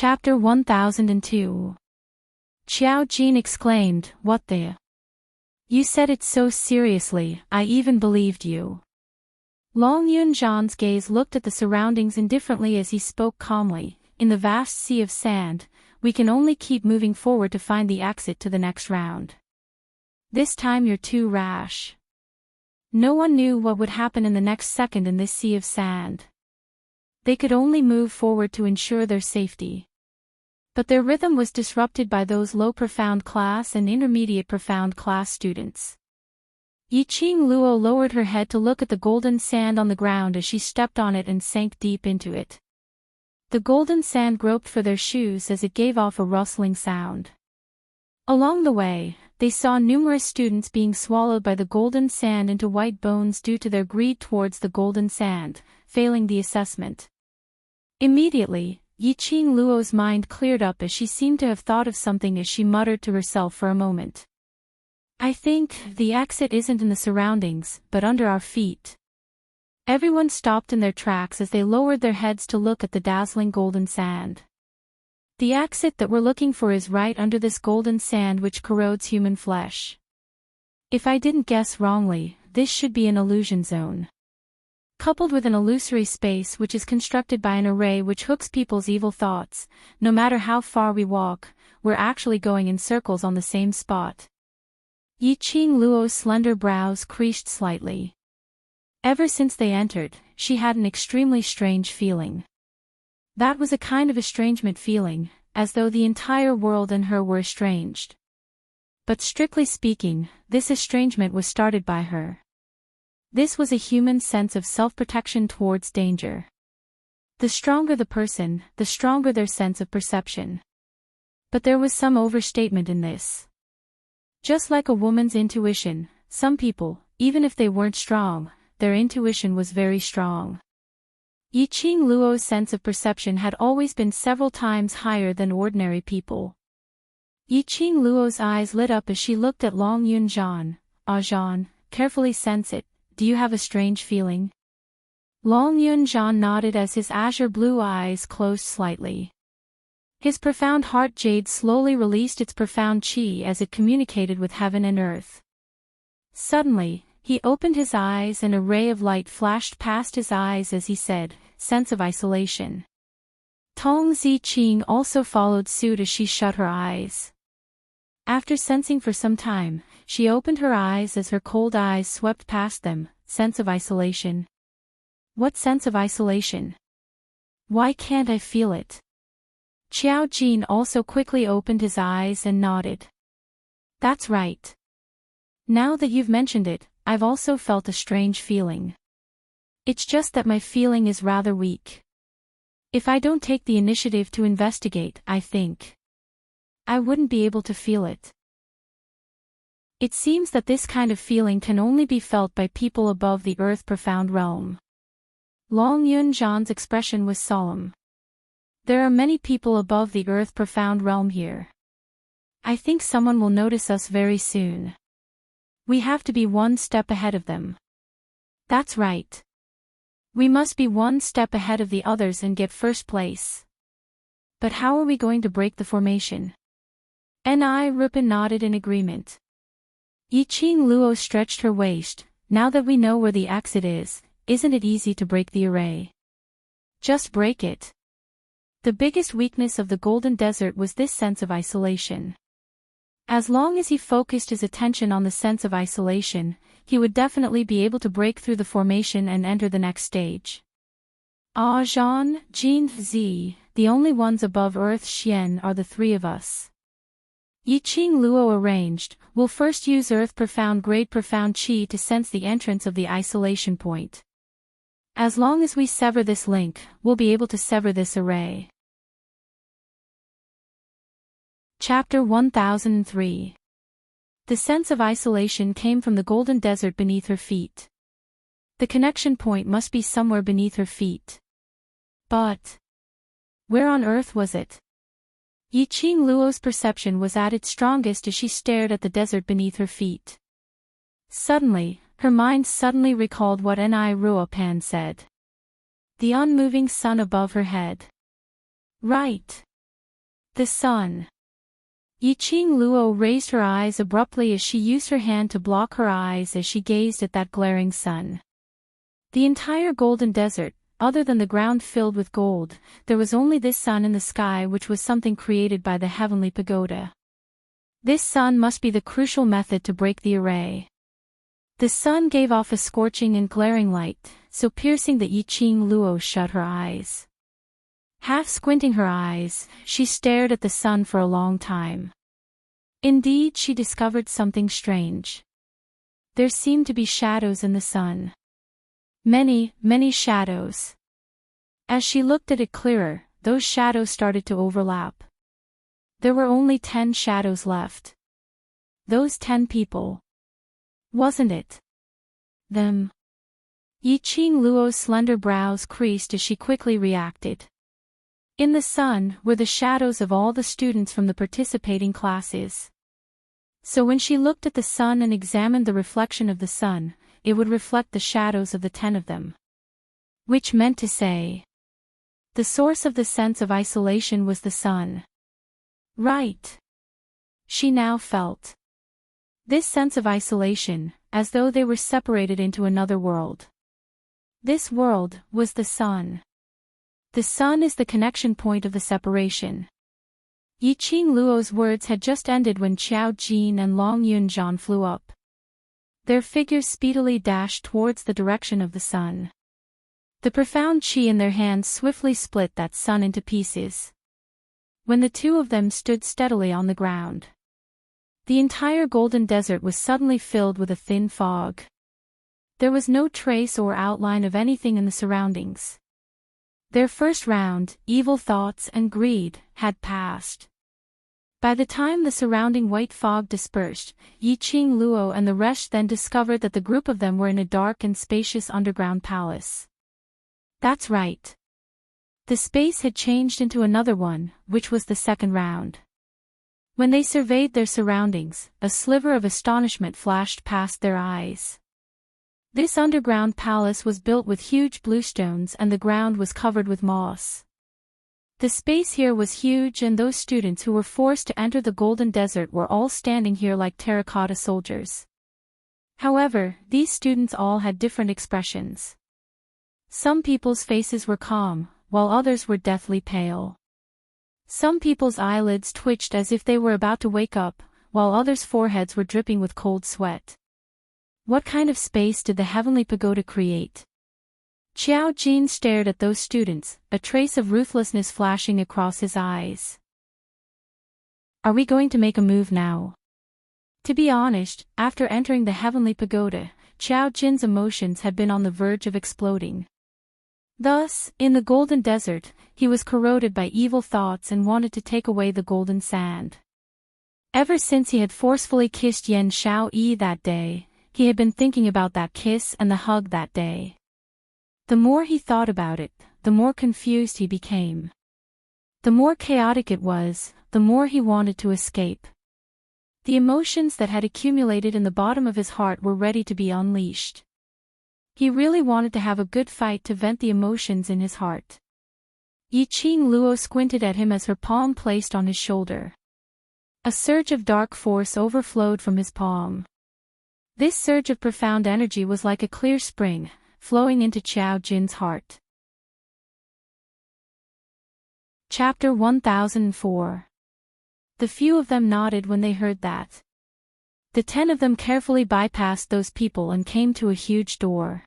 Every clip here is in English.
Chapter 1002. Xiao Jin exclaimed, "What the? You said it so seriously, I even believed you." Long Yunzhan's gaze looked at the surroundings indifferently as he spoke calmly. "In the vast sea of sand, we can only keep moving forward to find the exit to the next round. This time you're too rash." No one knew what would happen in the next second in this sea of sand. They could only move forward to ensure their safety. But their rhythm was disrupted by those low profound class and intermediate profound class students. Yiqing Luo lowered her head to look at the golden sand on the ground as she stepped on it and sank deep into it. The golden sand groped for their shoes as it gave off a rustling sound. Along the way, they saw numerous students being swallowed by the golden sand into white bones due to their greed towards the golden sand, failing the assessment. Immediately, Yiqing Luo's mind cleared up as she seemed to have thought of something as she muttered to herself for a moment. "I think the exit isn't in the surroundings, but under our feet." Everyone stopped in their tracks as they lowered their heads to look at the dazzling golden sand. "The exit that we're looking for is right under this golden sand which corrodes human flesh. If I didn't guess wrongly, this should be an illusion zone. Coupled with an illusory space which is constructed by an array which hooks people's evil thoughts, no matter how far we walk, we're actually going in circles on the same spot." Yiqing Luo's slender brows creased slightly. Ever since they entered, she had an extremely strange feeling. That was a kind of estrangement feeling, as though the entire world and her were estranged. But strictly speaking, this estrangement was started by her. This was a human sense of self-protection towards danger. The stronger the person, the stronger their sense of perception. But there was some overstatement in this. Just like a woman's intuition, some people, even if they weren't strong, their intuition was very strong. Yiqing Luo's sense of perception had always been several times higher than ordinary people. Yiqing Luo's eyes lit up as she looked at Long Yunzhan. "Zhan, carefully sense it. Do you have a strange feeling?" Long Yunzhan nodded as his azure blue eyes closed slightly. His profound heart jade slowly released its profound qi as it communicated with heaven and earth. Suddenly, he opened his eyes and a ray of light flashed past his eyes as he said, "Sense of isolation." Tong Ziqing also followed suit as she shut her eyes. After sensing for some time, she opened her eyes as her cold eyes swept past them. "Sense of isolation? What sense of isolation? Why can't I feel it?" Xiao Jin also quickly opened his eyes and nodded. "That's right. Now that you've mentioned it, I've also felt a strange feeling. It's just that my feeling is rather weak. If I don't take the initiative to investigate, I think I wouldn't be able to feel it. It seems that this kind of feeling can only be felt by people above the earth profound realm." Long Yunzhan's expression was solemn. "There are many people above the earth profound realm here. I think someone will notice us very soon. We have to be one step ahead of them." "That's right. We must be one step ahead of the others and get first place. But how are we going to break the formation?" Ni Rupin nodded in agreement. Yiqing Luo stretched her waist. "Now that we know where the exit is, isn't it easy to break the array? Just break it." The biggest weakness of the Golden Desert was this sense of isolation. As long as he focused his attention on the sense of isolation, he would definitely be able to break through the formation and enter the next stage. Zhan, Jin, Zi, the only ones above Earth Xian are the three of us. Yiqing Luo arranged, "We'll first use Earth Profound Grade Profound Qi to sense the entrance of the isolation point. As long as we sever this link, we'll be able to sever this array." Chapter 1003. The sense of isolation came from the golden desert beneath her feet. The connection point must be somewhere beneath her feet. But where on earth was it? Yiqing Luo's perception was at its strongest as she stared at the desert beneath her feet. Suddenly, her mind suddenly recalled what Ni Ruopan said. The unmoving sun above her head. Right. The sun. Yiqing Luo raised her eyes abruptly as she used her hand to block her eyes as she gazed at that glaring sun. The entire golden desert, other than the ground filled with gold, there was only this sun in the sky, which was something created by the heavenly pagoda. This sun must be the crucial method to break the array. The sun gave off a scorching and glaring light, so piercing that Yiqing Luo shut her eyes. Half squinting her eyes, she stared at the sun for a long time. Indeed, she discovered something strange. There seemed to be shadows in the sun. Many, many shadows. As she looked at it clearer, those shadows started to overlap. There were only 10 shadows left. Those 10 people. Wasn't it? Them. Yiqing Luo's slender brows creased as she quickly reacted. In the sun were the shadows of all the students from the participating classes. So when she looked at the sun and examined the reflection of the sun, it would reflect the shadows of the 10 of them. Which meant to say, the source of the sense of isolation was the sun. Right. She now felt this sense of isolation, as though they were separated into another world. This world was the sun. The sun is the connection point of the separation. Yiqing Luo's words had just ended when Qiao Jin and Long Yunjian flew up. Their figures speedily dashed towards the direction of the sun. The profound qi in their hands swiftly split that sun into pieces. When the two of them stood steadily on the ground, the entire golden desert was suddenly filled with a thin fog. There was no trace or outline of anything in the surroundings. Their first round, evil thoughts and greed, had passed. By the time the surrounding white fog dispersed, Yiqing Luo and the rest then discovered that the group of them were in a dark and spacious underground palace. That's right. The space had changed into another one, which was the second round. When they surveyed their surroundings, a sliver of astonishment flashed past their eyes. This underground palace was built with huge bluestones and the ground was covered with moss. The space here was huge, and those students who were forced to enter the golden desert were all standing here like terracotta soldiers. However, these students all had different expressions. Some people's faces were calm, while others were deathly pale. Some people's eyelids twitched as if they were about to wake up, while others' foreheads were dripping with cold sweat. What kind of space did the heavenly pagoda create? Qiao Jin stared at those students, a trace of ruthlessness flashing across his eyes. Are we going to make a move now? To be honest, after entering the heavenly pagoda, Qiao Jin's emotions had been on the verge of exploding. Thus, in the golden desert, he was corroded by evil thoughts and wanted to take away the golden sand. Ever since he had forcefully kissed Yan Xiaoyi that day, he had been thinking about that kiss and the hug that day. The more he thought about it, the more confused he became. The more chaotic it was, the more he wanted to escape. The emotions that had accumulated in the bottom of his heart were ready to be unleashed. He really wanted to have a good fight to vent the emotions in his heart. Yiqing Luo squinted at him as her palm placed on his shoulder. A surge of dark force overflowed from his palm. This surge of profound energy was like a clear spring, flowing into Qiao Jin's heart. Chapter 1004. The few of them nodded when they heard that. The 10 of them carefully bypassed those people and came to a huge door.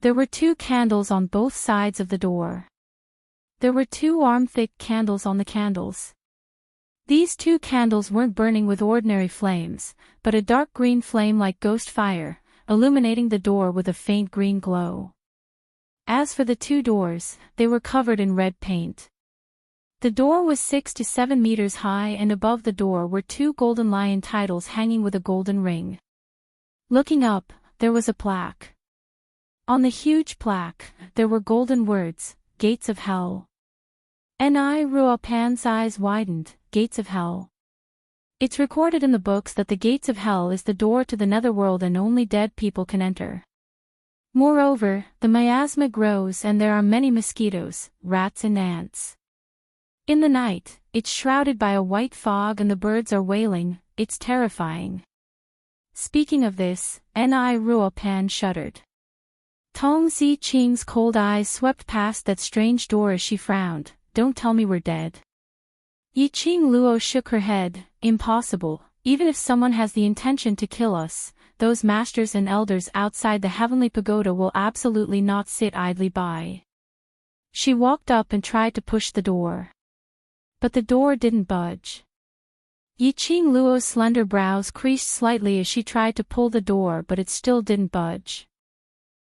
There were 2 candles on both sides of the door. There were 2 arm-thick candles on the candles. These 2 candles weren't burning with ordinary flames, but a dark green flame like ghost fire, illuminating the door with a faint green glow. As for the 2 doors, they were covered in red paint. The door was 6 to 7 meters high, and above the door were 2 golden lion titles hanging with a golden ring. Looking up, there was a plaque. On the huge plaque, there were golden words, Gates of Hell. Ni Ruopan's eyes widened, Gates of Hell. It's recorded in the books that the Gates of Hell is the door to the netherworld and only dead people can enter. Moreover, the miasma grows and there are many mosquitoes, rats and ants. In the night, it's shrouded by a white fog and the birds are wailing. It's terrifying. Speaking of this, Ni Ruopan shuddered. Tong Zi Qing's cold eyes swept past that strange door as she frowned. Don't tell me we're dead. Yi Qing Luo shook her head. Impossible. Even if someone has the intention to kill us, those masters and elders outside the heavenly pagoda will absolutely not sit idly by. She walked up and tried to push the door. But the door didn't budge. Yi Qing Luo's slender brows creased slightly as she tried to pull the door, but it still didn't budge.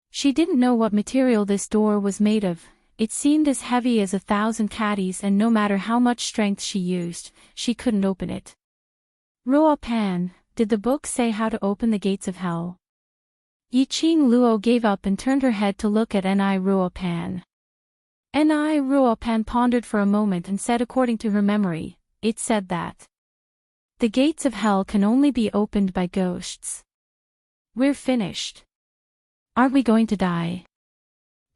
She didn't know what material this door was made of. It seemed as heavy as 1,000 caddies, and no matter how much strength she used, she couldn't open it. Ruopan, did the book say how to open the gates of hell? Yi Qing Luo gave up and turned her head to look at Ni Ruopan. Ni Ruopan pondered for a moment and said, according to her memory, it said that the gates of hell can only be opened by ghosts. We're finished. Aren't we going to die?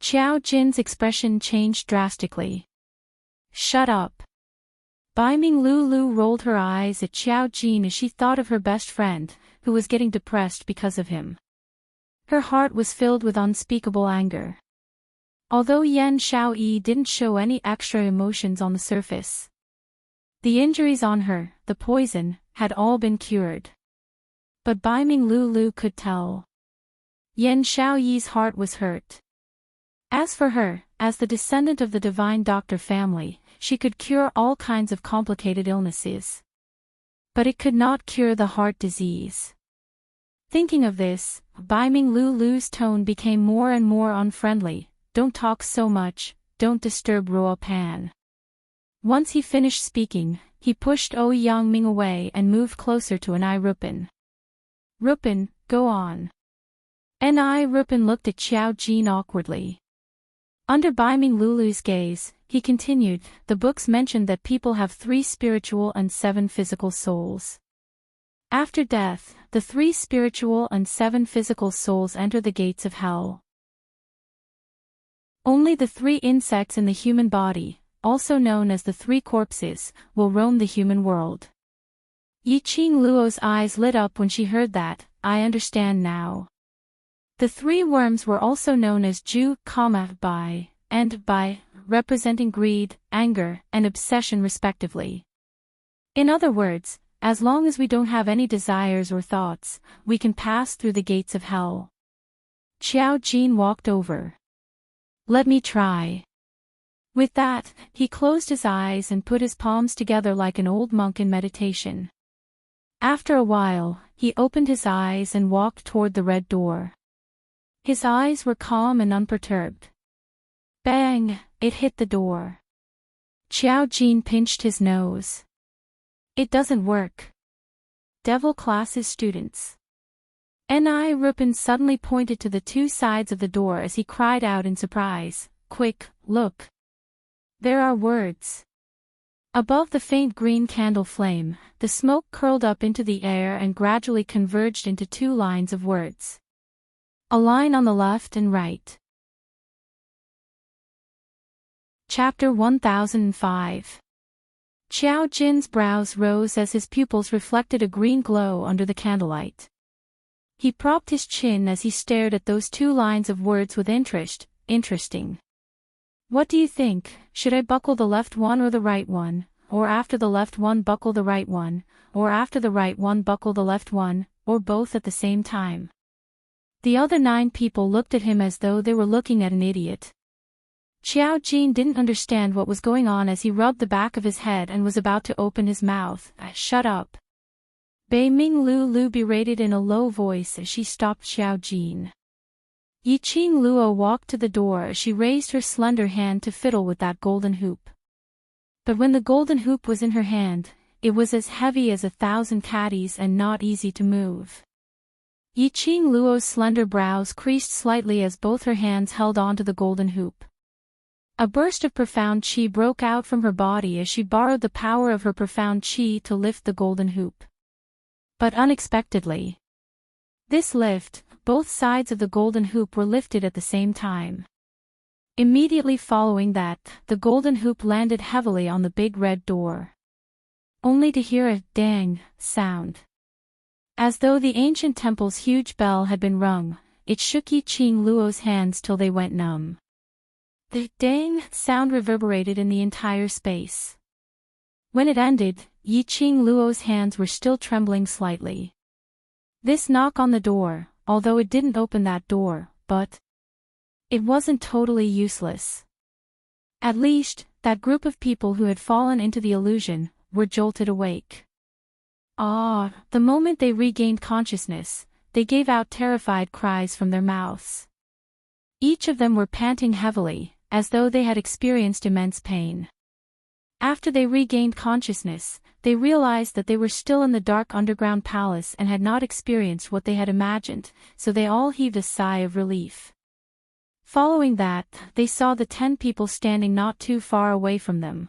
Qiao Jin's expression changed drastically. Shut up. Bai Ming Lulu rolled her eyes at Qiao Jin as she thought of her best friend, who was getting depressed because of him. Her heart was filled with unspeakable anger. Although Yan Xiaoyi didn't show any extra emotions on the surface, the injuries on her, the poison, had all been cured. But Bai Ming Lulu could tell. Yan Xiaoyi's heart was hurt. As for her, as the descendant of the divine doctor family, she could cure all kinds of complicated illnesses. But it could not cure the heart disease. Thinking of this, Bai Ming Lulu's tone became more and more unfriendly. Don't talk so much, don't disturb Ruopan. Once he finished speaking, he pushed Ouyang Ming away and moved closer to Ni Ruopan. Ruopan, go on. Ni Ruopan looked at Qiao Jin awkwardly. Under Bai Ming Lulu's gaze, he continued, the books mentioned that people have 3 spiritual and 7 physical souls. After death, the 3 spiritual and 7 physical souls enter the gates of hell. Only the 3 insects in the human body, also known as the 3 corpses, will roam the human world. Yi Qing Luo's eyes lit up when she heard that. I understand now. The 3 worms were also known as Ju, Bai, and Bai, representing greed, anger, and obsession respectively. In other words, as long as we don't have any desires or thoughts, we can pass through the gates of hell. Qiao Jin walked over. Let me try. With that, he closed his eyes and put his palms together like an old monk in meditation. After a while, he opened his eyes and walked toward the red door. His eyes were calm and unperturbed. Bang! It hit the door. Qiao Jin pinched his nose. It doesn't work. Devil classes students. Ni Ruopan suddenly pointed to the 2 sides of the door as he cried out in surprise, quick, look. There are words. Above the faint green candle flame, the smoke curled up into the air and gradually converged into 2 lines of words. A line on the left and right. Chapter 1005. Qiao Jin's brows rose as his pupils reflected a green glow under the candlelight. He propped his chin as he stared at those 2 lines of words with interest. Interesting. What do you think? Should I buckle the left one or the right one, or after the left one buckle the right one, or after the right one buckle the left one, or both at the same time? The other 9 people looked at him as though they were looking at an idiot. Qiao Jin didn't understand what was going on as he rubbed the back of his head and was about to open his mouth. Shut up. Bai Ming Lulu berated in a low voice as she stopped Qiao Jin. Yi Qing Luo walked to the door as she raised her slender hand to fiddle with that golden hoop. But when the golden hoop was in her hand, it was as heavy as 1,000 caddies and not easy to move. Yi Qing Luo's slender brows creased slightly as both her hands held onto the golden hoop. A burst of profound qi broke out from her body as she borrowed the power of her profound qi to lift the golden hoop. But unexpectedly, this lift, both sides of the golden hoop were lifted at the same time. Immediately following that, the golden hoop landed heavily on the big red door. Only to hear a dang sound. As though the ancient temple's huge bell had been rung, it shook Yi-Ching Luo's hands till they went numb. The dang sound reverberated in the entire space. When it ended, Yi-Ching Luo's hands were still trembling slightly. This knock on the door, although it didn't open that door, but it wasn't totally useless. At least, that group of people who had fallen into the illusion were jolted awake. The moment they regained consciousness, they gave out terrified cries from their mouths. Each of them were panting heavily, as though they had experienced immense pain. After they regained consciousness, they realized that they were still in the dark underground palace and had not experienced what they had imagined, so they all heaved a sigh of relief. Following that, they saw the 10 people standing not too far away from them.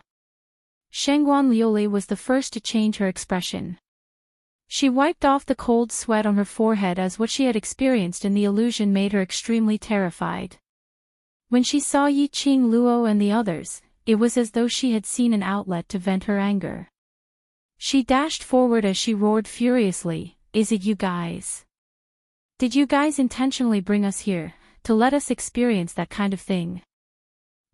Shangguan Liuli was the first to change her expression. She wiped off the cold sweat on her forehead as what she had experienced in the illusion made her extremely terrified. When she saw Yi-Ching Luo and the others, it was as though she had seen an outlet to vent her anger. She dashed forward as she roared furiously, "Is it you guys? Did you guys intentionally bring us here, to let us experience that kind of thing?"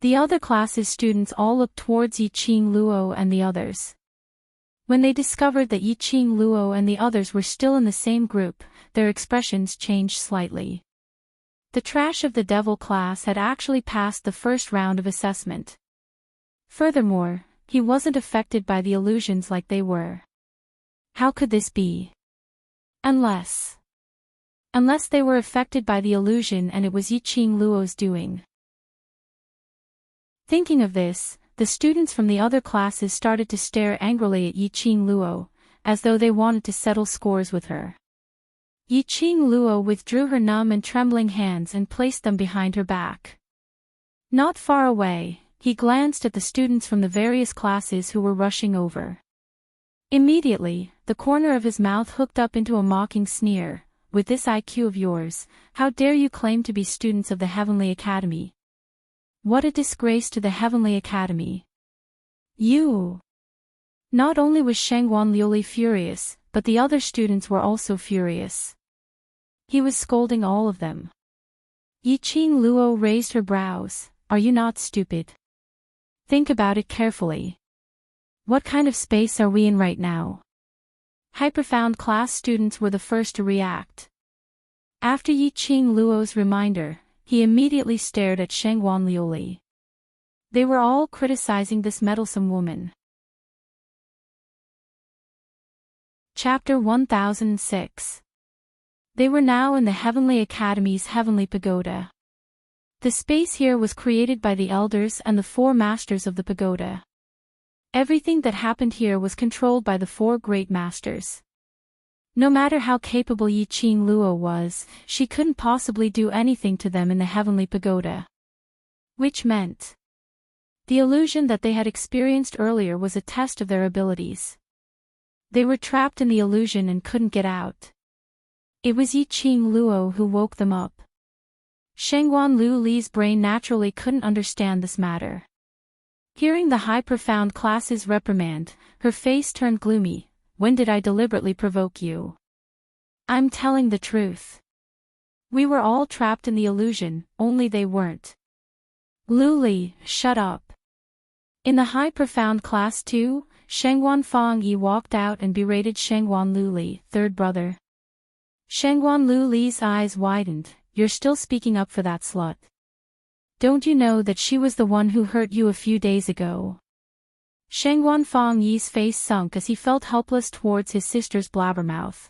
The other classes' students all looked towards Yi-Ching Luo and the others. When they discovered that Yi-Ching Luo and the others were still in the same group, their expressions changed slightly. The trash of the devil class had actually passed the first round of assessment. Furthermore, he wasn't affected by the illusions like they were. How could this be? Unless they were affected by the illusion and it was Yi-Ching Luo's doing. Thinking of this, the students from the other classes started to stare angrily at Yi-Ching Luo, as though they wanted to settle scores with her. Yi-Ching Luo withdrew her numb and trembling hands and placed them behind her back. Not far away, he glanced at the students from the various classes who were rushing over. Immediately, the corner of his mouth hooked up into a mocking sneer. "With this IQ of yours, how dare you claim to be students of the Heavenly Academy? What a disgrace to the Heavenly Academy. You!" Not only was Shangguan Liuli furious, but the other students were also furious. He was scolding all of them. Yi-Ching Luo raised her brows. "Are you not stupid? Think about it carefully. What kind of space are we in right now?" Hyperfound class students were the first to react. After Yi-Ching Luo's reminder, he immediately stared at Shangguan Liuli. They were all criticizing this meddlesome woman. Chapter 1006. They were now in the Heavenly Academy's Heavenly Pagoda. The space here was created by the elders and the 4 masters of the pagoda. Everything that happened here was controlled by the 4 great masters. No matter how capable Yi-Ching Luo was, she couldn't possibly do anything to them in the Heavenly Pagoda. Which meant the illusion that they had experienced earlier was a test of their abilities. They were trapped in the illusion and couldn't get out. It was Yi-Ching Luo who woke them up. Shangguan Liuli's brain naturally couldn't understand this matter. Hearing the high profound class's reprimand, her face turned gloomy. "When did I deliberately provoke you? I'm telling the truth. We were all trapped in the illusion, only they weren't." "Luli, shut up." In the high profound class too, Shangguan Fangyi walked out and berated Shangguan Luli, third brother. Shangguan Luli's eyes widened. "You're still speaking up for that slut. Don't you know that she was the one who hurt you a few days ago?" Shangguan Fangyi's face sunk as he felt helpless towards his sister's blabbermouth.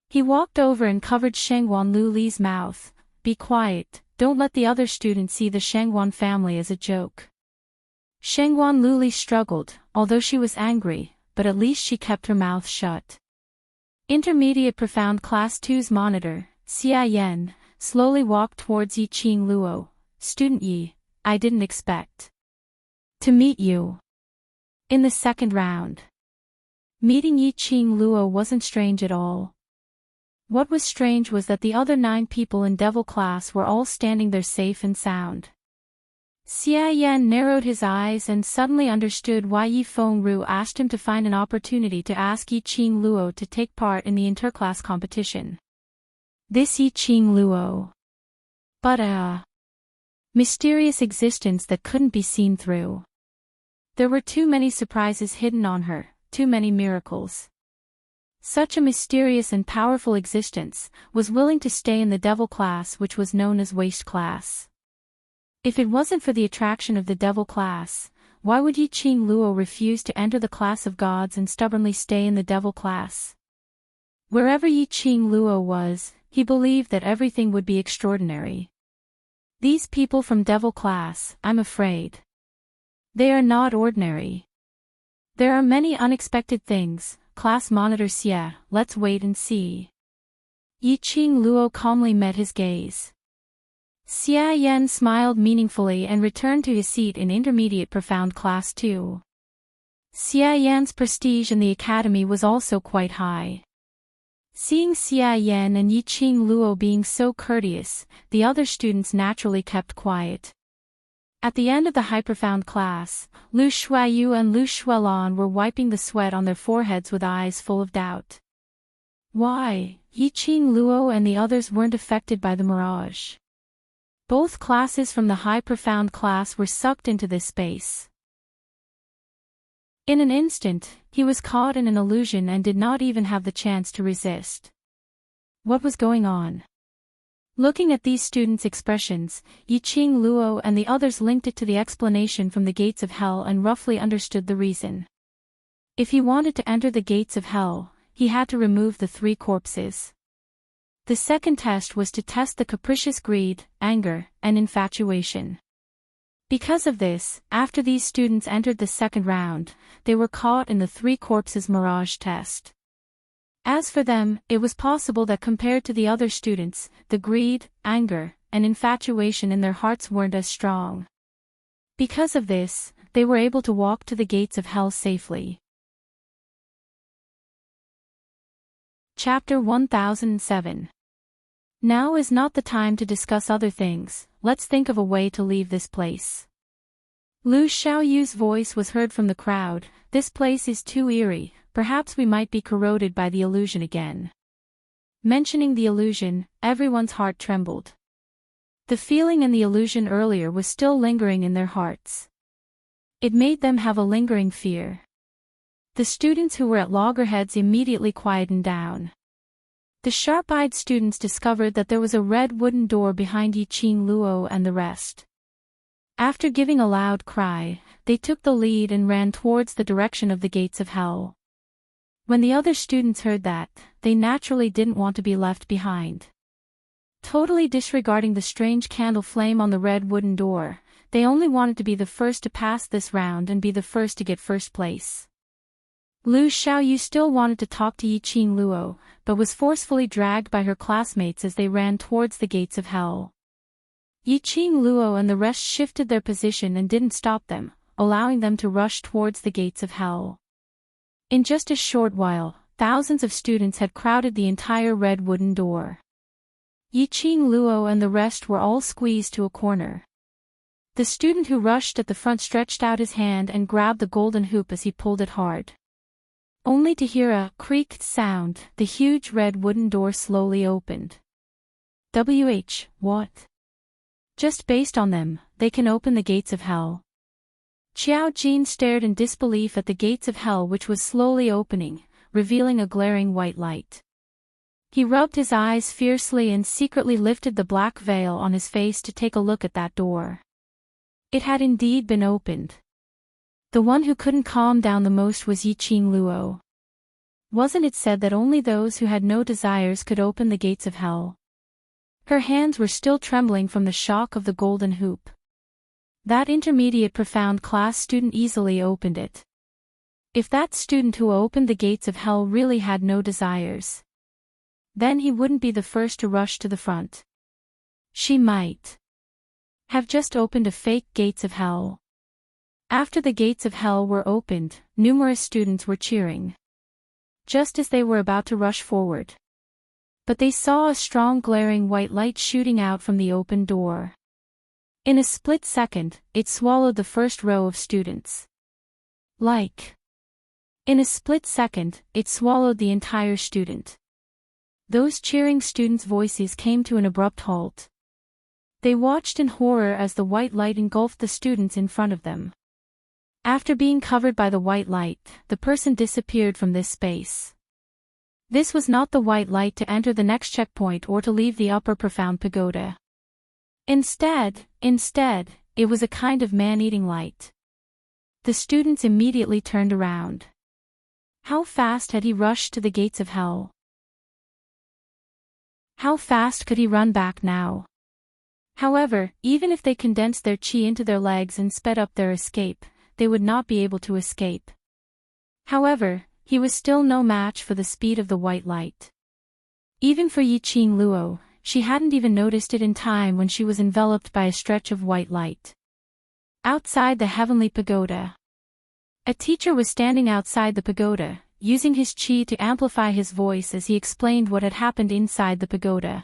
He walked over and covered Shangguan Luli's mouth. "Be quiet, don't let the other students see the Shangguan family as a joke." Shangguan Luli struggled, although she was angry, but at least she kept her mouth shut. Intermediate Profound Class 2's monitor, Xia Yan, slowly walked towards Yi-Ching Luo. "Student Yi, I didn't expect to meet you in the second round." Meeting Yi-Ching Luo wasn't strange at all. What was strange was that the other 9 people in Devil class were all standing there safe and sound. Xia Yan narrowed his eyes and suddenly understood why Yi Fengru asked him to find an opportunity to ask Yi Qing Luo to take part in the interclass competition. This Yi Qing Luo. But a mysterious existence that couldn't be seen through. There were too many surprises hidden on her, too many miracles. Such a mysterious and powerful existence was willing to stay in the devil class, which was known as waste class. If it wasn't for the attraction of the devil class, why would Yi Qing Luo refuse to enter the class of gods and stubbornly stay in the devil class? Wherever Yi Qing Luo was, he believed that everything would be extraordinary. These people from devil class, I'm afraid. They are not ordinary. There are many unexpected things. Class monitor Xie, let's wait and see. Yi Qing Luo calmly met his gaze. Xia Yan smiled meaningfully and returned to his seat in Intermediate Profound Class 2. Xia Yan's prestige in the academy was also quite high. Seeing Xia Yan and Yi Qing Luo being so courteous, the other students naturally kept quiet. At the end of the high profound class, Lu Shuayu and Lu Shuelan were wiping the sweat on their foreheads with eyes full of doubt. Why, Yi Qing Luo and the others weren't affected by the mirage. Both classes from the high profound class were sucked into this space. In an instant, he was caught in an illusion and did not even have the chance to resist. What was going on? Looking at these students' expressions, Yi Qing Luo and the others linked it to the explanation from the gates of hell and roughly understood the reason. If he wanted to enter the gates of hell, he had to remove the 3 corpses. The second test was to test the capricious greed, anger, and infatuation. Because of this, after these students entered the second round, they were caught in the 3 corpses mirage test. As for them, it was possible that compared to the other students, the greed, anger, and infatuation in their hearts weren't as strong. Because of this, they were able to walk to the gates of hell safely. Chapter 1007. Now is not the time to discuss other things, let's think of a way to leave this place. Lu Xiaoyu's voice was heard from the crowd, this place is too eerie, perhaps we might be corroded by the illusion again. Mentioning the illusion, everyone's heart trembled. The feeling and the illusion earlier was still lingering in their hearts. It made them have a lingering fear. The students who were at loggerheads immediately quietened down. The sharp-eyed students discovered that there was a red wooden door behind Yi Qing Luo and the rest. After giving a loud cry, they took the lead and ran towards the direction of the gates of hell. When the other students heard that, they naturally didn't want to be left behind. Totally disregarding the strange candle flame on the red wooden door, they only wanted to be the first to pass this round and be the first to get first place. Lu Xiaoyu still wanted to talk to Yi Qing Luo, but was forcefully dragged by her classmates as they ran towards the gates of hell. Yi Qing Luo and the rest shifted their position and didn't stop them, allowing them to rush towards the gates of hell. In just a short while, thousands of students had crowded the entire red wooden door. Yi Qing Luo and the rest were all squeezed to a corner. The student who rushed at the front stretched out his hand and grabbed the golden hoop as he pulled it hard. Only to hear a creaked sound, the huge red wooden door slowly opened. What? Just based on them, they can open the gates of hell. Qiao Jin stared in disbelief at the gates of hell which was slowly opening, revealing a glaring white light. He rubbed his eyes fiercely and secretly lifted the black veil on his face to take a look at that door. It had indeed been opened. The one who couldn't calm down the most was Yi Qing Luo. Wasn't it said that only those who had no desires could open the gates of hell? Her hands were still trembling from the shock of the golden hoop. That intermediate profound class student easily opened it. If that student who opened the gates of hell really had no desires, then he wouldn't be the first to rush to the front. She might have just opened a fake gates of hell. After the gates of hell were opened, numerous students were cheering. Just as they were about to rush forward. But they saw a strong glaring white light shooting out from the open door. In a split second, it swallowed the first row of students. In a split second, it swallowed the entire student. Those cheering students' voices came to an abrupt halt. They watched in horror as the white light engulfed the students in front of them. After being covered by the white light, the person disappeared from this space. This was not the white light to enter the next checkpoint or to leave the upper profound pagoda. Instead, it was a kind of man-eating light. The students immediately turned around. How fast had he rushed to the gates of hell? How fast could he run back now? However, even if they condensed their chi into their legs and sped up their escape, they would not be able to escape. However, he was still no match for the speed of the white light. Even for Yi Qing Luo, she hadn't even noticed it in time when she was enveloped by a stretch of white light. Outside the heavenly pagoda. A teacher was standing outside the pagoda, using his chi to amplify his voice as he explained what had happened inside the pagoda.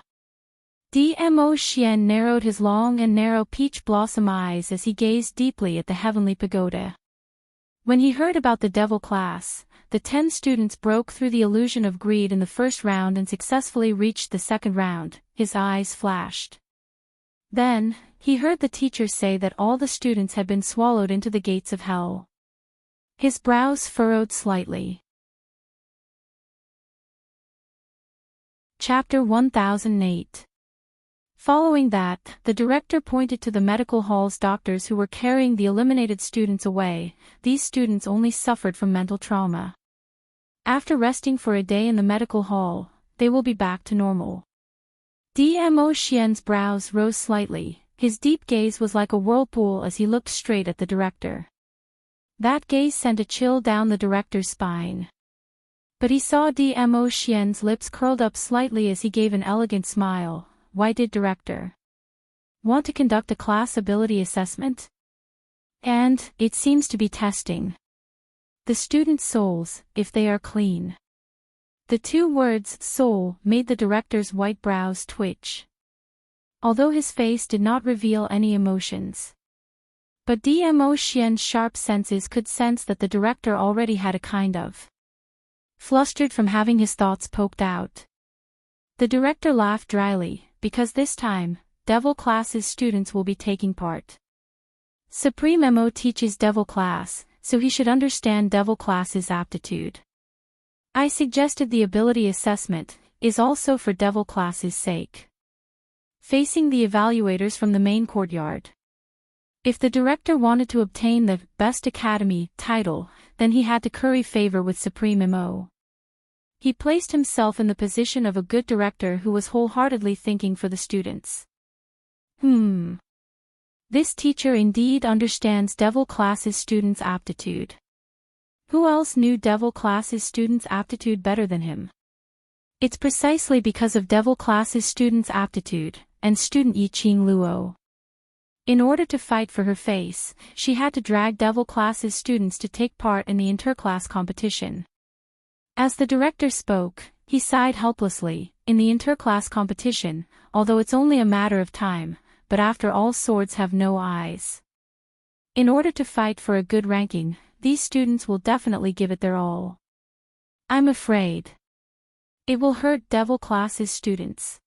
Dmo Xian narrowed his long and narrow peach blossom eyes as he gazed deeply at the heavenly pagoda. When he heard about the devil class, the 10 students broke through the illusion of greed in the first round and successfully reached the second round. His eyes flashed. Then, he heard the teacher say that all the students had been swallowed into the gates of hell. His brows furrowed slightly. Chapter 1008. Following that, the director pointed to the medical hall's doctors who were carrying the eliminated students away. These students only suffered from mental trauma. After resting for a day in the medical hall, they will be back to normal. Dmo Xian's brows rose slightly. His deep gaze was like a whirlpool as he looked straight at the director. That gaze sent a chill down the director's spine. But he saw Dmo Xian's lips curled up slightly as he gave an elegant smile. Why did director want to conduct a class ability assessment? And, it seems to be testing the students' souls, if they are clean. The 2 words, soul, made the director's white brows twitch. Although his face did not reveal any emotions. But Dmo Xian's sharp senses could sense that the director already had a kind of flustered from having his thoughts poked out. The director laughed dryly, because this time, devil class's students will be taking part. Supreme MO teaches devil class, so he should understand devil class's aptitude. I suggested the ability assessment is also for devil class's sake. Facing the evaluators from the main courtyard. If the director wanted to obtain the Best Academy title, then he had to curry favor with Supreme MO. He placed himself in the position of a good director who was wholeheartedly thinking for the students. This teacher indeed understands devil class's students' aptitude. Who else knew devil class's students' aptitude better than him? It's precisely because of devil class's students' aptitude, and student Yi Qing Luo. In order to fight for her face, she had to drag devil class's students to take part in the interclass competition. As the director spoke, he sighed helplessly. In the interclass competition, although it's only a matter of time, but after all, swords have no eyes. In order to fight for a good ranking, these students will definitely give it their all. I'm afraid it will hurt devil class's students.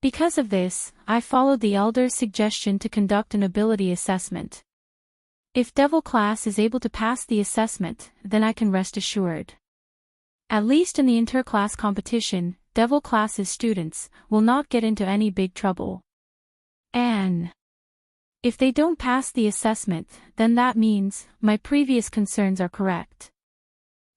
Because of this, I followed the elder's suggestion to conduct an ability assessment. If devil class is able to pass the assessment, then I can rest assured. At least in the interclass competition, devil class's students will not get into any big trouble. And if they don't pass the assessment, then that means my previous concerns are correct.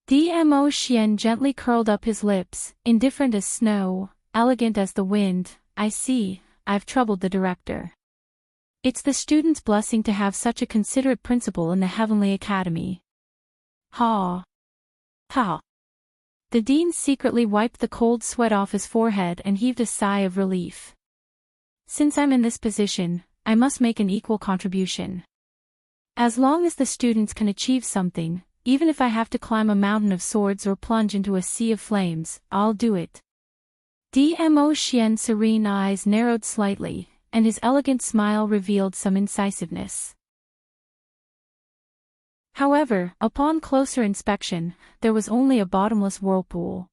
Dmo Xian gently curled up his lips, indifferent as snow, elegant as the wind. I see, I've troubled the director. It's the students' blessing to have such a considerate principal in the Heavenly Academy. Ha! Ha! The dean secretly wiped the cold sweat off his forehead and heaved a sigh of relief. Since I'm in this position, I must make an equal contribution. As long as the students can achieve something, even if I have to climb a mountain of swords or plunge into a sea of flames, I'll do it. Dmo Xian's serene eyes narrowed slightly. and his elegant smile revealed some incisiveness. However, upon closer inspection, there was only a bottomless whirlpool.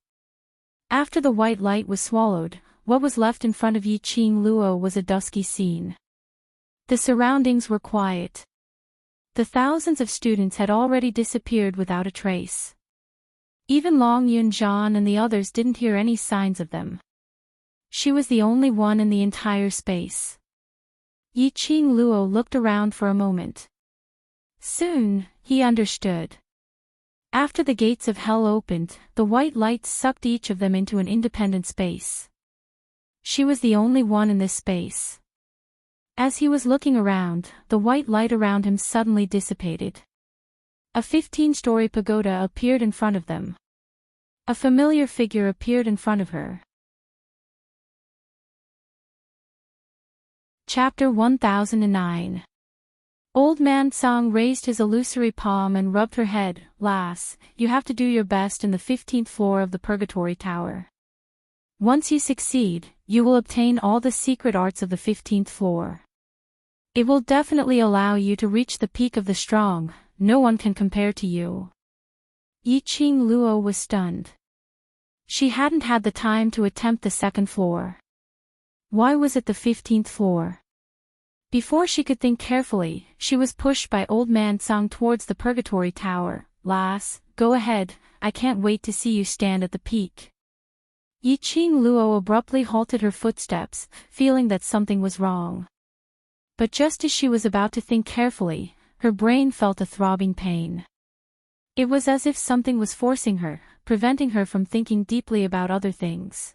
After the white light was swallowed, what was left in front of Yi-Ching Luo was a dusky scene. The surroundings were quiet. The thousands of students had already disappeared without a trace. Even Long Yunjian and the others didn't hear any signs of them. She was the only one in the entire space. Yi-Ching Luo looked around for a moment. Soon, he understood. After the gates of hell opened, the white light sucked each of them into an independent space. She was the only one in this space. As he was looking around, the white light around him suddenly dissipated. A 15-story pagoda appeared in front of them. A familiar figure appeared in front of her. Chapter 1009. Old Man Song raised his illusory palm and rubbed her head. Lass, you have to do your best in the 15th floor of the Purgatory Tower. Once you succeed, you will obtain all the secret arts of the 15th floor. It will definitely allow you to reach the peak of the strong. No one can compare to you. Yi-Ching Luo was stunned. She hadn't had the time to attempt the 2nd floor. Why was it the 15th floor? Before she could think carefully, she was pushed by Old Man Song towards the Purgatory Tower. Lass, go ahead, I can't wait to see you stand at the peak. Yi-Ching Luo abruptly halted her footsteps, feeling that something was wrong. But just as she was about to think carefully, her brain felt a throbbing pain. It was as if something was forcing her, preventing her from thinking deeply about other things.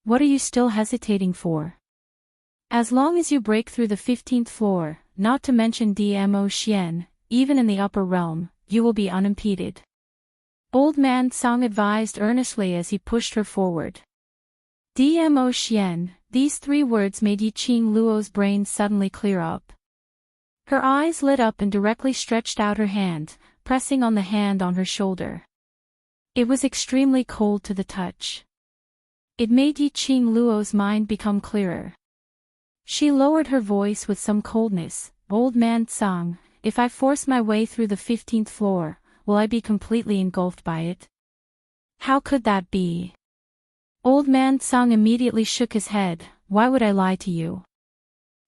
What are you still hesitating for? As long as you break through the 15th floor, not to mention Dmo Xian, even in the upper realm, you will be unimpeded. Old Man Song advised earnestly as he pushed her forward. Dmo Xian, these 3 words made Yi-Ching Luo's brain suddenly clear up. Her eyes lit up and directly stretched out her hand, pressing on the hand on her shoulder. It was extremely cold to the touch. It made Yi-Ching Luo's mind become clearer. She lowered her voice with some coldness. Old Man Song, if I force my way through the 15th floor, will I be completely engulfed by it? How could that be? Old Man Song immediately shook his head. Why would I lie to you?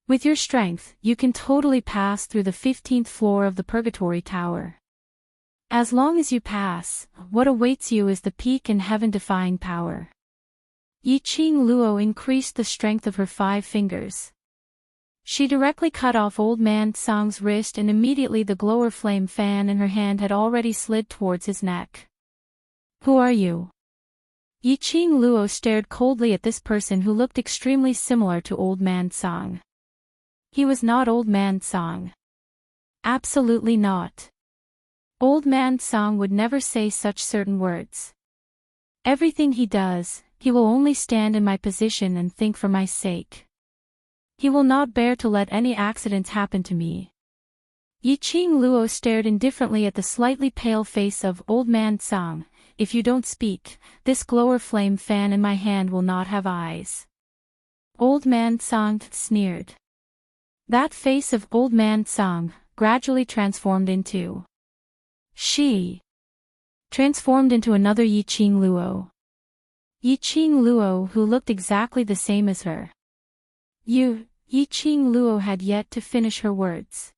With your strength, you can totally pass through the 15th floor of the Purgatory Tower. As long as you pass, what awaits you is the peak and heaven-defying power. Yi-Ching Luo increased the strength of her 5 fingers. She directly cut off Old Man Song's wrist and immediately the glower flame fan in her hand had already slid towards his neck. Who are you? Yi-Ching Luo stared coldly at this person who looked extremely similar to Old Man Song. He was not Old Man Song. Absolutely not. Old Man Song would never say such certain words. Everything he does, he will only stand in my position and think for my sake. He will not bear to let any accidents happen to me. Yi-Ching Luo stared indifferently at the slightly pale face of Old Man Song. If you don't speak, this glower flame fan in my hand will not have eyes. Old Man Song sneered. That face of Old Man Song gradually transformed into transformed into another Yi-Ching Luo. Yi-Ching Luo who looked exactly the same as her. Yi-Ching Luo had yet to finish her words.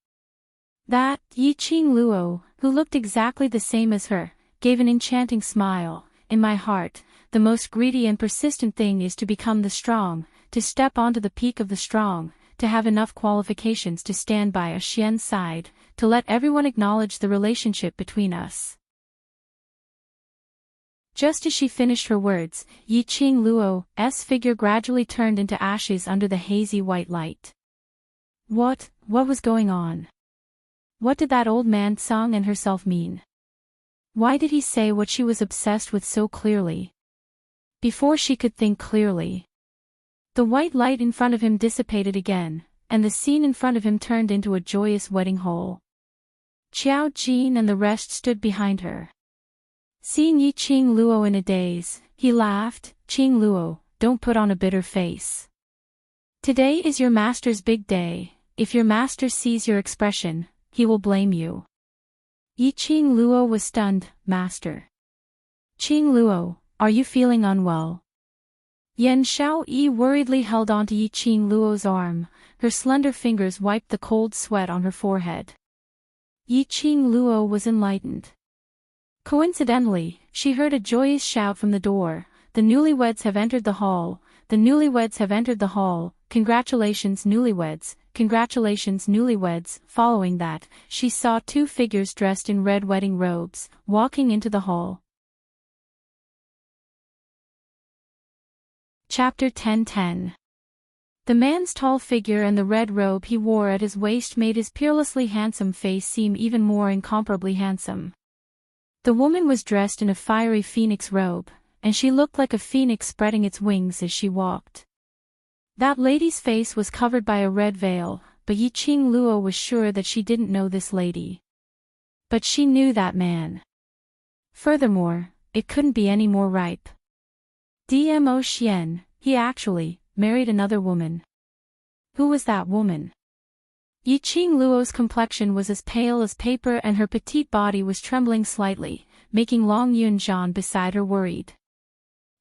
That Yi-Ching Luo, who looked exactly the same as her, gave an enchanting smile. In my heart, the most greedy and persistent thing is to become the strong, to step onto the peak of the strong, to have enough qualifications to stand by a Xian's side, to let everyone acknowledge the relationship between us. Just as she finished her words, Yi-Ching Luo's figure gradually turned into ashes under the hazy white light. What was going on? What did that Old Man Song and herself mean? Why did he say what she was obsessed with so clearly? Before she could think clearly, the white light in front of him dissipated again, and the scene in front of him turned into a joyous wedding hall. Qiao Jin and the rest stood behind her. Seeing Yi-Ching Luo in a daze, he laughed. Ching Luo, don't put on a bitter face. Today is your master's big day. If your master sees your expression, he will blame you. Yi Qing Luo was stunned. Master. Qing Luo, are you feeling unwell? Yan Xiaoyi worriedly held onto Yi Qing Luo's arm. Her slender fingers wiped the cold sweat on her forehead. Yi Qing Luo was enlightened. Coincidentally, she heard a joyous shout from the door. The newlyweds have entered the hall. The newlyweds have entered the hall. Congratulations newlyweds, congratulations newlyweds. Following that, she saw two figures dressed in red wedding robes, walking into the hall. Chapter 10:10. The man's tall figure and the red robe he wore at his waist made his peerlessly handsome face seem even more incomparably handsome. The woman was dressed in a fiery phoenix robe, and she looked like a phoenix spreading its wings as she walked. That lady's face was covered by a red veil, but Yi Qing Luo was sure that she didn't know this lady. But she knew that man. Furthermore, it couldn't be any more ripe. Dmo Xian, he actually married another woman. Who was that woman? Yi Qing Luo's complexion was as pale as paper and her petite body was trembling slightly, making Long Yunzhan beside her worried.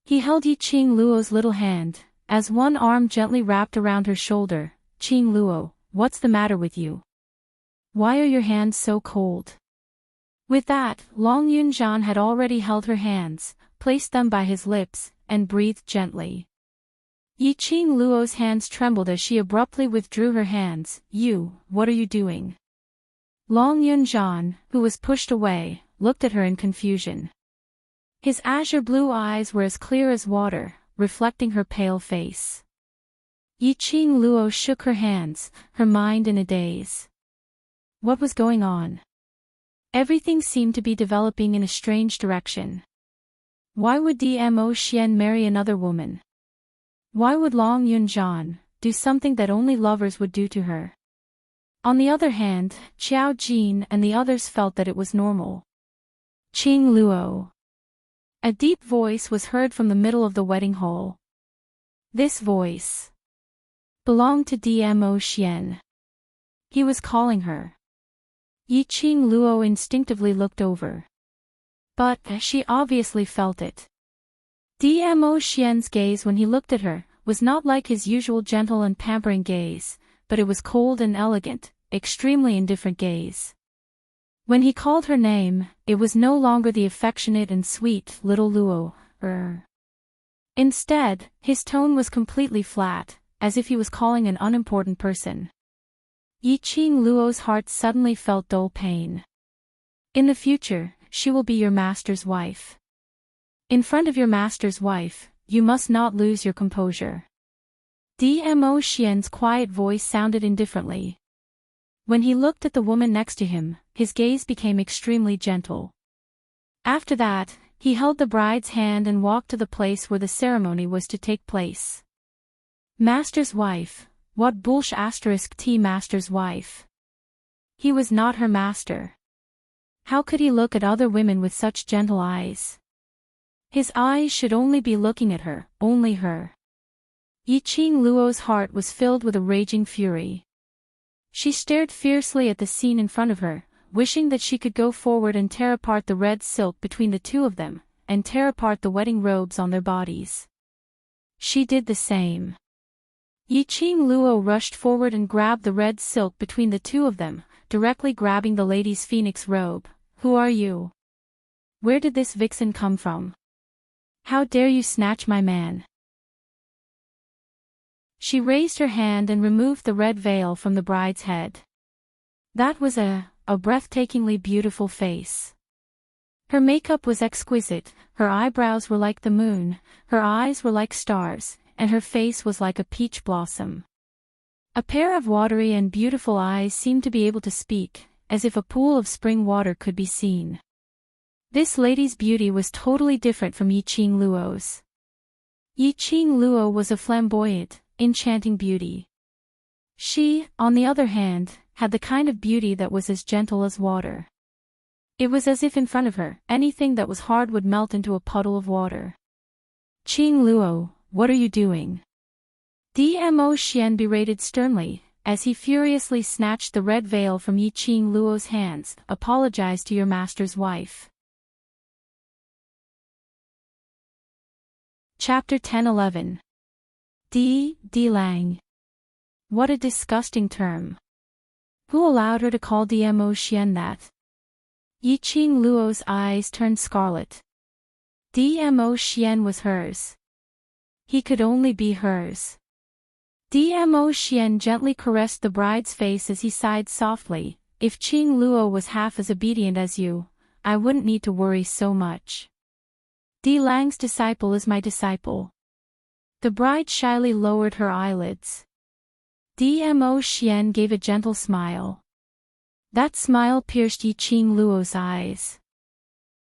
He held Yi Qing Luo's little hand, as one arm gently wrapped around her shoulder. Qing Luo, what's the matter with you? Why are your hands so cold? With that, Long Yunzhan had already held her hands, placed them by his lips, and breathed gently. Yi Qing Luo's hands trembled as she abruptly withdrew her hands. You, what are you doing? Long Yunzhan, who was pushed away, looked at her in confusion. His azure blue eyes were as clear as water, reflecting her pale face. Yi Qing Luo shook her hands, her mind in a daze. What was going on? Everything seemed to be developing in a strange direction. Why would Dmo Xian marry another woman? Why would Long Yunzhan do something that only lovers would do to her? On the other hand, Qiao Jin and the others felt that it was normal. Qing Luo. A deep voice was heard from the middle of the wedding hall. This voice belonged to Dmo Xian. He was calling her. Yi Qing Luo instinctively looked over. But she obviously felt it. Dmo Xian's gaze when he looked at her was not like his usual gentle and pampering gaze, but it was cold and elegant, extremely indifferent gaze. When he called her name, it was no longer the affectionate and sweet little Luo. Instead, his tone was completely flat, as if he was calling an unimportant person. Yi Qing Luo's heart suddenly felt dull pain. In the future, she will be your master's wife. In front of your master's wife, you must not lose your composure. Dmo Xian's quiet voice sounded indifferently. When he looked at the woman next to him, his gaze became extremely gentle. After that, he held the bride's hand and walked to the place where the ceremony was to take place. Master's wife, what bullsh*t master's wife? He was not her master. How could he look at other women with such gentle eyes? His eyes should only be looking at her, only her. Yi Qing Luo's heart was filled with a raging fury. She stared fiercely at the scene in front of her, wishing that she could go forward and tear apart the red silk between the two of them, and tear apart the wedding robes on their bodies. She did the same. Yi Qing Luo rushed forward and grabbed the red silk between the two of them, directly grabbing the lady's phoenix robe. Who are you? Where did this vixen come from? How dare you snatch my man? She raised her hand and removed the red veil from the bride's head. That was a breathtakingly beautiful face. Her makeup was exquisite, her eyebrows were like the moon, her eyes were like stars, and her face was like a peach blossom. A pair of watery and beautiful eyes seemed to be able to speak, as if a pool of spring water could be seen. This lady's beauty was totally different from Yi Qing Luo's. Yi Qing Luo was a flamboyant, enchanting beauty. She, on the other hand, had the kind of beauty that was as gentle as water. It was as if in front of her, anything that was hard would melt into a puddle of water. Qing Luo, what are you doing? Dmo Xian berated sternly, as he furiously snatched the red veil from Yi Qing Luo's hands. Apologize to your master's wife. Chapter 10-11. Di Lang. What a disgusting term. Who allowed her to call Dmo Xian that? Yi Qing Luo's eyes turned scarlet. Dmo Xian was hers. He could only be hers. Dmo Xian gently caressed the bride's face as he sighed softly. If Qing Luo was half as obedient as you, I wouldn't need to worry so much. Di Lang's disciple is my disciple. The bride shyly lowered her eyelids. Dmo Xian gave a gentle smile. That smile pierced Yi Qing Luo's eyes.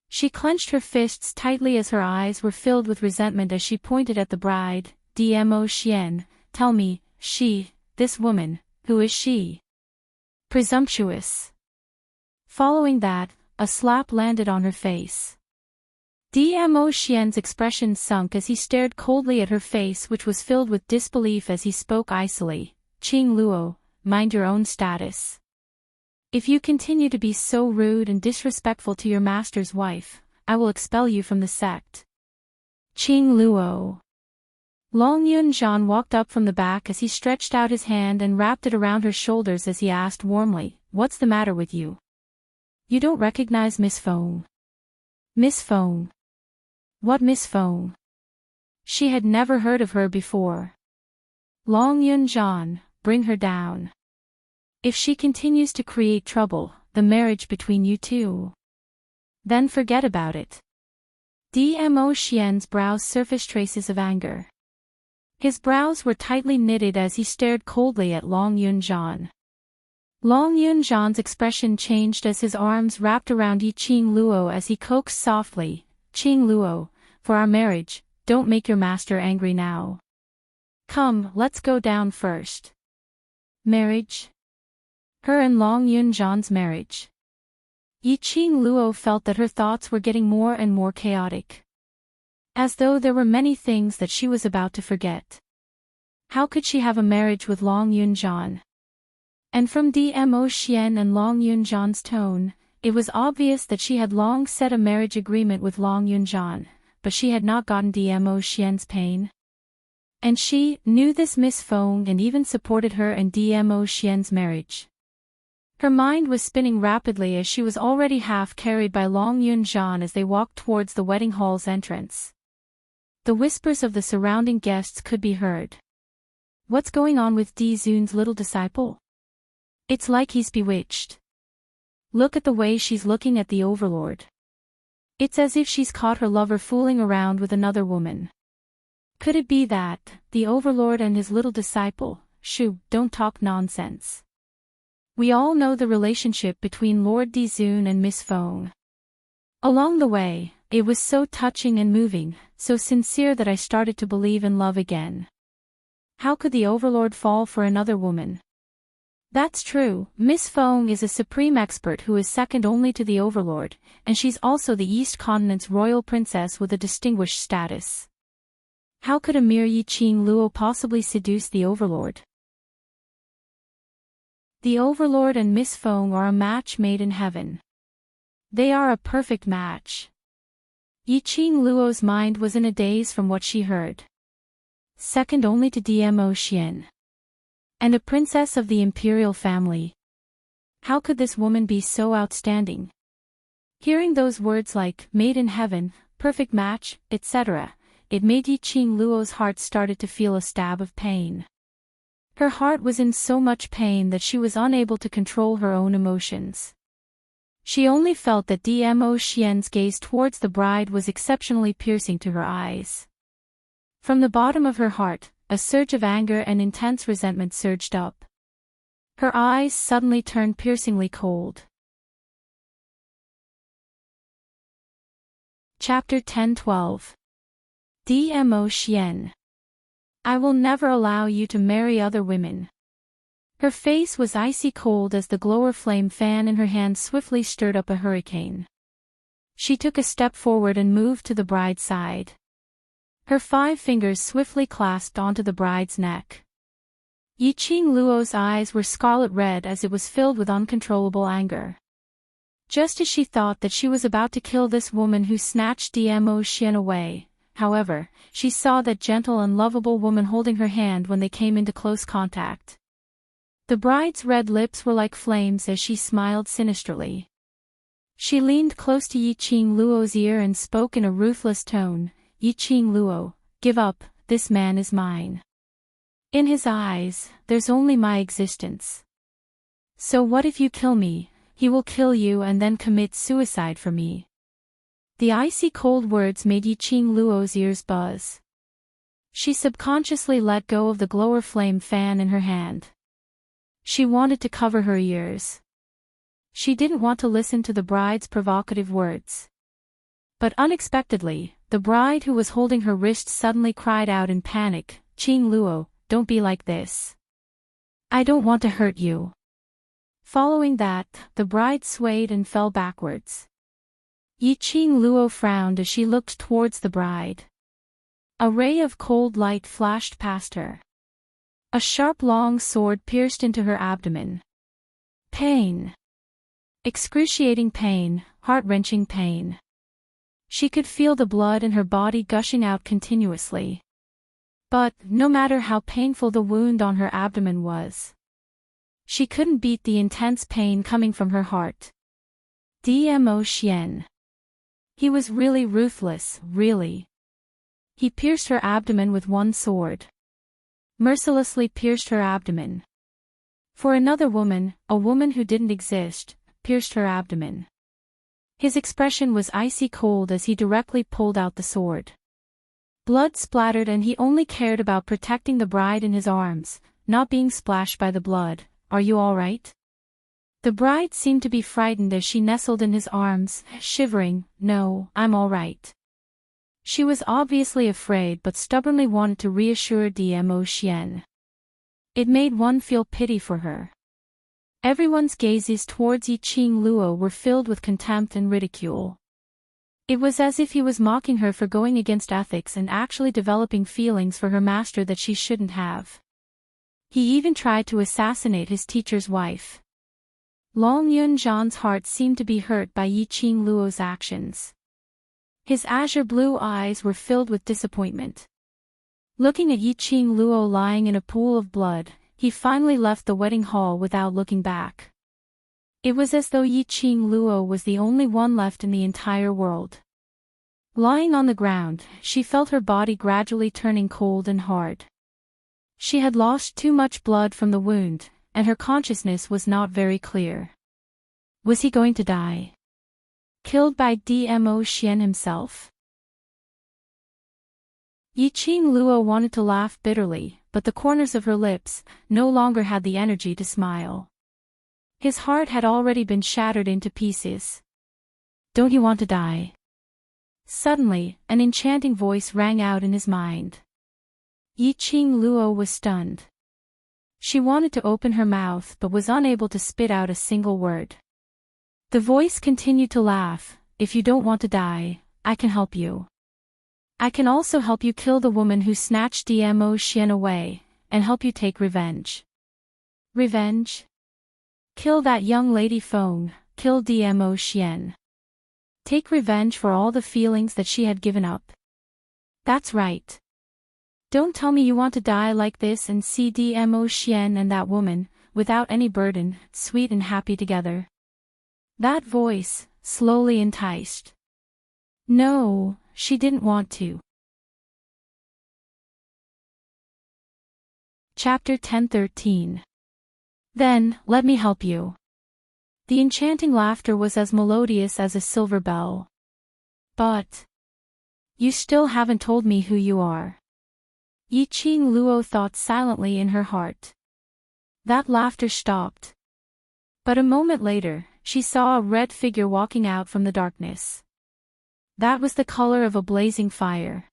She clenched her fists tightly as her eyes were filled with resentment as she pointed at the bride. Dmo Xian, tell me, this woman, who is she? Presumptuous. Following that, a slap landed on her face. Dmo Xian's expression sunk as he stared coldly at her face, which was filled with disbelief as he spoke icily. Qing Luo, mind your own status. If you continue to be so rude and disrespectful to your master's wife, I will expel you from the sect. Qing Luo. Long Yunzhan walked up from the back as he stretched out his hand and wrapped it around her shoulders as he asked warmly, what's the matter with you? You don't recognize Miss Feng? Miss Feng? What Miss Feng? She had never heard of her before. Long Yunzhan, bring her down. If she continues to create trouble, the marriage between you two, then forget about it. Dmo Xian's brows surfaced traces of anger. His brows were tightly knitted as he stared coldly at Long Yunzhan. Long Yunzhan's expression changed as his arms wrapped around Yi Qing Luo as he coaxed softly, Qing Luo, for our marriage, don't make your master angry now. Come, let's go down first. Marriage? Her and Long Yunzhan's marriage. Yi Qing Luo felt that her thoughts were getting more and more chaotic. As though there were many things that she was about to forget. How could she have a marriage with Long Yunzhan? And from Dmo Xian and Long Yunzhan's tone, it was obvious that she had long set a marriage agreement with Long Yunzhan, but she had not gotten Dmo Xian's pain. And she knew this Miss Feng and even supported her and Dmo Xian's marriage. Her mind was spinning rapidly as she was already half carried by Long Yunzhan as they walked towards the wedding hall's entrance. The whispers of the surrounding guests could be heard. What's going on with Di Zun's little disciple? It's like he's bewitched. Look at the way she's looking at the overlord. It's as if she's caught her lover fooling around with another woman. Could it be that, the overlord and his little disciple, Shu, don't talk nonsense. We all know the relationship between Lord Di Zun and Miss Feng. Along the way, it was so touching and moving, so sincere that I started to believe in love again. How could the overlord fall for another woman? That's true, Miss Feng is a supreme expert who is second only to the overlord, and she's also the East Continent's royal princess with a distinguished status. How could a mere Yi Qing Luo possibly seduce the overlord? The overlord and Miss Feng are a match made in heaven. They are a perfect match. Yi Qing Luo's mind was in a daze from what she heard. Second only to Dmo Xian. And a princess of the imperial family. How could this woman be so outstanding? Hearing those words like, made in heaven, perfect match, etc., it made Yi Qing Luo's heart started to feel a stab of pain. Her heart was in so much pain that she was unable to control her own emotions. She only felt that Dmo Xian's gaze towards the bride was exceptionally piercing to her eyes. From the bottom of her heart, a surge of anger and intense resentment surged up. Her eyes suddenly turned piercingly cold. Chapter 10-12. Dmo Xian. I will never allow you to marry other women. Her face was icy cold as the glower flame fan in her hand swiftly stirred up a hurricane. She took a step forward and moved to the bride's side. Her 5 fingers swiftly clasped onto the bride's neck. Yiqing Luo's eyes were scarlet red as it was filled with uncontrollable anger. Just as she thought that she was about to kill this woman who snatched Dmo Xian away, however, she saw that gentle and lovable woman holding her hand when they came into close contact. The bride's red lips were like flames as she smiled sinisterly. She leaned close to Yiqing Luo's ear and spoke in a ruthless tone, "Yiqing Luo, give up, this man is mine. In his eyes, there's only my existence. So what if you kill me? He will kill you and then commit suicide for me." The icy cold words made Yiqing Luo's ears buzz. She subconsciously let go of the glower flame fan in her hand. She wanted to cover her ears. She didn't want to listen to the bride's provocative words. But unexpectedly, the bride who was holding her wrist suddenly cried out in panic, "Qing Luo, don't be like this. I don't want to hurt you." Following that, the bride swayed and fell backwards. Yiqing Luo frowned as she looked towards the bride. A ray of cold light flashed past her. A sharp long sword pierced into her abdomen. Pain. Excruciating pain, heart-wrenching pain. She could feel the blood in her body gushing out continuously. But, no matter how painful the wound on her abdomen was, she couldn't beat the intense pain coming from her heart. Dmo Xian. He was really ruthless, really. He pierced her abdomen with one sword. Mercilessly pierced her abdomen. For another woman, a woman who didn't exist, pierced her abdomen. His expression was icy cold as he directly pulled out the sword. Blood splattered and he only cared about protecting the bride in his arms, not being splashed by the blood. "Are you all right?" The bride seemed to be frightened as she nestled in his arms, shivering. "No, I'm all right." She was obviously afraid but stubbornly wanted to reassure Dmo Xian. It made one feel pity for her. Everyone's gazes towards Yiqing Luo were filled with contempt and ridicule. It was as if he was mocking her for going against ethics and actually developing feelings for her master that she shouldn't have. He even tried to assassinate his teacher's wife. Long Yunzhan's heart seemed to be hurt by Yiqing Luo's actions. His azure blue eyes were filled with disappointment. Looking at Yiqing Luo lying in a pool of blood, he finally left the wedding hall without looking back. It was as though Yiqing Luo was the only one left in the entire world. Lying on the ground, she felt her body gradually turning cold and hard. She had lost too much blood from the wound, and her consciousness was not very clear. Was he going to die? Killed by Dmo Xian himself? Yiqing Luo wanted to laugh bitterly, but the corners of her lips no longer had the energy to smile. His heart had already been shattered into pieces. "Don't you want to die?" Suddenly, an enchanting voice rang out in his mind. Yiqing Luo was stunned. She wanted to open her mouth but was unable to spit out a single word. The voice continued to laugh. "If you don't want to die, I can help you. I can also help you kill the woman who snatched Dmo Xian away, and help you take revenge." Revenge? Kill that young lady Feng, kill Dmo Xian. Take revenge for all the feelings that she had given up. That's right. Don't tell me you want to die like this and see Dmo Xian and that woman, without any burden, sweet and happy together. That voice, slowly enticed. No, she didn't want to. Chapter 10:13. Then, let me help you. The enchanting laughter was as melodious as a silver bell. But you still haven't told me who you are. Yiqing Luo thought silently in her heart. That laughter stopped. But a moment later, she saw a red figure walking out from the darkness. That was the color of a blazing fire.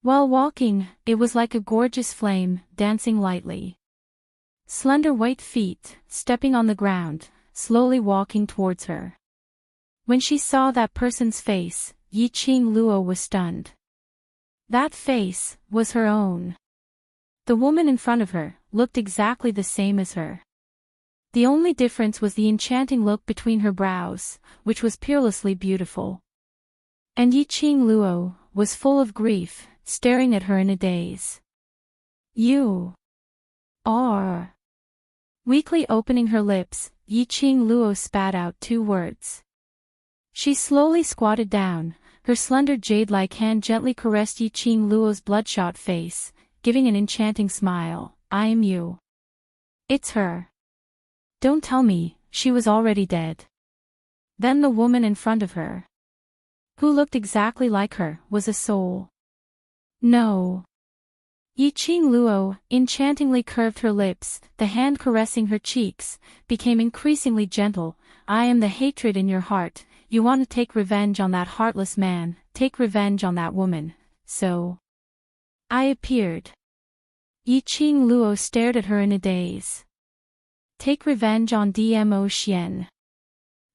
While walking, it was like a gorgeous flame, dancing lightly. Slender white feet, stepping on the ground, slowly walking towards her. When she saw that person's face, Yiqing Luo was stunned. That face was her own. The woman in front of her, looked exactly the same as her. The only difference was the enchanting look between her brows, which was peerlessly beautiful. And Yi Qing Luo was full of grief, staring at her in a daze. You are. Weakly opening her lips, Yi Qing Luo spat out 2 words. She slowly squatted down, her slender jade-like hand gently caressed Yi Qing Luo's bloodshot face, giving an enchanting smile. I am you. It's her. Don't tell me, she was already dead. Then the woman in front of her, who looked exactly like her, was a soul. No. Yi Qing Luo enchantingly curved her lips, the hand caressing her cheeks, became increasingly gentle. I am the hatred in your heart. You want to take revenge on that heartless man, take revenge on that woman, so I appeared. Yi Qing Luo stared at her in a daze. Take revenge on Dmo Xian.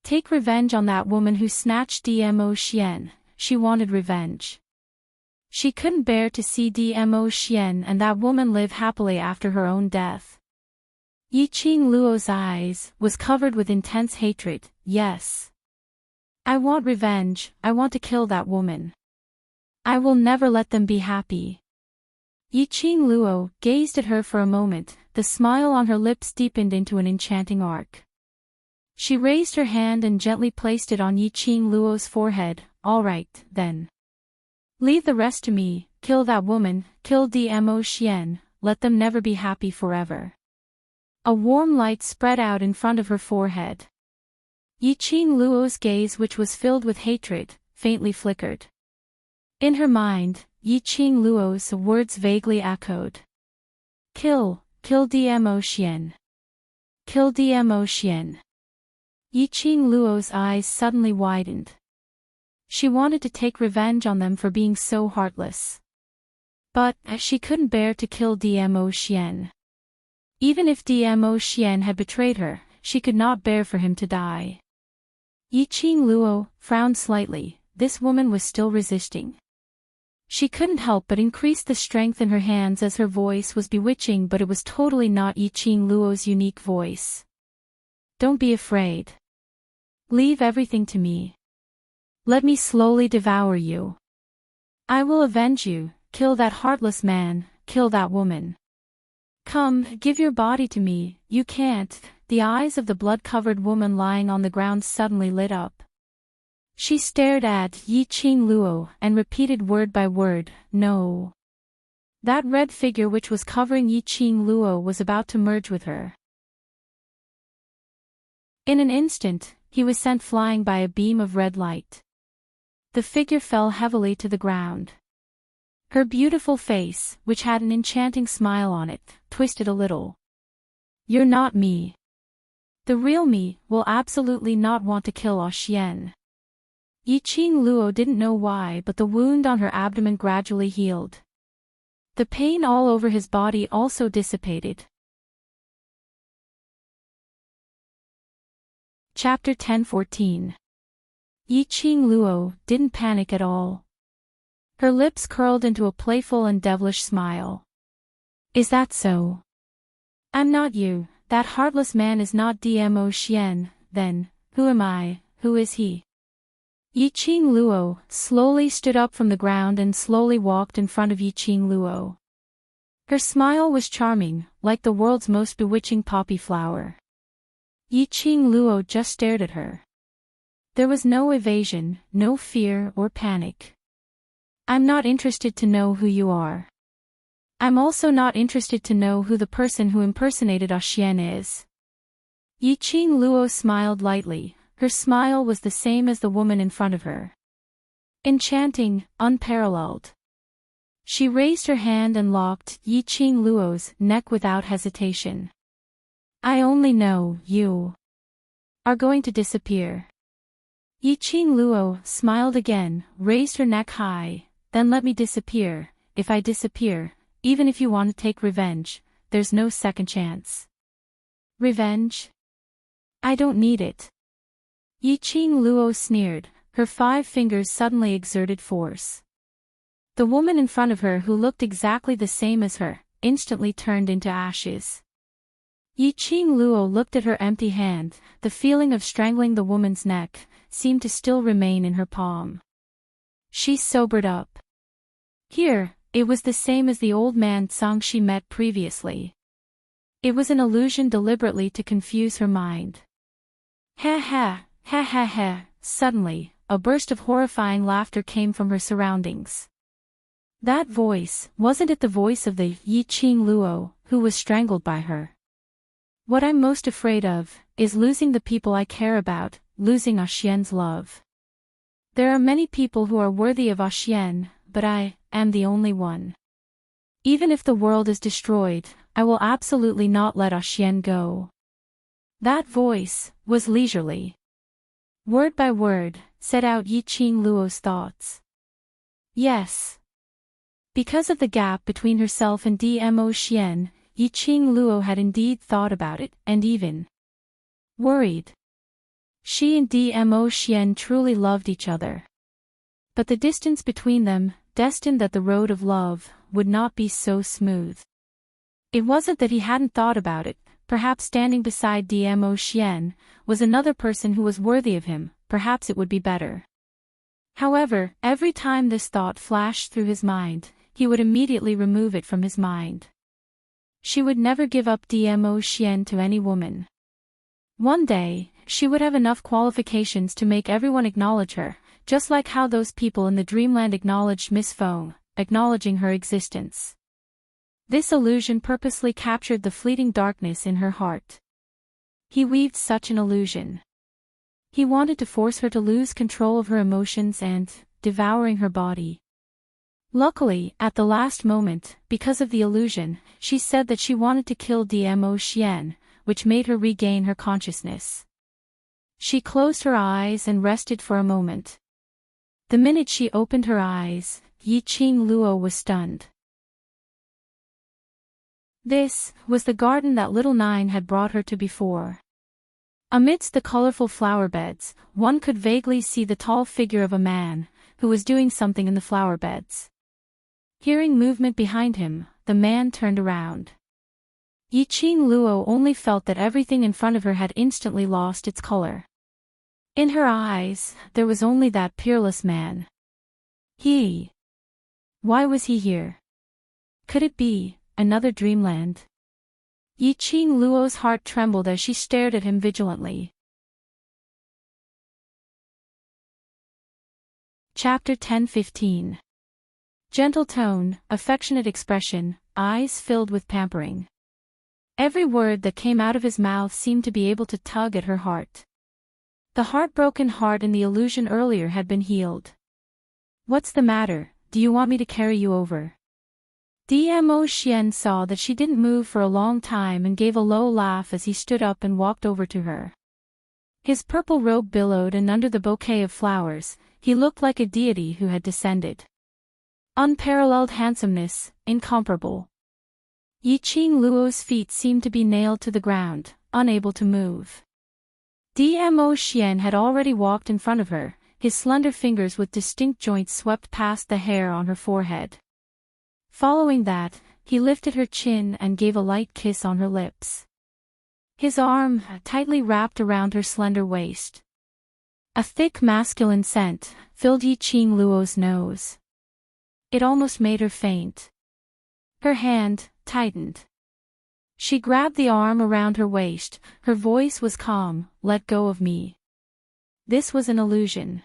Take revenge on that woman who snatched Dmo Xian. She wanted revenge. She couldn't bear to see Dmo Xian and that woman live happily after her own death. Yi Qing Luo's eyes was covered with intense hatred. Yes. I want revenge, I want to kill that woman. I will never let them be happy. Yi Qing Luo gazed at her for a moment, the smile on her lips deepened into an enchanting arc. She raised her hand and gently placed it on Yi Qing Luo's forehead. All right, then. Leave the rest to me, kill that woman, kill Dmo Xian, let them never be happy forever. A warm light spread out in front of her forehead. Yi Qing Luo's gaze, which was filled with hatred, faintly flickered. In her mind, Yi Qing Luo's words vaguely echoed. Kill Dmo Xian. Kill Dmo Xian. Yi Qing Luo's eyes suddenly widened. She wanted to take revenge on them for being so heartless. But, she couldn't bear to kill Dmo Xian. Even if Dmo Xian had betrayed her, she could not bear for him to die. Yi Qing Luo frowned slightly. This woman was still resisting. She couldn't help but increase the strength in her hands as her voice was bewitching, but it was totally not Yi Qing Luo's unique voice. Don't be afraid. Leave everything to me. Let me slowly devour you. I will avenge you, kill that heartless man, kill that woman. Come, give your body to me. You can't. The eyes of the blood-covered woman lying on the ground suddenly lit up. She stared at Yi Qing Luo and repeated word by word, no. That red figure which was covering Yi Qing Luo was about to merge with her. In an instant, he was sent flying by a beam of red light. The figure fell heavily to the ground. Her beautiful face, which had an enchanting smile on it, twisted a little. You're not me. The real me will absolutely not want to kill Xian. Yi Qing Luo didn't know why, but the wound on her abdomen gradually healed. The pain all over his body also dissipated. Chapter 10:14. Yi Qing Luo didn't panic at all. Her lips curled into a playful and devilish smile. Is that so? I'm not you. That heartless man is not Dmo Xian. Then, who am I? Who is he? Yi Qing Luo slowly stood up from the ground and slowly walked in front of Yi Qing Luo. Her smile was charming, like the world's most bewitching poppy flower. Yi Qing Luo just stared at her. There was no evasion, no fear or panic. I'm not interested to know who you are. I'm also not interested to know who the person who impersonated Xian is. Yi Qing Luo smiled lightly. Her smile was the same as the woman in front of her. Enchanting, unparalleled. She raised her hand and locked Yi Qing Luo's neck without hesitation. I only know you are going to disappear. Yi Qing Luo smiled again, raised her neck high. Then let me disappear. If I disappear, even if you want to take revenge, there's no second chance. Revenge? I don't need it. Yi Qing Luo sneered, her 5 fingers suddenly exerted force. The woman in front of her, who looked exactly the same as her, instantly turned into ashes. Yi-Ching Luo looked at her empty hand. The feeling of strangling the woman's neck seemed to still remain in her palm. She sobered up. Here, it was the same as the old man Tsang she met previously. It was an illusion deliberately to confuse her mind. Ha ha, ha ha ha. Suddenly, a burst of horrifying laughter came from her surroundings. That voice, wasn't it the voice of the Yi-Ching Luo, who was strangled by her? What I'm most afraid of, is losing the people I care about, losing Xian's love. There are many people who are worthy of Xian, but I am the only one. Even if the world is destroyed, I will absolutely not let Xian go. That voice was leisurely. Word by word, set out Yi-Ching Luo's thoughts. Yes. Because of the gap between herself and Dmo Xian, Yi-Ching Luo had indeed thought about it, and even worried. She and Dmo Xian truly loved each other. But the distance between them, destined that the road of love, would not be so smooth. It wasn't that he hadn't thought about it. Perhaps standing beside Dmo Xian was another person who was worthy of him, perhaps it would be better. However, every time this thought flashed through his mind, he would immediately remove it from his mind. She would never give up Dmo Xian to any woman. One day, she would have enough qualifications to make everyone acknowledge her, just like how those people in the dreamland acknowledged Miss Feng, acknowledging her existence. This illusion purposely captured the fleeting darkness in her heart. He weaved such an illusion. He wanted to force her to lose control of her emotions and, devouring her body. Luckily, at the last moment, because of the illusion, she said that she wanted to kill Dmo Xian, which made her regain her consciousness. She closed her eyes and rested for a moment. The minute she opened her eyes, Yi-Ching Luo was stunned. This was the garden that little Nine had brought her to before. Amidst the colorful flower beds, one could vaguely see the tall figure of a man, who was doing something in the flower beds. Hearing movement behind him, the man turned around. Yi-Ching Luo only felt that everything in front of her had instantly lost its color. In her eyes, there was only that peerless man. Why was he here? Could it be another dreamland? Yi-Ching Luo's heart trembled as she stared at him vigilantly. Chapter 10-15. Gentle tone, affectionate expression, eyes filled with pampering. Every word that came out of his mouth seemed to be able to tug at her heart. The heartbroken heart in the illusion earlier had been healed. What's the matter? Do you want me to carry you over? Dmo Xian saw that she didn't move for a long time and gave a low laugh as he stood up and walked over to her. His purple robe billowed, and under the bouquet of flowers, he looked like a deity who had descended. Unparalleled handsomeness, incomparable. Yi-Ching Luo's feet seemed to be nailed to the ground, unable to move. Dmo Xian had already walked in front of her, his slender fingers with distinct joints swept past the hair on her forehead. Following that, he lifted her chin and gave a light kiss on her lips. His arm tightly wrapped around her slender waist. A thick masculine scent filled Yi-Ching Luo's nose. It almost made her faint. Her hand tightened. She grabbed the arm around her waist, her voice was calm, "Let go of me." This was an illusion.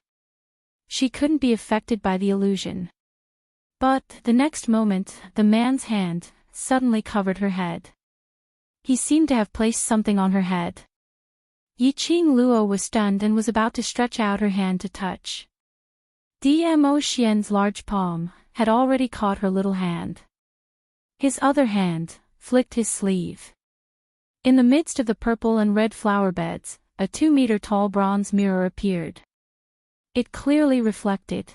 She couldn't be affected by the illusion. But, the next moment, the man's hand suddenly covered her head. He seemed to have placed something on her head. Yi-Ching Luo was stunned and was about to stretch out her hand to touch. Dmo Xian's large palm had already caught her little hand. His other hand flicked his sleeve. In the midst of the purple and red flower beds, a 2-meter-tall bronze mirror appeared. It clearly reflected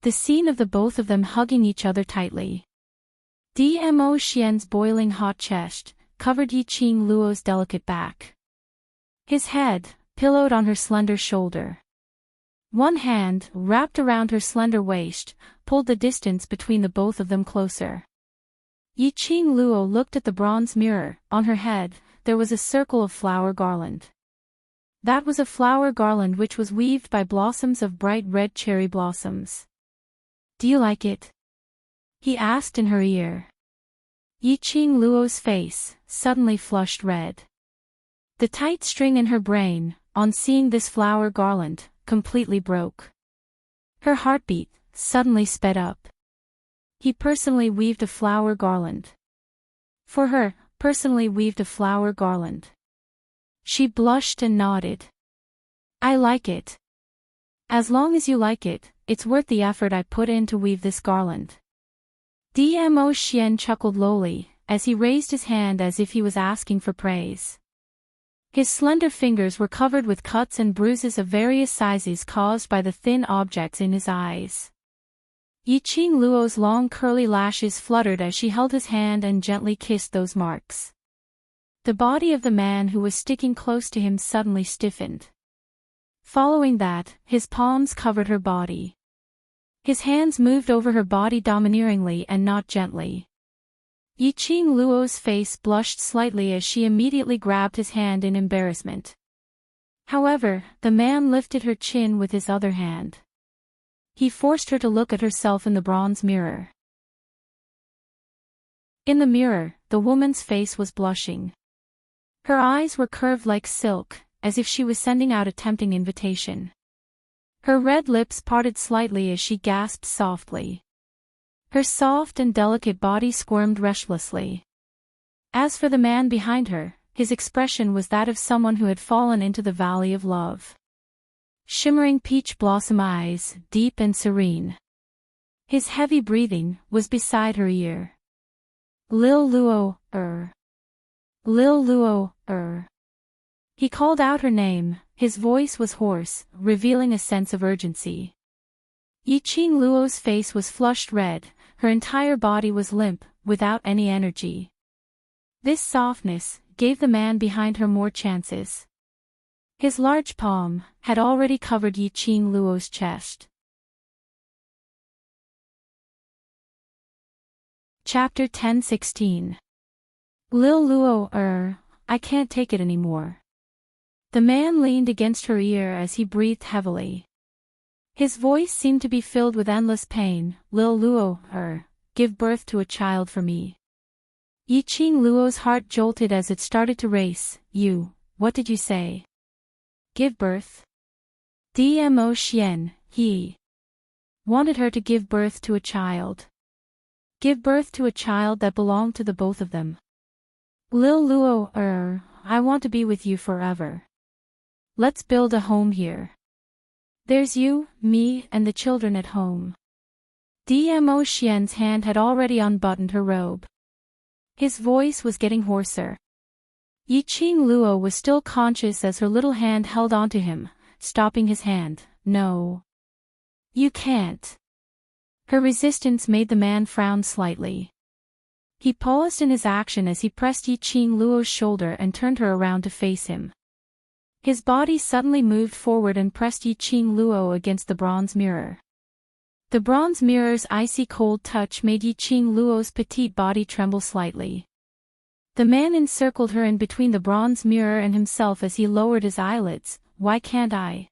the scene of the both of them hugging each other tightly. Dmo Xian's boiling hot chest covered Yi-Ching Luo's delicate back. His head pillowed on her slender shoulder. One hand, wrapped around her slender waist, pulled the distance between the both of them closer. Yiqing Luo looked at the bronze mirror. On her head, there was a circle of flower garland. That was a flower garland which was weaved by blossoms of bright red cherry blossoms. "Do you like it?" he asked in her ear. Yiqing Luo's face suddenly flushed red. The tight string in her brain, on seeing this flower garland, completely broke. Her heartbeat suddenly sped up. He personally weaved a flower garland. For her, personally weaved a flower garland. She blushed and nodded. "I like it. As long as you like it, it's worth the effort I put in to weave this garland." Dmo Xian chuckled lowly, as he raised his hand as if he was asking for praise. His slender fingers were covered with cuts and bruises of various sizes caused by the thin objects in his eyes. Yiqing Luo's long curly lashes fluttered as she held his hand and gently kissed those marks. The body of the man who was sticking close to him suddenly stiffened. Following that, his palms covered her body. His hands moved over her body domineeringly and not gently. Yiqing Luo's face blushed slightly as she immediately grabbed his hand in embarrassment. However, the man lifted her chin with his other hand. He forced her to look at herself in the bronze mirror. In the mirror, the woman's face was blushing. Her eyes were curved like silk, as if she was sending out a tempting invitation. Her red lips parted slightly as she gasped softly. Her soft and delicate body squirmed restlessly. As for the man behind her, his expression was that of someone who had fallen into the valley of love. Shimmering peach blossom eyes, deep and serene. His heavy breathing was beside her ear. "Lil Luo, Lil Luo, He called out her name. His voice was hoarse, revealing a sense of urgency. Yiqing Luo's face was flushed red, her entire body was limp, without any energy. This softness gave the man behind her more chances. His large palm had already covered Yiqing Luo's chest. Chapter 10:16. Lil Luo, I can't take it anymore. The man leaned against her ear as he breathed heavily. His voice seemed to be filled with endless pain. "Lil Luo, give birth to a child for me." Yiqing Luo's heart jolted as it started to race. What did you say?" "Give birth?" Dmo Xian, he wanted her to give birth to a child. Give birth to a child that belonged to the both of them. "Lil Luo, I want to be with you forever. Let's build a home here. There's you, me, and the children at home." Dmo Xian's hand had already unbuttoned her robe. His voice was getting hoarser. Yiqing Luo was still conscious as her little hand held onto him, stopping his hand. "No. You can't." Her resistance made the man frown slightly. He paused in his action as he pressed Yiqing Luo's shoulder and turned her around to face him. His body suddenly moved forward and pressed Yiqing Luo against the bronze mirror. The bronze mirror's icy cold touch made Yiqing Luo's petite body tremble slightly. The man encircled her in between the bronze mirror and himself as he lowered his eyelids. "Why can't I?"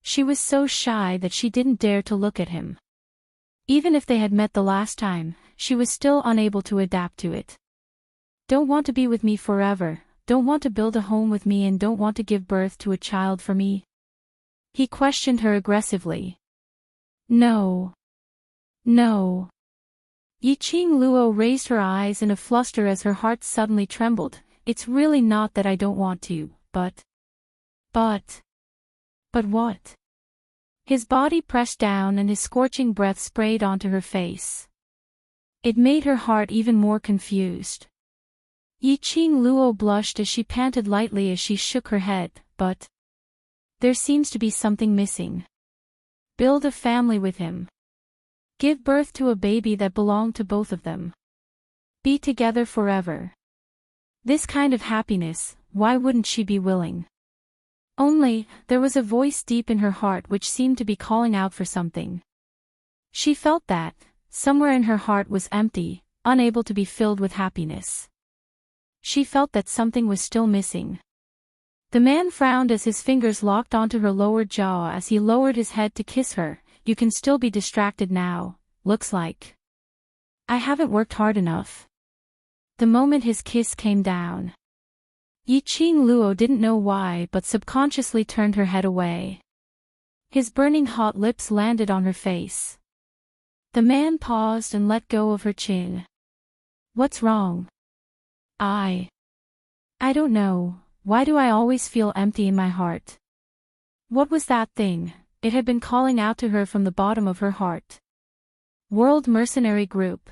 She was so shy that she didn't dare to look at him. Even if they had met the last time, she was still unable to adapt to it. "Don't want to be with me forever, don't want to build a home with me, and don't want to give birth to a child for me?" He questioned her aggressively. No. Yiqing Luo raised her eyes in a fluster as her heart suddenly trembled. "It's really not that I don't want to, but what?" His body pressed down and his scorching breath sprayed onto her face. It made her heart even more confused. Yiqing Luo blushed as she panted lightly as she shook her head. "But there seems to be something missing. Build a family with him. Give birth to a baby that belonged to both of them. Be together forever. This kind of happiness, why wouldn't she be willing?" Only, there was a voice deep in her heart which seemed to be calling out for something. She felt that, somewhere in her heart was empty, unable to be filled with happiness. She felt that something was still missing. The man frowned as his fingers locked onto her lower jaw as he lowered his head to kiss her. You can still be distracted now, looks like. I haven't worked hard enough. The moment his kiss came down, Yiqing Luo didn't know why but subconsciously turned her head away. His burning hot lips landed on her face. The man paused and let go of her chin. What's wrong? I don't know, why do I always feel empty in my heart? What was that thing? It had been calling out to her from the bottom of her heart. World Mercenary Group.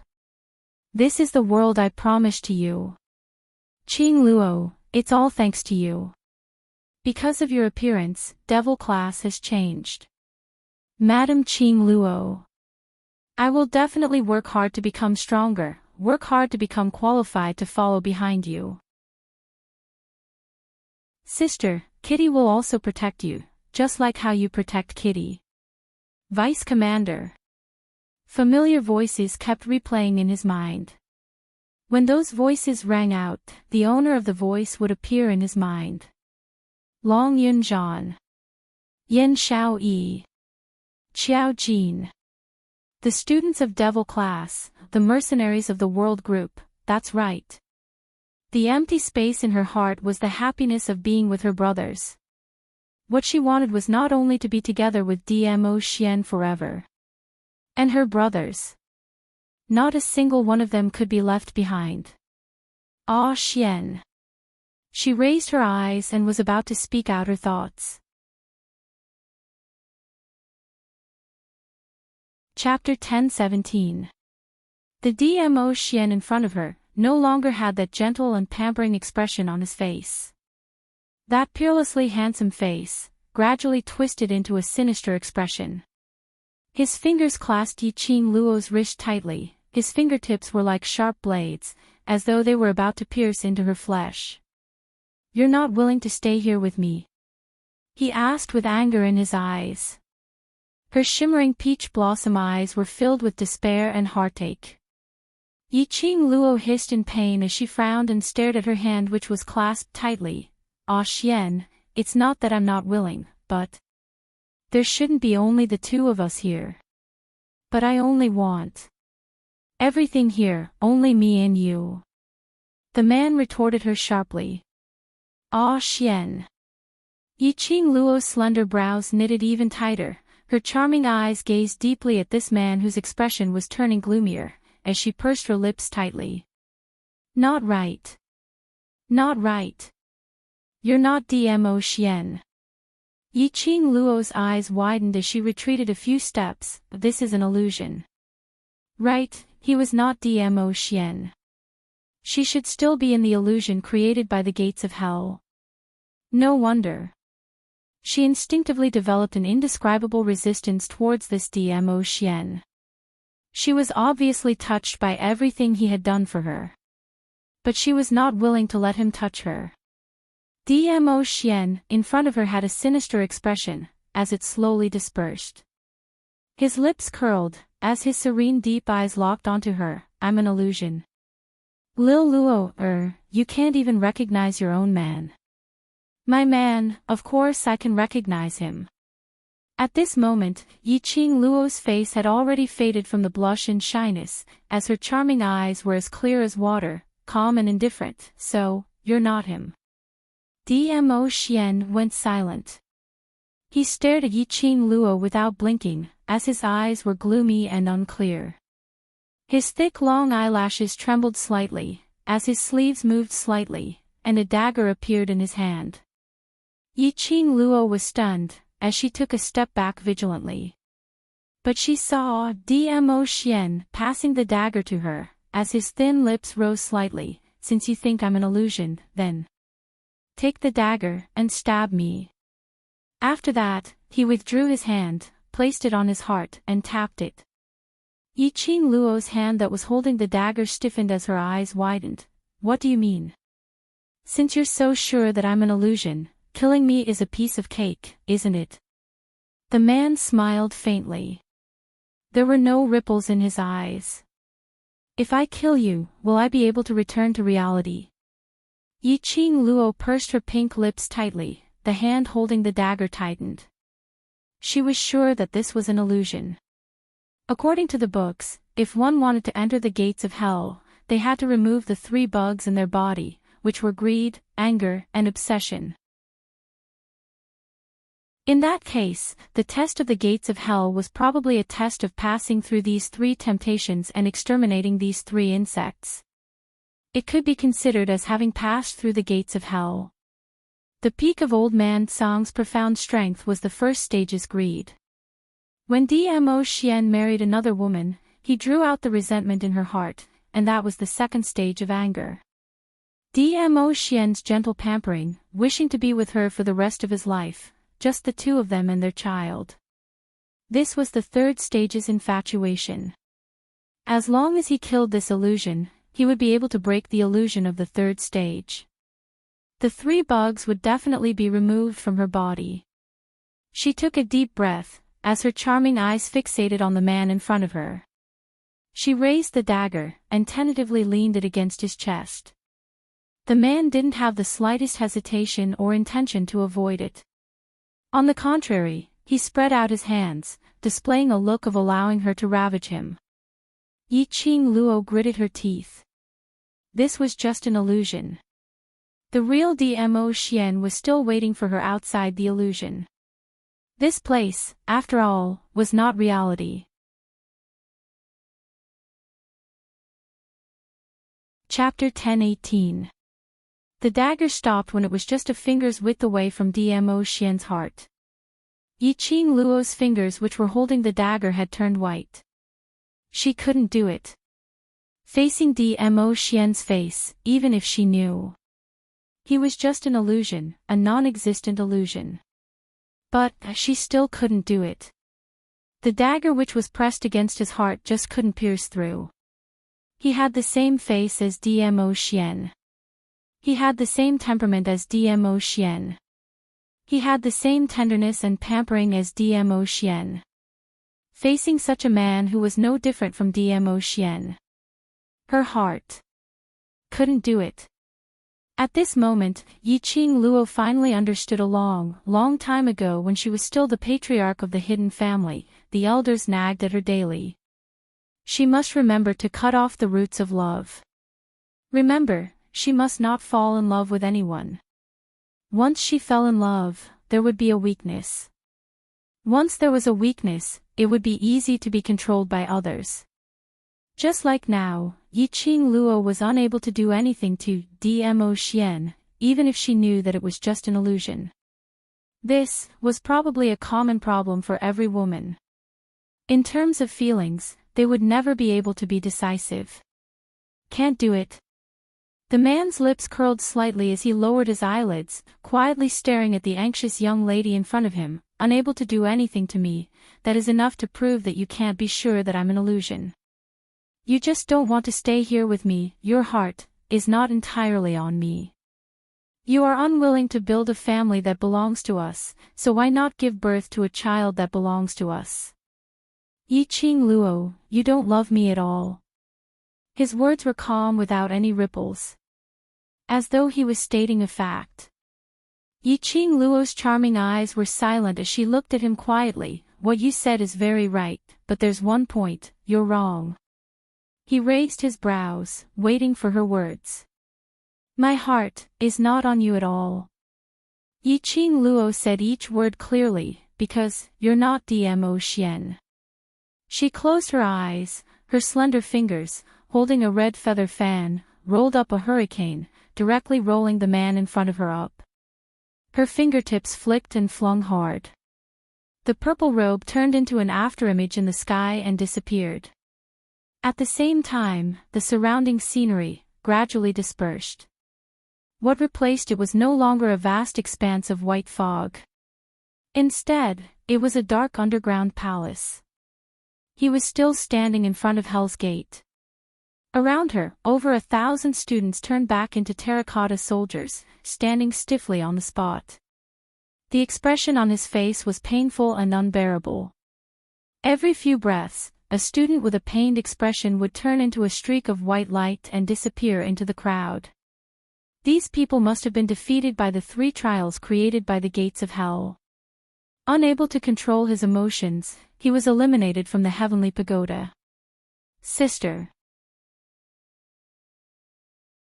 This is the world I promised to you. Qing Luo, it's all thanks to you. Because of your appearance, Devil Class has changed. Madam Qing Luo. I will definitely work hard to become stronger, work hard to become qualified to follow behind you. Sister, Kitty will also protect you, just like how you protect Kitty. Vice Commander. Familiar voices kept replaying in his mind. When those voices rang out, the owner of the voice would appear in his mind. Long Yun Zhan. Yen Xiao Yi. Qiao Jin. The students of Devil Class, the mercenaries of the World Group, that's right. The empty space in her heart was the happiness of being with her brothers. What she wanted was not only to be together with DMO Xian forever. And her brothers. Not a single one of them could be left behind. Ah Xian. She raised her eyes and was about to speak out her thoughts. Chapter 10:17. The DMO Xian in front of her no longer had that gentle and pampering expression on his face. That peerlessly handsome face gradually twisted into a sinister expression. His fingers clasped Yiqing Luo's wrist tightly, his fingertips were like sharp blades, as though they were about to pierce into her flesh. You're not willing to stay here with me? He asked with anger in his eyes. Her shimmering peach blossom eyes were filled with despair and heartache. Yiqing Luo hissed in pain as she frowned and stared at her hand which was clasped tightly. Ah Xian, it's not that I'm not willing, but there shouldn't be only the two of us here. But I only want everything here, only me and you. The man retorted her sharply. Ah Xian. Yiqing Luo's slender brows knitted even tighter, her charming eyes gazed deeply at this man whose expression was turning gloomier, as she pursed her lips tightly. Not right. Not right. You're not DMO Xian. Yiqing Luo's eyes widened as she retreated a few steps. This is an illusion. Right, he was not DMO Xian. She should still be in the illusion created by the gates of hell. No wonder. She instinctively developed an indescribable resistance towards this DMO Xian. She was obviously touched by everything he had done for her. But she was not willing to let him touch her. DMO Xian in front of her had a sinister expression, as it slowly dispersed. His lips curled, as his serene deep eyes locked onto her. I'm an illusion. Lil Luo, you can't even recognize your own man. My man, of course I can recognize him. At this moment, Yiqing Luo's face had already faded from the blush and shyness, as her charming eyes were as clear as water, calm and indifferent. So, you're not him. DMO Xian went silent. He stared at Yiqing Luo without blinking, as his eyes were gloomy and unclear. His thick long eyelashes trembled slightly, as his sleeves moved slightly, and a dagger appeared in his hand. Yiqing Luo was stunned, as she took a step back vigilantly. But she saw DMO Xian passing the dagger to her, as his thin lips rose slightly. Since you think I'm an illusion, then take the dagger and stab me. After that, he withdrew his hand, placed it on his heart, and tapped it. Yiqing Luo's hand that was holding the dagger stiffened as her eyes widened. What do you mean? Since you're so sure that I'm an illusion, killing me is a piece of cake, isn't it? The man smiled faintly. There were no ripples in his eyes. If I kill you, will I be able to return to reality? Yiqing Luo pursed her pink lips tightly, the hand holding the dagger tightened. She was sure that this was an illusion. According to the books, if one wanted to enter the gates of hell, they had to remove the 3 bugs in their body, which were greed, anger, and obsession. In that case, the test of the gates of hell was probably a test of passing through these 3 temptations and exterminating these 3 insects. It could be considered as having passed through the gates of hell. The peak of Old Man Tsang's profound strength was the first stage's greed. When Dmo Xian married another woman, he drew out the resentment in her heart, and that was the second stage of anger. Dmo Xian's gentle pampering, wishing to be with her for the rest of his life, just the 2 of them and their child. This was the third stage's infatuation. As long as he killed this illusion, he would be able to break the illusion of the third stage. The 3 bugs would definitely be removed from her body. She took a deep breath, as her charming eyes fixated on the man in front of her. She raised the dagger, and tentatively leaned it against his chest. The man didn't have the slightest hesitation or intention to avoid it. On the contrary, he spread out his hands, displaying a look of allowing her to ravage him. Yiqing Luo gritted her teeth. This was just an illusion. The real Dmo Xian was still waiting for her outside the illusion. This place, after all, was not reality. Chapter 10:18. The dagger stopped when it was just a finger's width away from Dmo Xian's heart. Yiqing Luo's fingers which were holding the dagger had turned white. She couldn't do it. Facing Dmo Xian's face, even if she knew. He was just an illusion, a non-existent illusion. But, she still couldn't do it. The dagger which was pressed against his heart just couldn't pierce through. He had the same face as Dmo Xian. He had the same temperament as Dmo Xian. He had the same tenderness and pampering as Dmo Xian. Facing such a man who was no different from Dmo Xian. Her heart couldn't do it. At this moment, Yiqing Luo finally understood a long, long time ago when she was still the patriarch of the hidden family, the elders nagged at her daily. She must remember to cut off the roots of love. Remember, she must not fall in love with anyone. Once she fell in love, there would be a weakness. Once there was a weakness, it would be easy to be controlled by others. Just like now, Yiqing Luo was unable to do anything to Dmo Xian, even if she knew that it was just an illusion. This was probably a common problem for every woman. In terms of feelings, they would never be able to be decisive. Can't do it. The man's lips curled slightly as he lowered his eyelids, quietly staring at the anxious young lady in front of him, unable to do anything to me. That is enough to prove that you can't be sure that I'm an illusion. You just don't want to stay here with me, your heart is not entirely on me. You are unwilling to build a family that belongs to us, so why not give birth to a child that belongs to us? Yiqing Luo, you don't love me at all. His words were calm without any ripples. As though he was stating a fact. Yiqing Luo's charming eyes were silent as she looked at him quietly. What you said is very right, but there's one point, you're wrong. He raised his brows, waiting for her words. My heart is not on you at all. Yiqing Luo said each word clearly, because you're not Dmo Xian. She closed her eyes, her slender fingers, holding a red feather fan, rolled up a hurricane, directly rolling the man in front of her up. Her fingertips flicked and flung hard. The purple robe turned into an afterimage in the sky and disappeared. At the same time, the surrounding scenery gradually dispersed. What replaced it was no longer a vast expanse of white fog. Instead, it was a dark underground palace. He was still standing in front of Hell's Gate. Around her, over 1,000 students turned back into terracotta soldiers, standing stiffly on the spot. The expression on his face was painful and unbearable. Every few breaths, a student with a pained expression would turn into a streak of white light and disappear into the crowd. These people must have been defeated by the 3 trials created by the gates of hell. Unable to control his emotions, he was eliminated from the heavenly pagoda. Sister.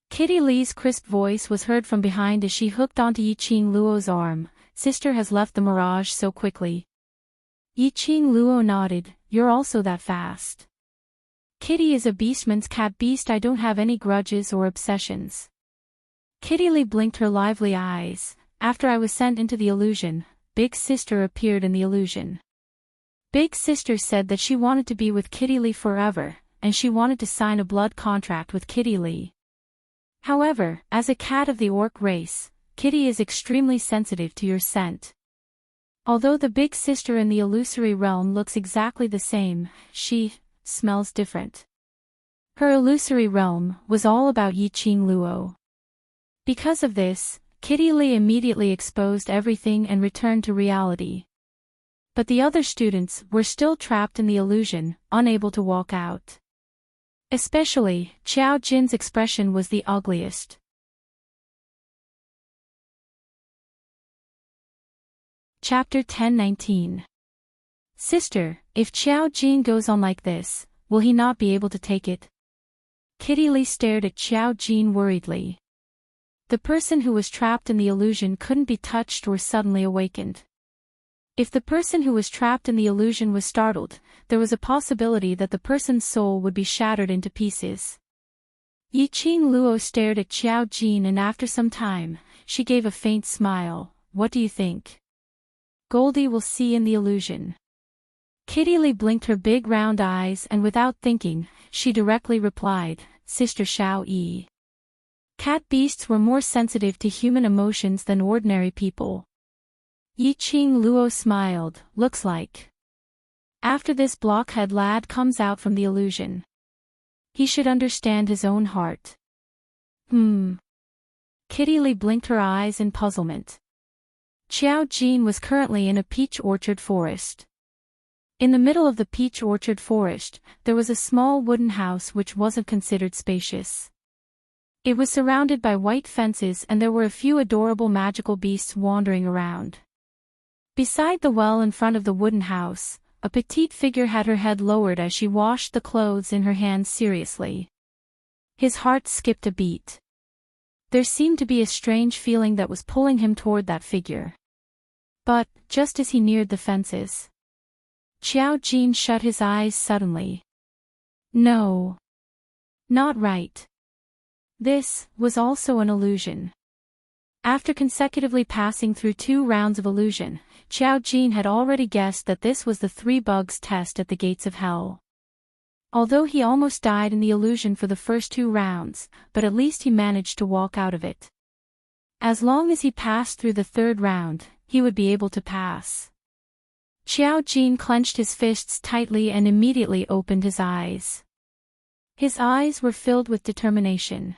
Kitty Lee's crisp voice was heard from behind as she hooked onto Yiqing Luo's arm. Sister has left the mirage so quickly. Yiqing Luo nodded. You're also that fast. Kitty is a beastman's cat beast. I don't have any grudges or obsessions. Kitty Lee blinked her lively eyes. After I was sent into the illusion, Big Sister appeared in the illusion. Big Sister said that she wanted to be with Kitty Lee forever, and she wanted to sign a blood contract with Kitty Lee. However, as a cat of the orc race, Kitty is extremely sensitive to your scent. Although the Big Sister in the illusory realm looks exactly the same, she smells different. Her illusory realm was all about Yiqing Luo. Because of this, Kitty Lee immediately exposed everything and returned to reality. But the other students were still trapped in the illusion, unable to walk out. Especially, Xiao Jin's expression was the ugliest. Chapter 10:19. Sister, if Xiao Jin goes on like this, will he not be able to take it? Kitty Lee stared at Xiao Jin worriedly. The person who was trapped in the illusion couldn't be touched or suddenly awakened. If the person who was trapped in the illusion was startled, there was a possibility that the person's soul would be shattered into pieces. Yiqing Luo stared at Xiao Jin and after some time, she gave a faint smile. What do you think? Goldie will see in the illusion. Kitty Lee blinked her big round eyes and without thinking, she directly replied, Sister Xiao Yi. Cat beasts were more sensitive to human emotions than ordinary people. Yiqing Luo smiled. Looks like. After this blockhead lad comes out from the illusion, he should understand his own heart. Kitty Lee blinked her eyes in puzzlement. Xiao Jin was currently in a peach orchard forest. In the middle of the peach orchard forest, there was a small wooden house which wasn't considered spacious. It was surrounded by white fences and there were a few adorable magical beasts wandering around. Beside the well in front of the wooden house, a petite figure had her head lowered as she washed the clothes in her hands seriously. His heart skipped a beat. There seemed to be a strange feeling that was pulling him toward that figure. But, just as he neared the fences, Xiao Jin shut his eyes suddenly. No. Not right. This was also an illusion. After consecutively passing through 2 rounds of illusion, Xiao Jin had already guessed that this was the 3 bugs test at the gates of hell. Although he almost died in the illusion for the first 2 rounds, but at least he managed to walk out of it. As long as he passed through the 3rd round, he would be able to pass. Xiao Jin clenched his fists tightly and immediately opened his eyes. His eyes were filled with determination.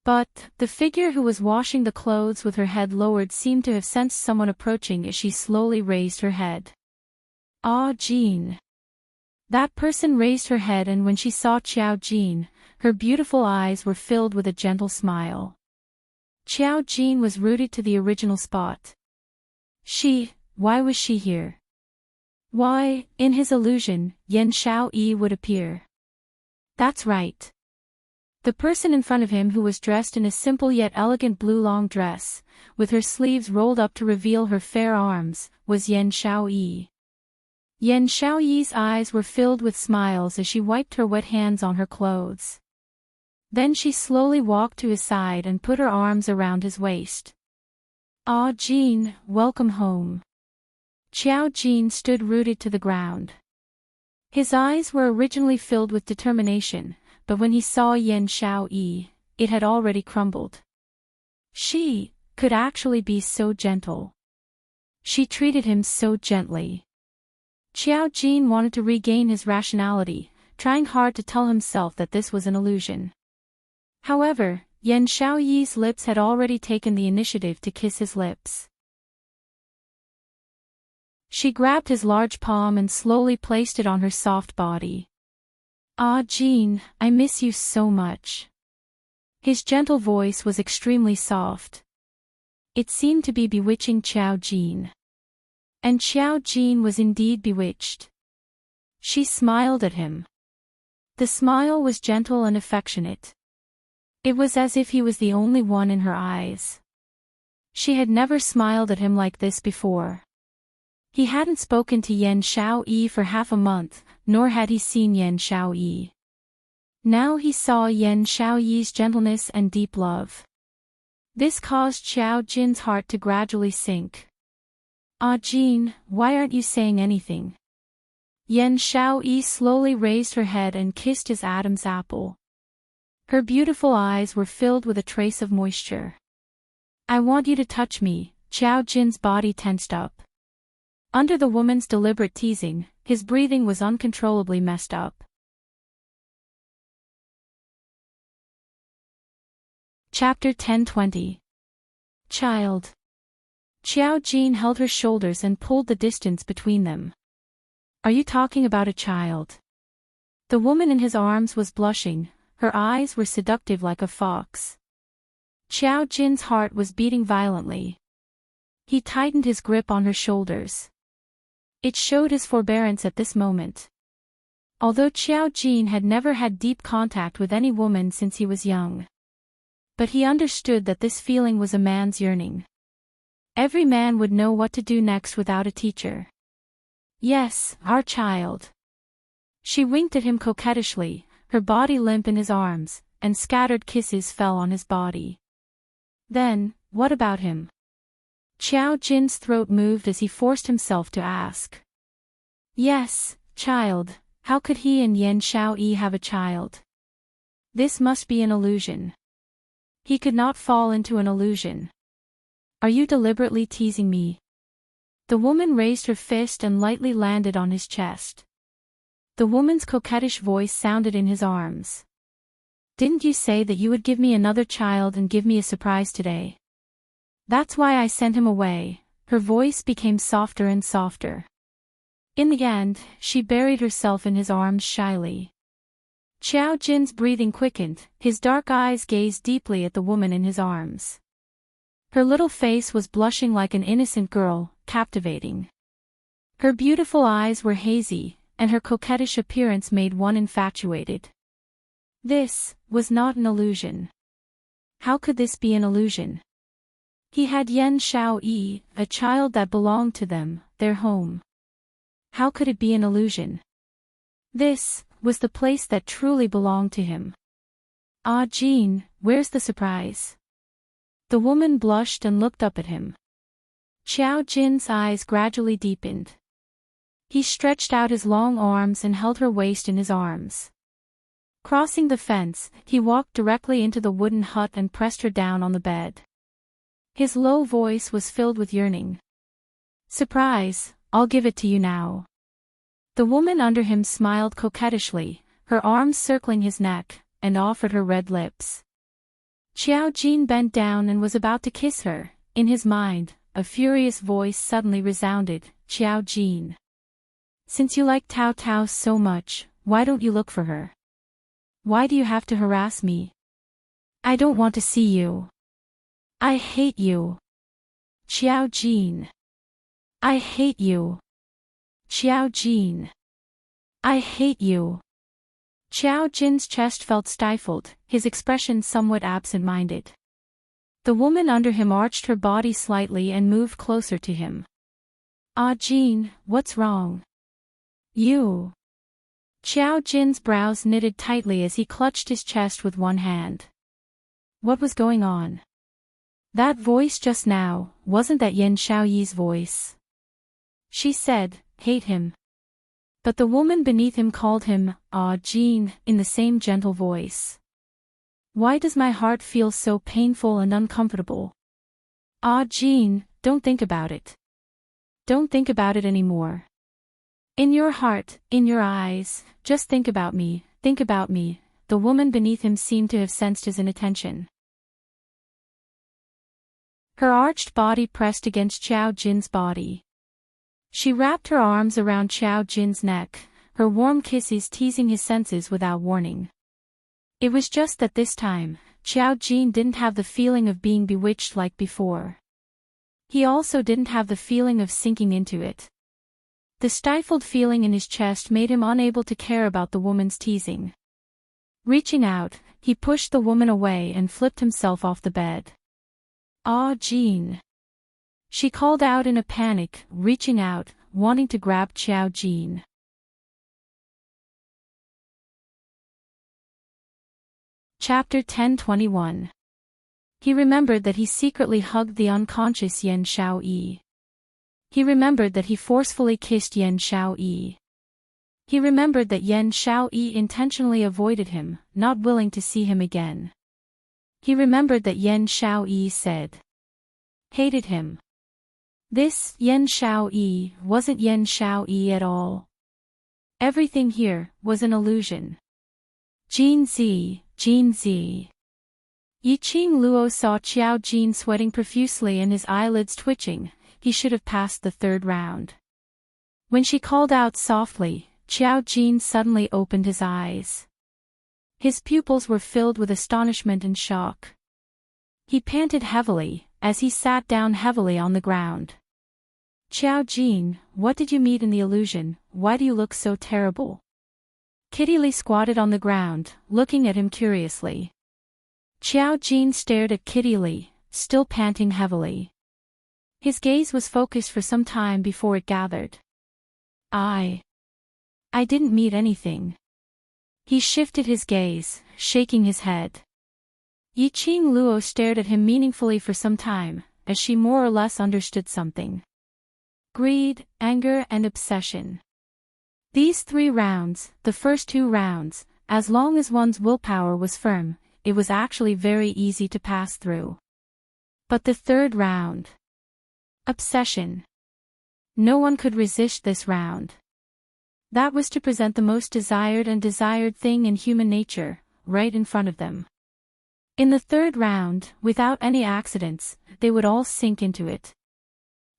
But, the figure who was washing the clothes with her head lowered seemed to have sensed someone approaching as she slowly raised her head. Ah, Jin. That person raised her head and when she saw Xiao Jin, her beautiful eyes were filled with a gentle smile. Xiao Jin was rooted to the original spot. Why was she here? Why, in his illusion, Yan Xiao Yi would appear. That's right. The person in front of him who was dressed in a simple yet elegant blue long dress, with her sleeves rolled up to reveal her fair arms, was Yan Xiao Yi. Yan Xiao Yi's eyes were filled with smiles as she wiped her wet hands on her clothes. Then she slowly walked to his side and put her arms around his waist. Ah, Jin, welcome home. Xiao Jin stood rooted to the ground. His eyes were originally filled with determination, but when he saw Yan Xiao Yi, it had already crumbled. She could actually be so gentle. She treated him so gently. Xiao Jin wanted to regain his rationality, trying hard to tell himself that this was an illusion. However, Yan Xiao Yi's lips had already taken the initiative to kiss his lips. She grabbed his large palm and slowly placed it on her soft body. "Ah, Jean, I miss you so much." His gentle voice was extremely soft. It seemed to be bewitching Xiao Jin. And Xiao Jin was indeed bewitched. She smiled at him. The smile was gentle and affectionate. It was as if he was the only one in her eyes. She had never smiled at him like this before. He hadn't spoken to Yan Xiaoyi for half a month, nor had he seen Yan Xiaoyi. Now he saw Yan Xiaoyi's gentleness and deep love. This caused Xiao Jin's heart to gradually sink. "Ah, Jin, why aren't you saying anything?" Yan Xiaoyi slowly raised her head and kissed his Adam's apple. Her beautiful eyes were filled with a trace of moisture. "I want you to touch me." Xiao Jin's body tensed up. Under the woman's deliberate teasing, his breathing was uncontrollably messed up. Chapter 10:20. Child. Xiao Jin held her shoulders and pulled the distance between them. "Are you talking about a child?" The woman in his arms was blushing, her eyes were seductive like a fox. Xiao Jin's heart was beating violently. He tightened his grip on her shoulders. It showed his forbearance at this moment. Although Xiao Jin had never had deep contact with any woman since he was young. But he understood that this feeling was a man's yearning. Every man would know what to do next without a teacher. "Yes, our child." She winked at him coquettishly, her body limp in his arms, and scattered kisses fell on his body. "Then, what about him?" Xiao Jin's throat moved as he forced himself to ask. "Yes, child, how could he and Yan Xiaoyi have a child? This must be an illusion." He could not fall into an illusion. "Are you deliberately teasing me?" The woman raised her fist and lightly landed on his chest. The woman's coquettish voice sounded in his arms. "Didn't you say that you would give me another child and give me a surprise today? That's why I sent him away." Her voice became softer and softer. In the end, she buried herself in his arms shyly. Xiao Jin's breathing quickened, his dark eyes gazed deeply at the woman in his arms. Her little face was blushing like an innocent girl, captivating. Her beautiful eyes were hazy, and her coquettish appearance made one infatuated. This was not an illusion. How could this be an illusion? He had Yan Xiaoyi, a child that belonged to them, their home. How could it be an illusion? This was the place that truly belonged to him. "Ah, Jean, where's the surprise?" The woman blushed and looked up at him. Xiao Jin's eyes gradually deepened. He stretched out his long arms and held her waist in his arms. Crossing the fence, he walked directly into the wooden hut and pressed her down on the bed. His low voice was filled with yearning. "Surprise, I'll give it to you now." The woman under him smiled coquettishly, her arms circling his neck, and offered her red lips. Xiao Jin bent down and was about to kiss her. In his mind, a furious voice suddenly resounded, "Xiao Jin. Since you like Tao Tao so much, why don't you look for her? Why do you have to harass me? I don't want to see you. I hate you. Xiao Jin. I hate you. Xiao Jin. I hate you." Xiao Jin's chest felt stifled, his expression somewhat absent-minded. The woman under him arched her body slightly and moved closer to him. "Ah, Jin, what's wrong? You." Xiao Jin's brows knitted tightly as he clutched his chest with one hand. What was going on? That voice just now, wasn't that Yan Xiaoyi's voice? She said, "Hate him." But the woman beneath him called him, "Ah, Jin," in the same gentle voice. Why does my heart feel so painful and uncomfortable? "Ah, Jin, don't think about it. Don't think about it anymore. In your heart, in your eyes, just think about me, think about me." The woman beneath him seemed to have sensed his inattention. Her arched body pressed against Xiao Jin's body. She wrapped her arms around Qiao Jin's neck, her warm kisses teasing his senses without warning. It was just that this time, Qiao Jin didn't have the feeling of being bewitched like before. He also didn't have the feeling of sinking into it. The stifled feeling in his chest made him unable to care about the woman's teasing. Reaching out, he pushed the woman away and flipped himself off the bed. "Ah, Jin!" She called out in a panic, reaching out, wanting to grab Qiao Jin. Chapter 10:21. He remembered that he secretly hugged the unconscious Yan Xiaoyi. He remembered that he forcefully kissed Yan Xiaoyi. He remembered that Yan Xiaoyi intentionally avoided him, not willing to see him again. He remembered that Yan Xiaoyi said hated him. This Yan Xiaoyi wasn't Yan Xiaoyi at all. Everything here was an illusion. Jin Zi. Yiqing Luo saw Qiao Jin sweating profusely and his eyelids twitching. He should have passed the third round. When she called out softly, Qiao Jin suddenly opened his eyes. His pupils were filled with astonishment and shock. He panted heavily, as he sat down heavily on the ground. "Qiao Jin, what did you meet in the illusion? Why do you look so terrible?" Kitty Lee squatted on the ground, looking at him curiously. Qiao Jin stared at Kitty Lee, still panting heavily. His gaze was focused for some time before it gathered. I didn't meet anything." He shifted his gaze, shaking his head. Yiqing Luo stared at him meaningfully for some time, as she more or less understood something. Greed, anger and obsession. These 3 rounds, the first 2 rounds, as long as one's willpower was firm, it was actually very easy to pass through. But the 3rd round. Obsession. No one could resist this round. That was to present the most desired and desired thing in human nature, right in front of them. In the 3rd round, without any accidents, they would all sink into it.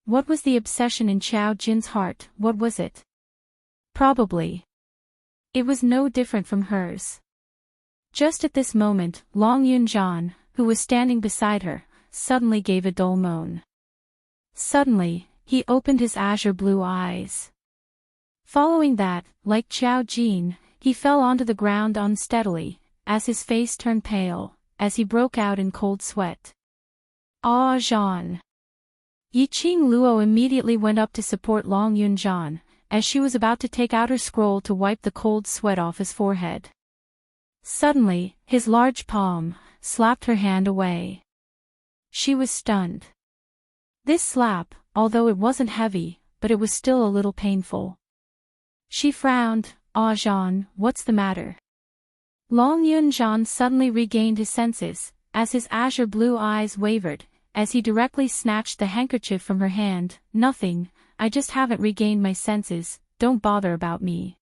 What was the obsession in Qiao Jin's heart? What was it? Probably. It was no different from hers. Just at this moment, Long Yunjian, who was standing beside her, suddenly gave a dull moan. Suddenly, he opened his azure blue eyes. Following that, like Qiao Jin, he fell onto the ground unsteadily, as his face turned pale, as he broke out in cold sweat. "Ah, Jean!" Yiqing Luo immediately went up to support Long Yunjian, as she was about to take out her scroll to wipe the cold sweat off his forehead. Suddenly, his large palm slapped her hand away. She was stunned. This slap, although it wasn't heavy, but it was still a little painful. She frowned. "Ah, Jean, what's the matter?" Long Yunjian suddenly regained his senses, as his azure blue eyes wavered, as he directly snatched the handkerchief from her hand. "Nothing, I just haven't regained my senses, don't bother about me."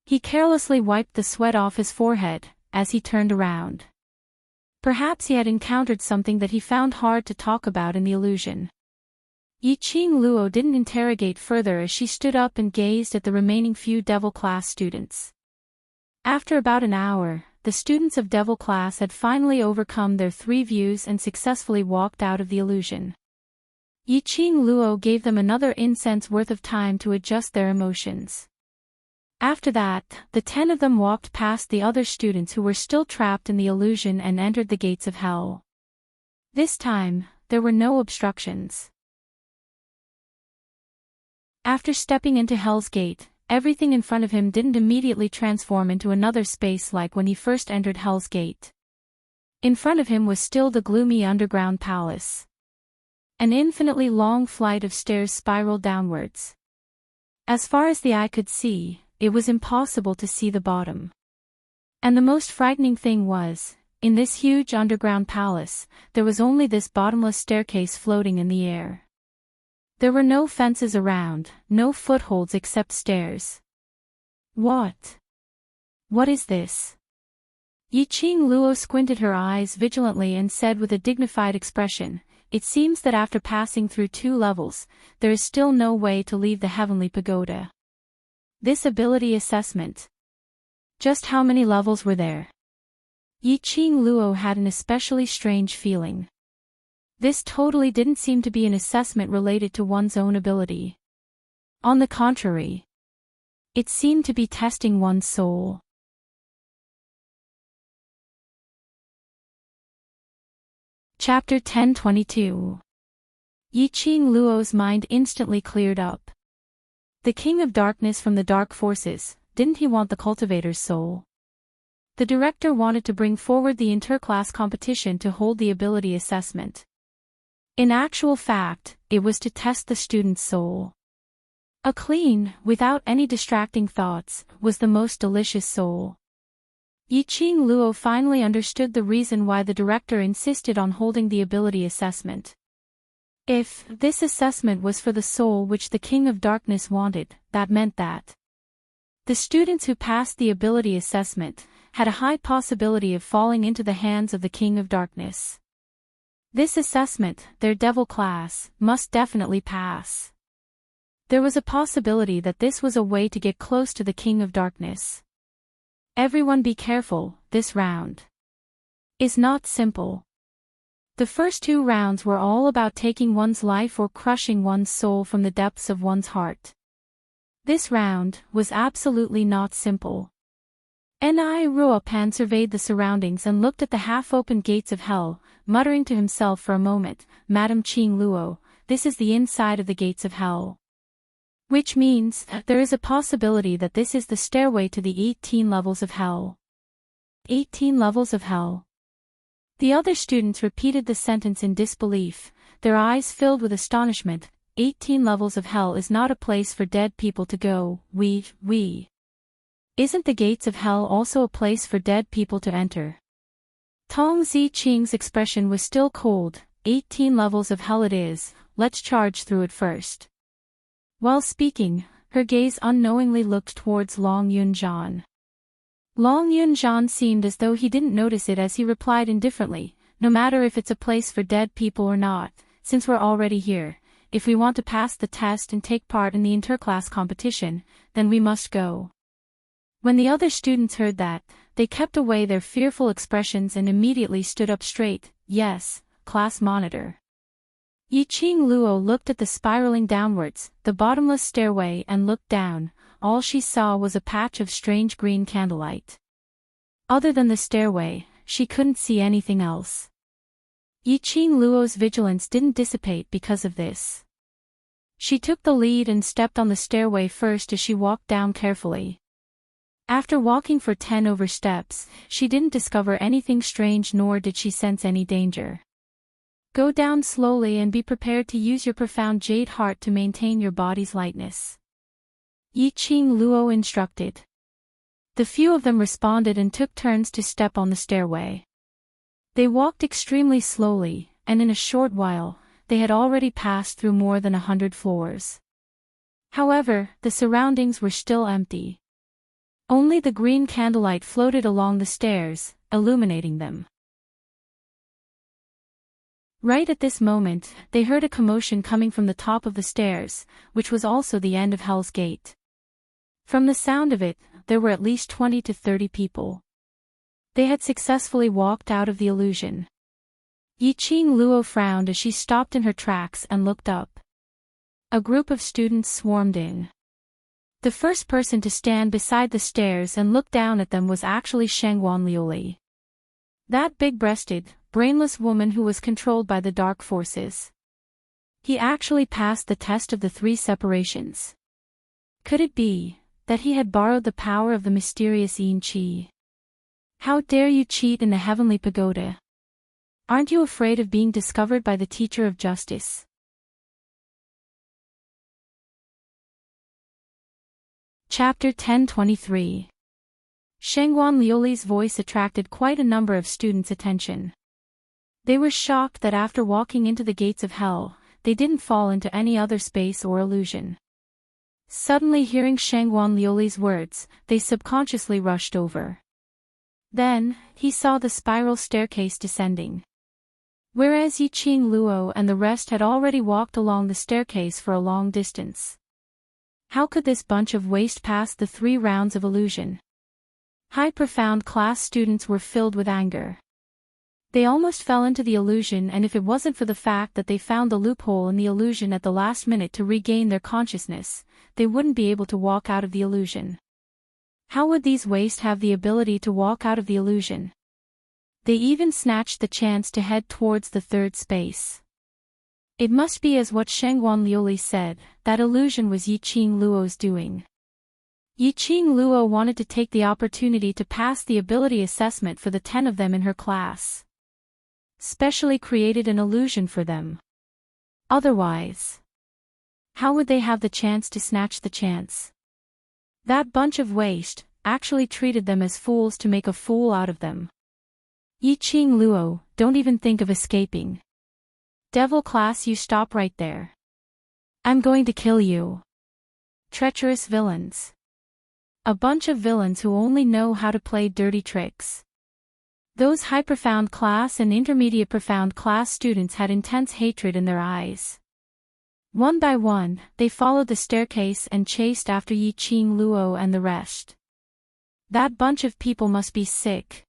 He carelessly wiped the sweat off his forehead, as he turned around. Perhaps he had encountered something that he found hard to talk about in the illusion. Yiqing Luo didn't interrogate further as she stood up and gazed at the remaining few Devil Class students. After about an hour, the students of Devil Class had finally overcome their 3 views and successfully walked out of the illusion. Yiqing Luo gave them another incense worth of time to adjust their emotions. After that, the 10 of them walked past the other students who were still trapped in the illusion and entered the gates of hell. This time, there were no obstructions. After stepping into Hell's Gate, everything in front of him didn't immediately transform into another space like when he first entered Hell's Gate. In front of him was still the gloomy underground palace. An infinitely long flight of stairs spiraled downwards. As far as the eye could see, it was impossible to see the bottom. And the most frightening thing was, in this huge underground palace, there was only this bottomless staircase floating in the air. There were no fences around, no footholds except stairs. What is this? Yiqing Luo squinted her eyes vigilantly and said with a dignified expression, it seems that after passing through 2 levels, there is still no way to leave the heavenly pagoda. This ability assessment. Just how many levels were there? Yiqing Luo had an especially strange feeling. This totally didn't seem to be an assessment related to one's own ability. On the contrary, it seemed to be testing one's soul. Chapter 1022. Yiqing Luo's mind instantly cleared up. The King of Darkness from the Dark Forces, didn't he want the cultivator's soul? The director wanted to bring forward the interclass competition to hold the ability assessment. In actual fact, it was to test the student's soul. A clean, without any distracting thoughts, was the most delicious soul. Yiqing Luo finally understood the reason why the director insisted on holding the ability assessment. If this assessment was for the soul which the King of Darkness wanted, that meant that the students who passed the ability assessment had a high possibility of falling into the hands of the King of Darkness. This assessment, their devil class, must definitely pass. There was a possibility that this was a way to get close to the King of Darkness. Everyone be careful, this round is not simple. The first 2 rounds were all about taking one's life or crushing one's soul from the depths of one's heart. This round was absolutely not simple. Ni Ruopan surveyed the surroundings and looked at the half-open gates of hell, muttering to himself for a moment, Madam Qing Luo, this is the inside of the gates of hell. Which means, there is a possibility that this is the stairway to the 18 levels of hell. 18 levels of hell. The other students repeated the sentence in disbelief, their eyes filled with astonishment. 18 levels of hell is not a place for dead people to go, we. Isn't the gates of hell also a place for dead people to enter? Tong Ziqing's expression was still cold. 18 levels of hell it is, let's charge through it first. While speaking, her gaze unknowingly looked towards Long Yunzhan. Long Yunzhan seemed as though he didn't notice it as he replied indifferently, no matter if it's a place for dead people or not, since we're already here, if we want to pass the test and take part in the interclass competition, then we must go. When the other students heard that, they kept away their fearful expressions and immediately stood up straight. Yes, class monitor. Yiqing Luo looked at the spiraling downwards, the bottomless stairway and looked down. All she saw was a patch of strange green candlelight. Other than the stairway, she couldn't see anything else. Yiqing Luo's vigilance didn't dissipate because of this. She took the lead and stepped on the stairway first as she walked down carefully. After walking for 10 over steps, she didn't discover anything strange nor did she sense any danger. Go down slowly and be prepared to use your profound jade heart to maintain your body's lightness. Yiqing Luo instructed. The few of them responded and took turns to step on the stairway. They walked extremely slowly, and in a short while, they had already passed through more than 100 floors. However, the surroundings were still empty. Only the green candlelight floated along the stairs, illuminating them. Right at this moment, they heard a commotion coming from the top of the stairs, which was also the end of Hell's Gate. From the sound of it, there were at least 20 to 30 people. They had successfully walked out of the illusion. Yiqing Luo frowned as she stopped in her tracks and looked up. A group of students swarmed in. The first person to stand beside the stairs and look down at them was actually Shengguan Liuli. That big-breasted, brainless woman who was controlled by the dark forces. He actually passed the test of the 3 separations. Could it be that he had borrowed the power of the mysterious Yin Qi? How dare you cheat in the heavenly pagoda? Aren't you afraid of being discovered by the teacher of justice? Chapter 1023. Shengguan Liuli's voice attracted quite a number of students' attention. They were shocked that after walking into the gates of hell, they didn't fall into any other space or illusion. Suddenly hearing Shengguan Liuli's words, they subconsciously rushed over. Then, he saw the spiral staircase descending. whereas Yiqing Luo and the rest had already walked along the staircase for a long distance. How could this bunch of waste pass the 3 rounds of illusion? High profound class students were filled with anger. They almost fell into the illusion, and if it wasn't for the fact that they found the loophole in the illusion at the last minute to regain their consciousness, they wouldn't be able to walk out of the illusion. How would these waste have the ability to walk out of the illusion? They even snatched the chance to head towards the 3rd space. It must be as what Shengguan Liuli said, that illusion was Yiqing Luo's doing. Yiqing Luo wanted to take the opportunity to pass the ability assessment for the 10 of them in her class. Specially created an illusion for them. Otherwise, how would they have the chance to snatch the chance? That bunch of waste actually treated them as fools to make a fool out of them. Yiqing Luo, don't even think of escaping. Devil class, you stop right there. I'm going to kill you. Treacherous villains. A bunch of villains who only know how to play dirty tricks. Those high profound class and intermediate profound class students had intense hatred in their eyes. One by one, they followed the staircase and chased after Yiqing Luo and the rest. That bunch of people must be sick.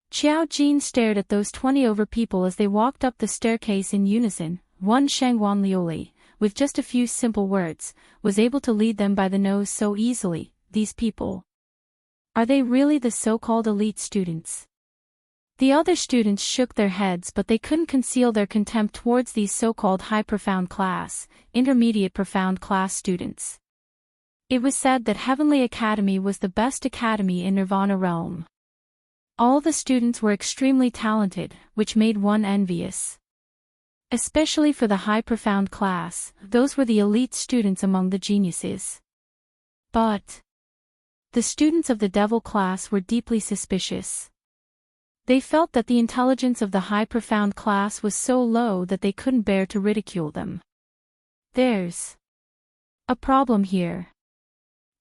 Qiao Jin stared at those 20 over people as they walked up the staircase in unison. One Shengguan Liuli, with just a few simple words, was able to lead them by the nose so easily. These people. Are they really the so-called elite students? The other students shook their heads, but they couldn't conceal their contempt towards these so-called high profound class, intermediate profound class students. It was said that Heavenly Academy was the best academy in Nirvana realm. All the students were extremely talented, which made one envious. Especially for the high profound class, those were the elite students among the geniuses. But the students of the devil class were deeply suspicious. They felt that the intelligence of the high profound class was so low that they couldn't bear to ridicule them. There's a problem here.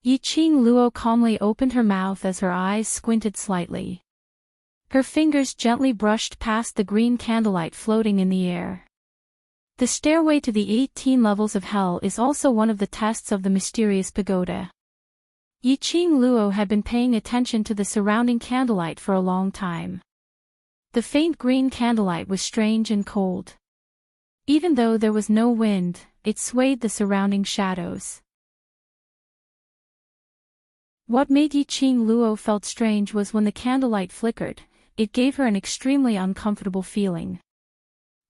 Yiqing Luo calmly opened her mouth as her eyes squinted slightly. Her fingers gently brushed past the green candlelight floating in the air. The stairway to the 18 levels of hell is also one of the tests of the mysterious pagoda. Yiqing Luo had been paying attention to the surrounding candlelight for a long time. The faint green candlelight was strange and cold. Even though there was no wind, it swayed the surrounding shadows. What made Yiqing Luo felt strange was when the candlelight flickered, it gave her an extremely uncomfortable feeling.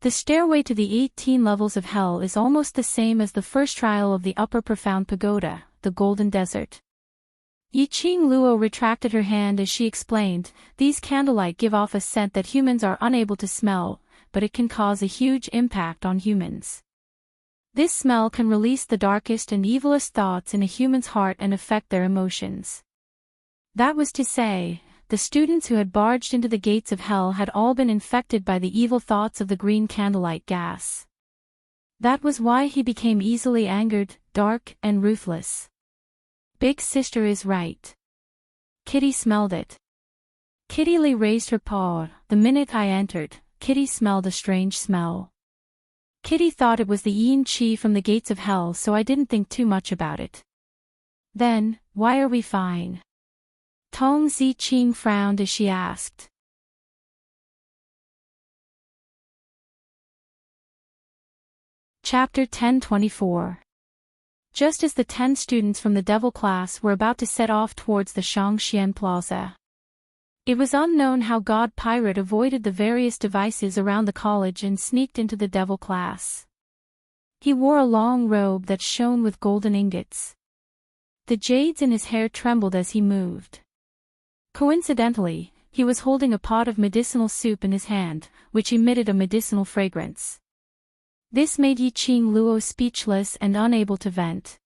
The stairway to the 18 levels of hell is almost the same as the first trial of the upper profound pagoda, the Golden Desert. Yiqing Luo retracted her hand as she explained, these candlelight give off a scent that humans are unable to smell, but it can cause a huge impact on humans. This smell can release the darkest and evilest thoughts in a human's heart and affect their emotions. That was to say, the students who had barged into the gates of hell had all been infected by the evil thoughts of the green candlelight gas. That was why he became easily angered, dark, and ruthless. Big sister is right. Kitty smelled it. Kitty Lee raised her paw. The minute I entered, Kitty smelled a strange smell. Kitty thought it was the yin qi from the gates of hell, so I didn't think too much about it. Then, why are we fine? Tong Ziqing frowned as she asked. Chapter 1024. Just as the 10 students from the devil class were about to set off towards the Shangxian Plaza. It was unknown how God Pirate avoided the various devices around the college and sneaked into the devil class. He wore a long robe that shone with golden ingots. The jades in his hair trembled as he moved. Coincidentally, he was holding a pot of medicinal soup in his hand, which emitted a medicinal fragrance. This made Yiqing Luo speechless and unable to vent.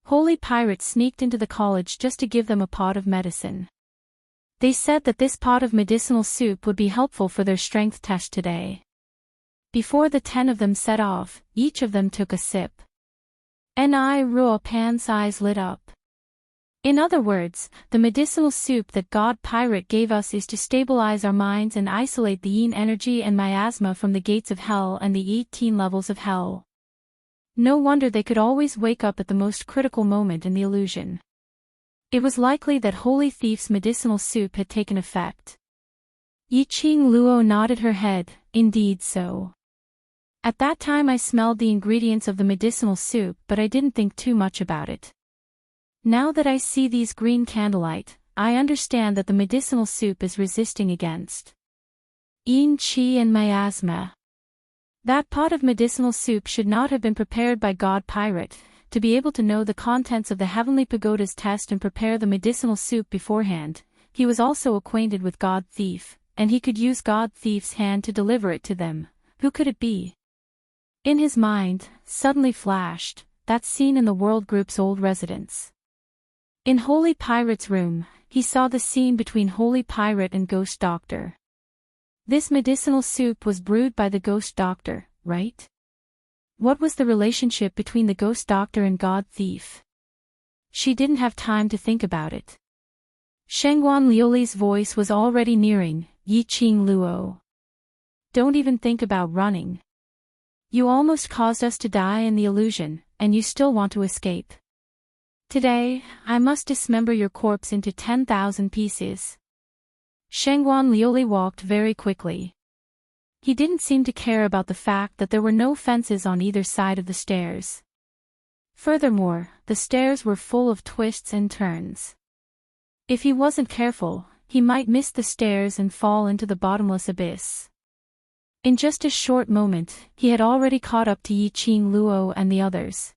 Holy Pirate sneaked into the college just to give them a pot of medicine. They said that this pot of medicinal soup would be helpful for their strength test today. Before the 10 of them set off, each of them took a sip. Ni Ruo Pan's eyes lit up. In other words, the medicinal soup that God Pirate gave us is to stabilize our minds and isolate the yin energy and miasma from the gates of hell and the 18 levels of hell. No wonder they could always wake up at the most critical moment in the illusion. It was likely that Holy Thief's medicinal soup had taken effect. Yiqing Luo nodded her head, indeed so. At that time I smelled the ingredients of the medicinal soup, but I didn't think too much about it. Now that I see these green candlelight, I understand that the medicinal soup is resisting against yin qi and miasma. That pot of medicinal soup should not have been prepared by God Pirate. To be able to know the contents of the heavenly pagodas test and prepare the medicinal soup beforehand, he was also acquainted with God Thief, and he could use God Thief's hand to deliver it to them. Who could it be? In his mind, suddenly flashed, that scene in the World Group's old residence. In Holy Pirate's room, he saw the scene between Holy Pirate and Ghost Doctor. This medicinal soup was brewed by the Ghost Doctor, right? What was the relationship between the Ghost Doctor and God Thief? She didn't have time to think about it. Shengguan Liuli's voice was already nearing, Yiqing Luo. Don't even think about running. You almost caused us to die in the illusion, and you still want to escape. Today, I must dismember your corpse into 10,000 pieces. Shengguan Liuli walked very quickly. He didn't seem to care about the fact that there were no fences on either side of the stairs. Furthermore, the stairs were full of twists and turns. If he wasn't careful, he might miss the stairs and fall into the bottomless abyss. In just a short moment, he had already caught up to Yiqing Luo and the others.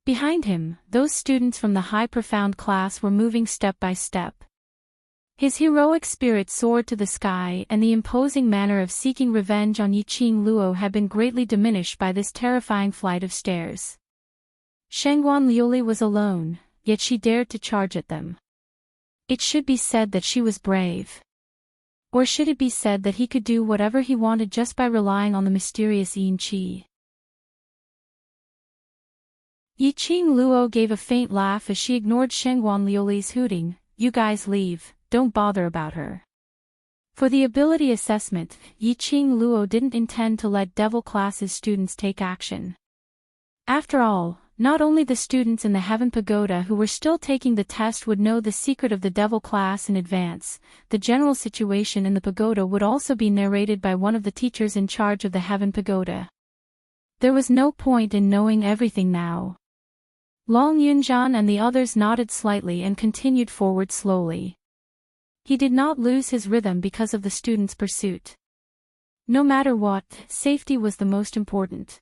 Behind him, those students from the high profound class were moving step by step. His heroic spirit soared to the sky, and the imposing manner of seeking revenge on Yiqing Luo had been greatly diminished by this terrifying flight of stairs. Shengguan Liuli was alone, yet she dared to charge at them. It should be said that she was brave. Or should it be said that he could do whatever he wanted just by relying on the mysterious Yin Qi? Yiqing Luo gave a faint laugh as she ignored Shengguan Liuli's hooting, "You guys leave, don't bother about her." For the ability assessment, Yiqing Luo didn't intend to let Devil Class's students take action. After all, not only the students in the Heaven Pagoda who were still taking the test would know the secret of the Devil Class in advance, the general situation in the pagoda would also be narrated by one of the teachers in charge of the Heaven Pagoda. There was no point in knowing everything now. Long Yunjian and the others nodded slightly and continued forward slowly. He did not lose his rhythm because of the students' pursuit. No matter what, safety was the most important.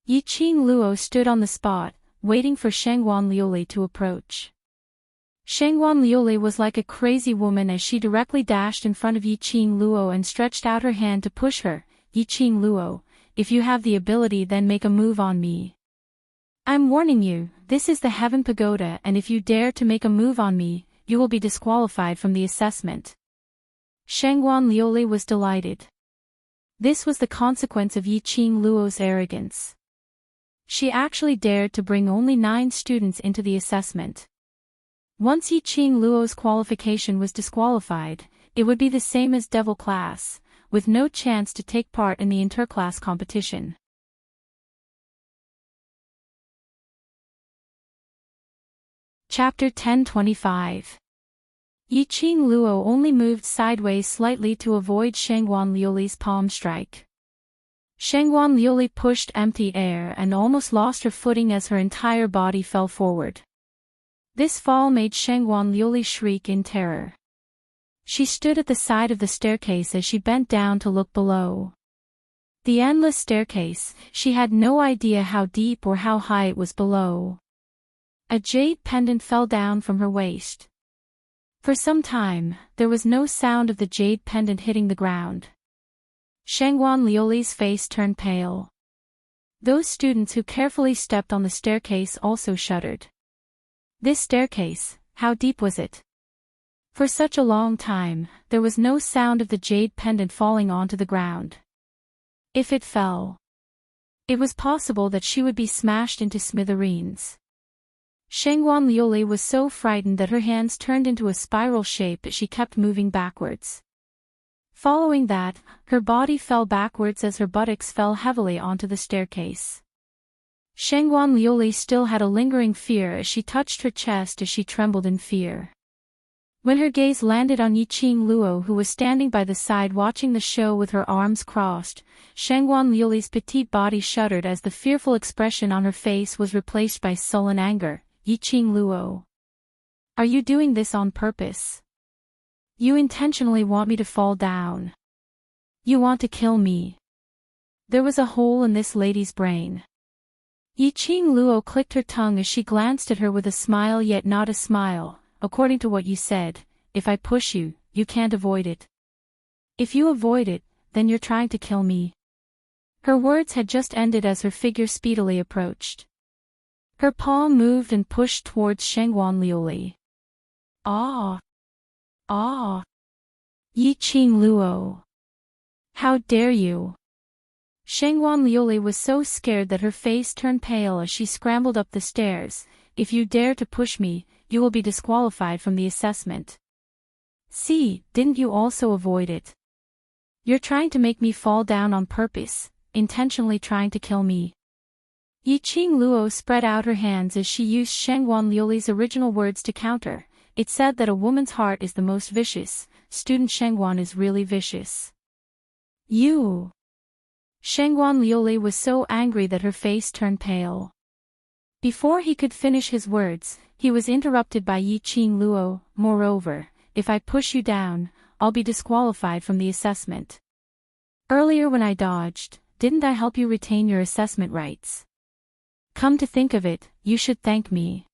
Yiqing Luo stood on the spot, waiting for Shengguan Liuli to approach. Shengguan Liuli was like a crazy woman as she directly dashed in front of Yiqing Luo and stretched out her hand to push her. "Yiqing Luo, if you have the ability, then make a move on me. I'm warning you, this is the Heaven Pagoda, and if you dare to make a move on me, you will be disqualified from the assessment." Shengguan Liuli was delighted. This was the consequence of Yiqing Luo's arrogance. She actually dared to bring only 9 students into the assessment. Once Yiqing Luo's qualification was disqualified, it would be the same as Devil Class, with no chance to take part in the interclass competition. Chapter 1025. Yiqing Luo only moved sideways slightly to avoid Shengguan Liuli's palm strike. Shengguan Liuli pushed empty air and almost lost her footing as her entire body fell forward. This fall made Shengguan Liuli shriek in terror. She stood at the side of the staircase as she bent down to look below. The endless staircase, she had no idea how deep or how high it was below. A jade pendant fell down from her waist. For some time, there was no sound of the jade pendant hitting the ground. Shengguan Liuli's face turned pale. Those students who carefully stepped on the staircase also shuddered. This staircase, how deep was it? For such a long time, there was no sound of the jade pendant falling onto the ground. If it fell, it was possible that she would be smashed into smithereens. Shengguan Liuli was so frightened that her hands turned into a spiral shape as she kept moving backwards. Following that, her body fell backwards as her buttocks fell heavily onto the staircase. Shengguan Liuli still had a lingering fear as she touched her chest as she trembled in fear. When her gaze landed on Yiqing Luo, who was standing by the side watching the show with her arms crossed, Shengguan Liuli's petite body shuddered as the fearful expression on her face was replaced by sullen anger. Yiqing Luo. Are you doing this on purpose? You intentionally want me to fall down. You want to kill me. There was a hole in this lady's brain. Yiqing Luo clicked her tongue as she glanced at her with a smile yet not a smile. According to what you said, if I push you, you can't avoid it. If you avoid it, then you're trying to kill me. Her words had just ended as her figure speedily approached. Her palm moved and pushed towards Shengguan Liuli. Ah! Ah! Yiqing Luo! How dare you! Shengguan Liuli was so scared that her face turned pale as she scrambled up the stairs. If you dare to push me, you will be disqualified from the assessment. See, didn't you also avoid it? You're trying to make me fall down on purpose, intentionally trying to kill me. Yiqing Luo spread out her hands as she used Shengguan Liuli's original words to counter. It said that a woman's heart is the most vicious. Student Shengguan is really vicious. You! Shengguan Liuli was so angry that her face turned pale. Before he could finish his words, he was interrupted by Yiqing Luo. Moreover, if I push you down, I'll be disqualified from the assessment. Earlier when I dodged, didn't I help you retain your assessment rights? Come to think of it, you should thank me.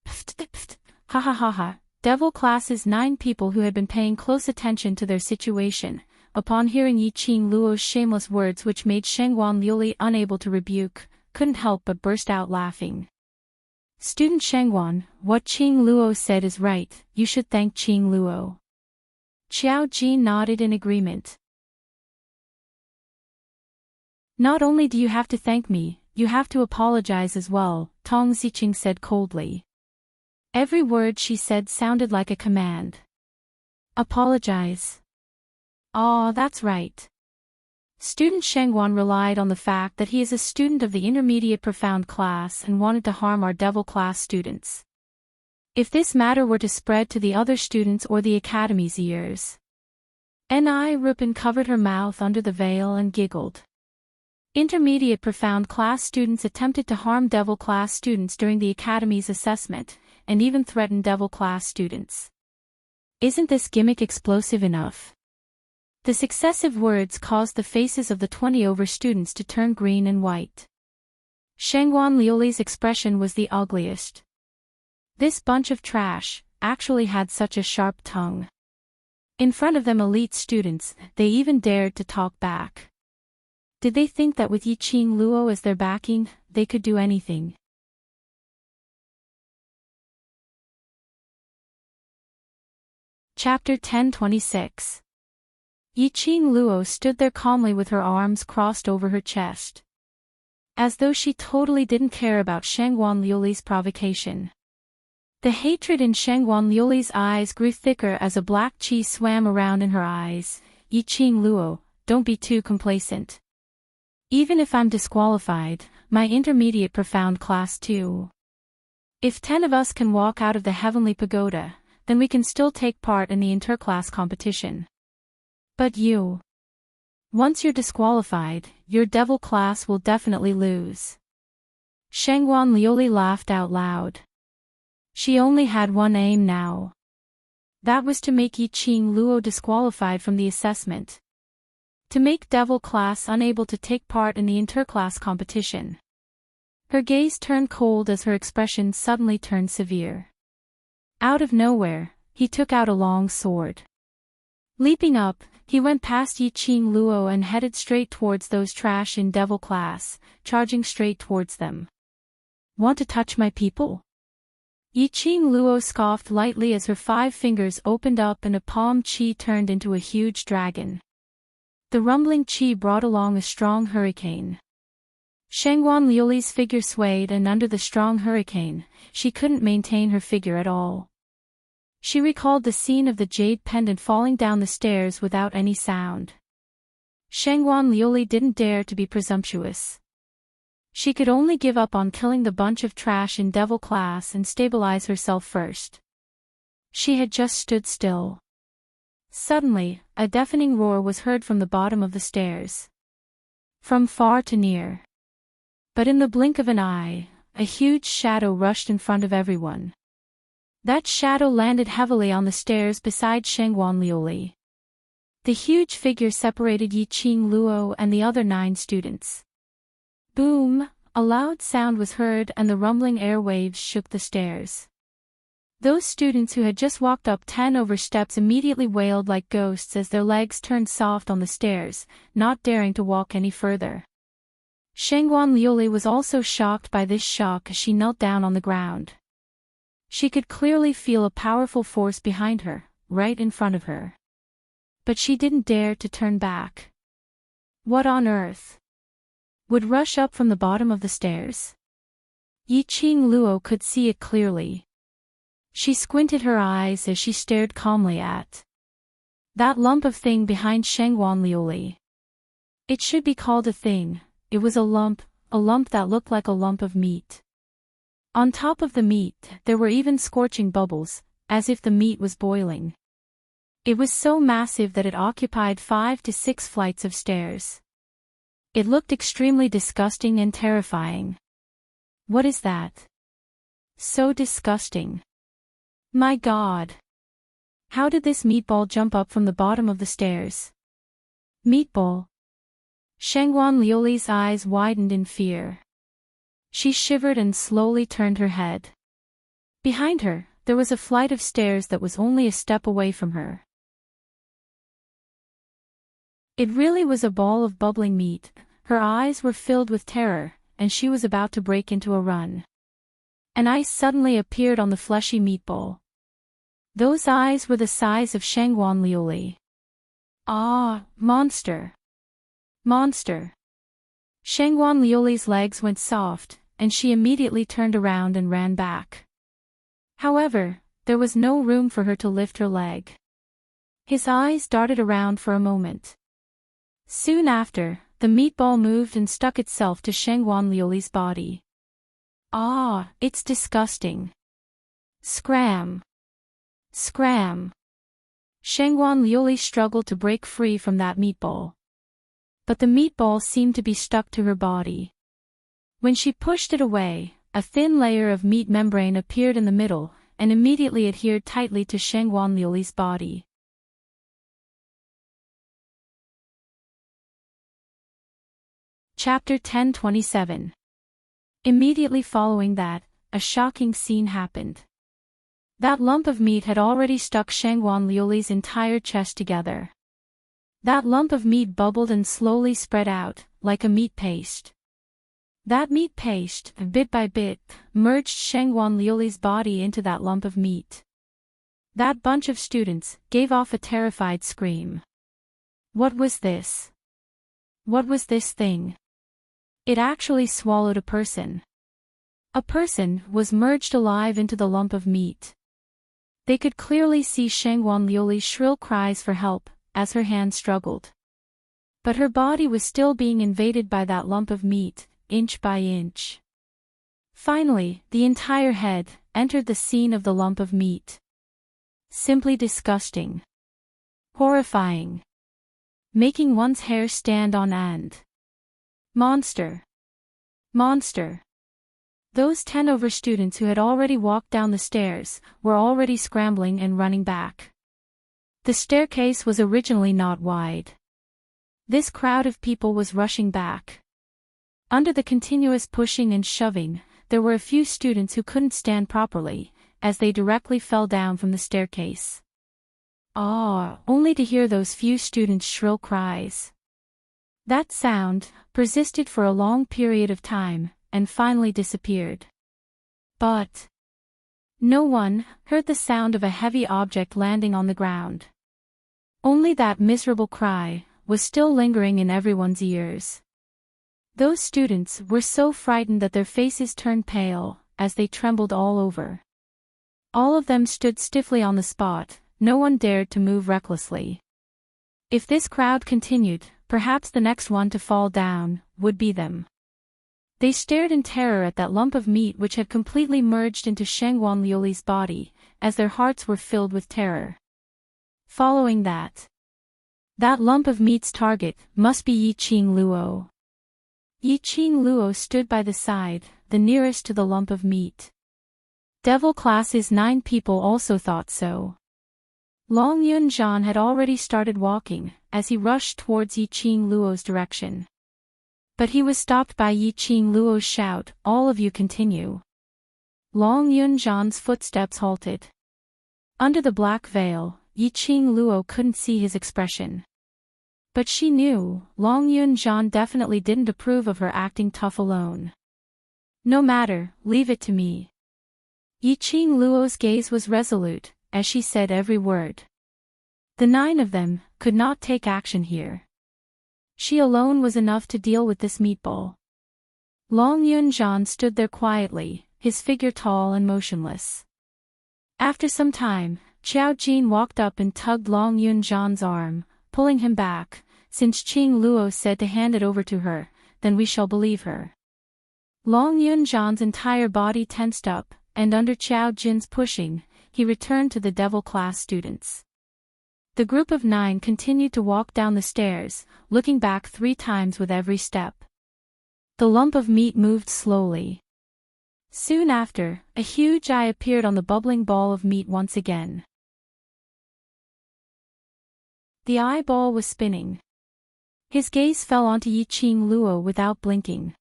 Pft, pft, ha ha ha ha. Devil Class's 9 people who had been paying close attention to their situation, upon hearing Yiqing Luo's shameless words which made Shengguan Liuli unable to rebuke, couldn't help but burst out laughing. Student Shengguan, what Qing Luo said is right, you should thank Qing Luo. Qiao Jin nodded in agreement. Not only do you have to thank me, you have to apologize as well, Tong Ziqing said coldly. Every word she said sounded like a command. Apologize. Ah, that's right. Student Shengguan relied on the fact that he is a student of the intermediate profound class and wanted to harm our devil class students. If this matter were to spread to the other students or the academy's ears. Ni Rupin covered her mouth under the veil and giggled. Intermediate profound class students attempted to harm devil class students during the academy's assessment, and even threatened devil class students. Isn't this gimmick explosive enough? The successive words caused the faces of the 20 over students to turn green and white. Shengguan Liuli's expression was the ugliest. This bunch of trash actually had such a sharp tongue. In front of them elite students, they even dared to talk back. Did they think that with Yiqing Luo as their backing, they could do anything? Chapter 10:26. Yiqing Luo stood there calmly with her arms crossed over her chest. As though she totally didn't care about Shengguan Liuli's provocation. The hatred in Shengguan Liuli's eyes grew thicker as a black chi swam around in her eyes. Yiqing Luo, don't be too complacent. Even if I'm disqualified, my intermediate profound class too. If 10 of us can walk out of the heavenly pagoda, then we can still take part in the interclass competition. But you. Once you're disqualified, your devil class will definitely lose. Shengguan Liuli laughed out loud. She only had one aim now. That was to make Yiqing Luo disqualified from the assessment. To make devil class unable to take part in the interclass competition. Her gaze turned cold as her expression suddenly turned severe. Out of nowhere, he took out a long sword. Leaping up, he went past Yiqing Luo and headed straight towards those trash in devil class, charging straight towards them. Want to touch my people? Yiqing Luo scoffed lightly as her 5 fingers opened up and a palm chi turned into a huge dragon. The rumbling chi brought along a strong hurricane. Shangguan Liuli's figure swayed, and under the strong hurricane, she couldn't maintain her figure at all. She recalled the scene of the jade pendant falling down the stairs without any sound. Shangguan Liuli didn't dare to be presumptuous. She could only give up on killing the bunch of trash in devil class and stabilize herself first. She had just stood still. Suddenly, a deafening roar was heard from the bottom of the stairs. From far to near. But in the blink of an eye, a huge shadow rushed in front of everyone. That shadow landed heavily on the stairs beside Shangguan Liuli. The huge figure separated Yiqing Luo and the other 9 students. Boom! A loud sound was heard and the rumbling airwaves shook the stairs. Those students who had just walked up 10 over steps immediately wailed like ghosts as their legs turned soft on the stairs, not daring to walk any further. Shangguan Liuli was also shocked by this shock as she knelt down on the ground. She could clearly feel a powerful force behind her, right in front of her. But she didn't dare to turn back. What on earth would rush up from the bottom of the stairs? Yiqing Luo could see it clearly. She squinted her eyes as she stared calmly at that lump of thing behind Shangguan Liuli. It should be called a thing. It was a lump that looked like a lump of meat. On top of the meat, there were even scorching bubbles, as if the meat was boiling. It was so massive that it occupied 5 to 6 flights of stairs. It looked extremely disgusting and terrifying. What is that? So disgusting. My God! How did this meatball jump up from the bottom of the stairs? Meatball? Shangguan Liuli's eyes widened in fear. She shivered and slowly turned her head. Behind her, there was a flight of stairs that was only a step away from her. It really was a ball of bubbling meat. Her eyes were filled with terror, and she was about to break into a run. An eye suddenly appeared on the fleshy meatball. Those eyes were the size of Shangguan Liuli. Ah, monster! Monster! Shangguan Liuli's legs went soft, and she immediately turned around and ran back. However, there was no room for her to lift her leg. His eyes darted around for a moment. Soon after, the meatball moved and stuck itself to Shangguan Liuli's body. Ah, it's disgusting. Scram! Scram! Shangguan Liuli struggled to break free from that meatball. But the meatball seemed to be stuck to her body. When she pushed it away, a thin layer of meat membrane appeared in the middle, and immediately adhered tightly to Shangguan Liuli's body. Chapter 1027. Immediately following that, a shocking scene happened. That lump of meat had already stuck Shangguan Liuli's entire chest together. That lump of meat bubbled and slowly spread out, like a meat paste. That meat paste, bit by bit, merged Shangguan Liuli's body into that lump of meat. That bunch of students gave off a terrified scream. What was this? What was this thing? It actually swallowed a person. A person was merged alive into the lump of meat. They could clearly see Shangguan Liuli's shrill cries for help, as her hand struggled. But her body was still being invaded by that lump of meat, inch by inch. Finally, the entire head entered the scene of the lump of meat. Simply disgusting. Horrifying. Making one's hair stand on end. Monster. Monster. Those 10 over students who had already walked down the stairs were already scrambling and running back. The staircase was originally not wide. This crowd of people was rushing back. Under the continuous pushing and shoving, there were a few students who couldn't stand properly, as they directly fell down from the staircase. Ah, only to hear those few students' shrill cries. That sound persisted for a long period of time, and finally disappeared. But no one heard the sound of a heavy object landing on the ground. Only that miserable cry was still lingering in everyone's ears. Those students were so frightened that their faces turned pale, as they trembled all over. All of them stood stiffly on the spot, no one dared to move recklessly. If this crowd continued, perhaps the next one to fall down would be them. They stared in terror at that lump of meat which had completely merged into Shangguan Liuli's body, as their hearts were filled with terror. Following that lump of meat's target must be Yiqing Luo. Yiqing Luo stood by the side, the nearest to the lump of meat. Devil Class's 9 people also thought so. Long Yunzhan had already started walking, as he rushed towards Yiqing Luo's direction. But he was stopped by Yiqing Luo's shout, "All of you continue." Long Yunzhan's footsteps halted. Under the black veil, Yiqing Luo couldn't see his expression. But she knew, Long Yunzhan definitely didn't approve of her acting tough alone. "No matter, leave it to me." Yiqing Luo's gaze was resolute, as she said every word. The 9 of them could not take action here. She alone was enough to deal with this meatball. Long Yunzhan stood there quietly, his figure tall and motionless. After some time, Qiao Jin walked up and tugged Long Yunzhan's arm, pulling him back. "Since Qing Luo said to hand it over to her, then we shall believe her." Long Yunzhan's entire body tensed up, and under Qiao Jin's pushing, he returned to the Devil Class students. The group of 9 continued to walk down the stairs, looking back 3 times with every step. The lump of meat moved slowly. Soon after, a huge eye appeared on the bubbling ball of meat once again. The eyeball was spinning. His gaze fell onto Yiqing Luo without blinking.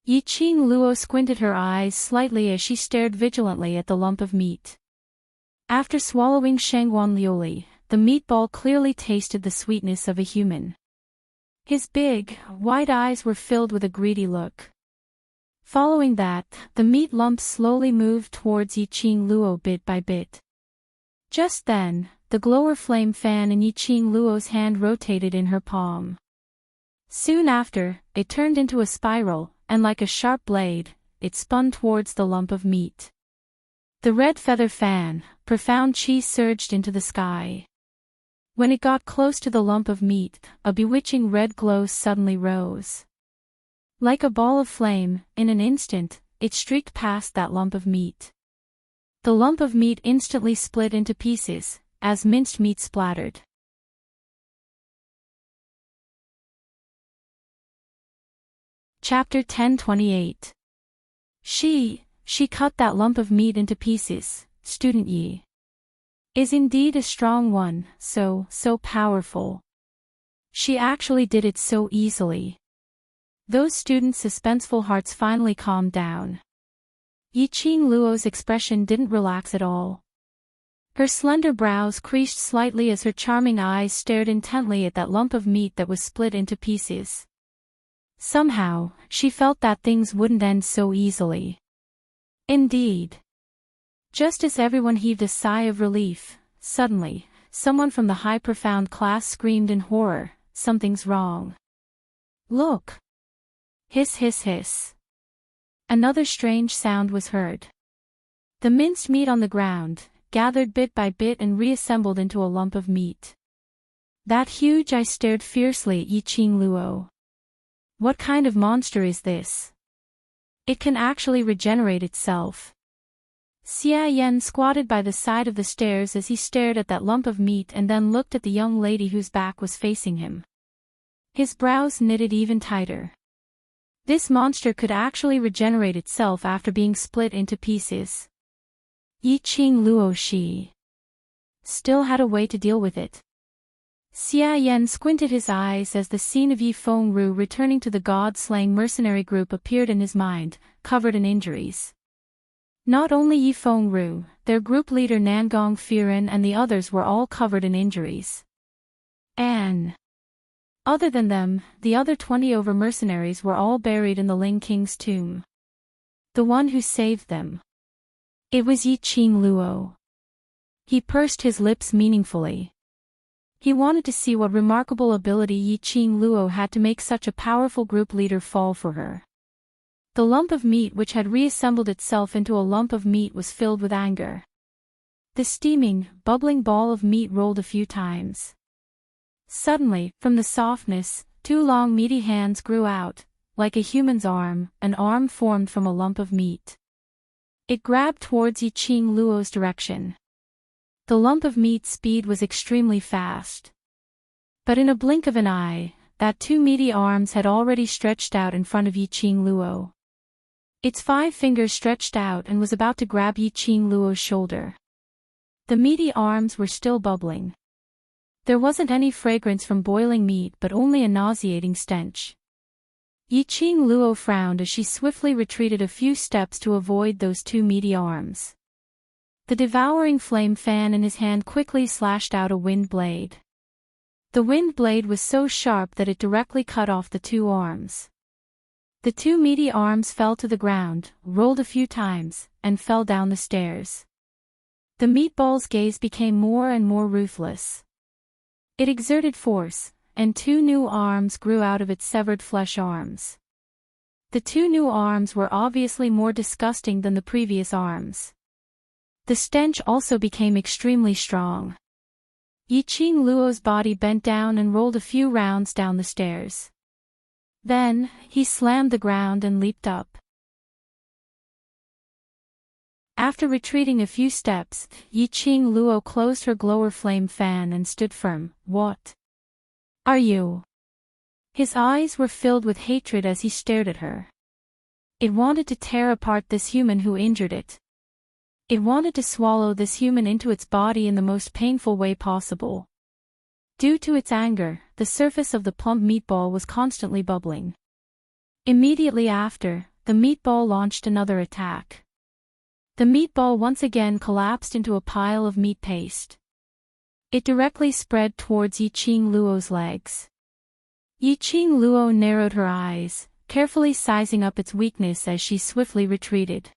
Yiqing Luo squinted her eyes slightly as she stared vigilantly at the lump of meat. After swallowing Shangguan Liuli, the meatball clearly tasted the sweetness of a human. His big, wide eyes were filled with a greedy look. Following that, the meat lump slowly moved towards Yiqing Luo bit by bit. Just then, the glower flame fan in Yiqing Luo's hand rotated in her palm. Soon after, it turned into a spiral, and like a sharp blade, it spun towards the lump of meat. The red feather fan, profound chi surged into the sky. When it got close to the lump of meat, a bewitching red glow suddenly rose. Like a ball of flame, in an instant, it streaked past that lump of meat. The lump of meat instantly split into pieces, as minced meat splattered. Chapter 1028. She cut that lump of meat into pieces. Student Yi is indeed a strong one, so powerful. She actually did it so easily. Those students' suspenseful hearts finally calmed down. Yiqing Luo's expression didn't relax at all. Her slender brows creased slightly as her charming eyes stared intently at that lump of meat that was split into pieces. Somehow, she felt that things wouldn't end so easily. Indeed. Just as everyone heaved a sigh of relief, suddenly, someone from the high profound class screamed in horror, "Something's wrong. Look!" Hiss hiss hiss. Another strange sound was heard. The minced meat on the ground, gathered bit by bit and reassembled into a lump of meat. That huge eye stared fiercely at Yiqing Luo. What kind of monster is this? It can actually regenerate itself. Xia Yan squatted by the side of the stairs as he stared at that lump of meat and then looked at the young lady whose back was facing him. His brows knitted even tighter. This monster could actually regenerate itself after being split into pieces. Yiqing Luo still had a way to deal with it. Xia Yan squinted his eyes as the scene of Yi Fengru returning to the god-slaying mercenary group appeared in his mind, covered in injuries. Not only Yi Fengru, their group leader Nangong Firen and the others were all covered in injuries. And other than them, the other 20 over mercenaries were all buried in the Ling King's tomb. The one who saved them. It was Yiqing Luo. He pursed his lips meaningfully. He wanted to see what remarkable ability Yi-Ching Luo had to make such a powerful group leader fall for her. The lump of meat which had reassembled itself into a lump of meat was filled with anger. The steaming, bubbling ball of meat rolled a few times. Suddenly, from the softness, two long meaty hands grew out, like a human's arm, an arm formed from a lump of meat. It grabbed towards Yi-Ching Luo's direction. The lump of meat's speed was extremely fast. But in a blink of an eye, that two meaty arms had already stretched out in front of Yi-Ching Luo. Its 5 fingers stretched out and was about to grab Yi-Ching Luo's shoulder. The meaty arms were still bubbling. There wasn't any fragrance from boiling meat but only a nauseating stench. Yi-Ching Luo frowned as she swiftly retreated a few steps to avoid those two meaty arms. The devouring flame fan in his hand quickly slashed out a wind blade. The wind blade was so sharp that it directly cut off the two arms. The two meaty arms fell to the ground, rolled a few times, and fell down the stairs. The meatball's gaze became more and more ruthless. It exerted force, and two new arms grew out of its severed flesh arms. The two new arms were obviously more disgusting than the previous arms. The stench also became extremely strong. Yi-Ching Luo's body bent down and rolled a few rounds down the stairs. Then, he slammed the ground and leaped up. After retreating a few steps, Yi-Ching Luo closed her glower flame fan and stood firm. "What are you?" His eyes were filled with hatred as he stared at her. It wanted to tear apart this human who injured it. It wanted to swallow this human into its body in the most painful way possible. Due to its anger, the surface of the plump meatball was constantly bubbling. Immediately after, the meatball launched another attack. The meatball once again collapsed into a pile of meat paste. It directly spread towards Yi-Ching Luo's legs. Yi-Ching Luo narrowed her eyes, carefully sizing up its weakness as she swiftly retreated.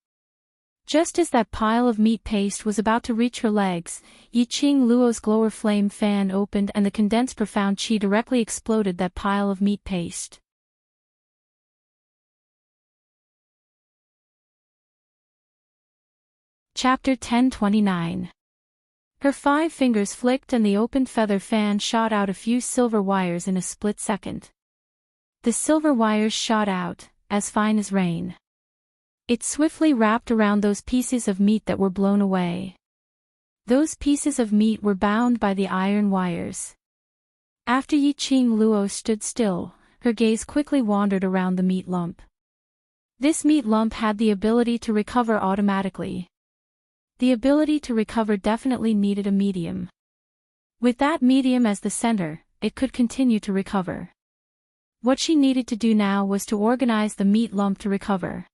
Just as that pile of meat paste was about to reach her legs, Yi-Ching Luo's glower flame fan opened and the condensed profound qi directly exploded that pile of meat paste. Chapter 1029. Her 5 fingers flicked and the opened feather fan shot out a few silver wires in a split second. The silver wires shot out, as fine as rain. It swiftly wrapped around those pieces of meat that were blown away. Those pieces of meat were bound by the iron wires. After Yi-Ching Luo stood still, her gaze quickly wandered around the meat lump. This meat lump had the ability to recover automatically. The ability to recover definitely needed a medium. With that medium as the center, it could continue to recover. What she needed to do now was to organize the meat lump to recover.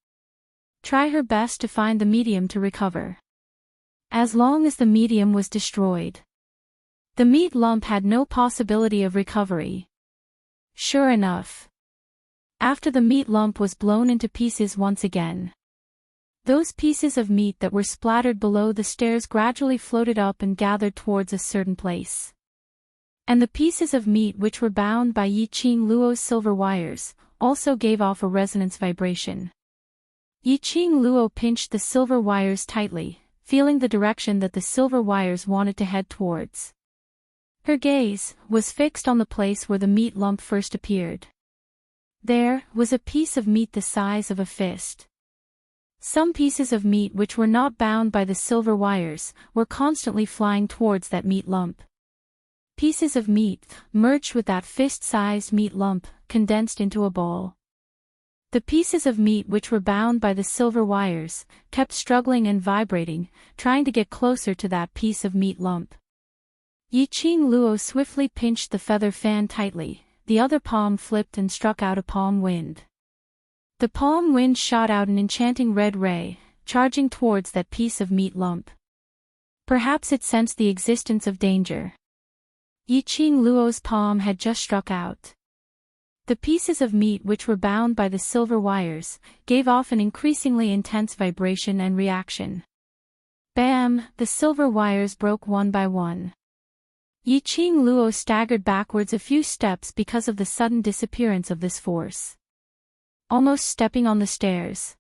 Try her best to find the medium to recover. As long as the medium was destroyed, the meat lump had no possibility of recovery. Sure enough, after the meat lump was blown into pieces once again, those pieces of meat that were splattered below the stairs gradually floated up and gathered towards a certain place. And the pieces of meat which were bound by Yi-Ching Luo's silver wires also gave off a resonance vibration. Yi-Ching Luo pinched the silver wires tightly, feeling the direction that the silver wires wanted to head towards. Her gaze was fixed on the place where the meat lump first appeared. There was a piece of meat the size of a fist. Some pieces of meat which were not bound by the silver wires were constantly flying towards that meat lump. Pieces of meat, merged with that fist-sized meat lump, condensed into a ball. The pieces of meat which were bound by the silver wires kept struggling and vibrating, trying to get closer to that piece of meat lump. Yi-Ching Luo swiftly pinched the feather fan tightly, the other palm flipped and struck out a palm wind. The palm wind shot out an enchanting red ray, charging towards that piece of meat lump. Perhaps it sensed the existence of danger. Yi-Ching Luo's palm had just struck out. The pieces of meat which were bound by the silver wires gave off an increasingly intense vibration and reaction. Bam! The silver wires broke one by one. Yiqing Luo staggered backwards a few steps because of the sudden disappearance of this force. Almost stepping on the stairs.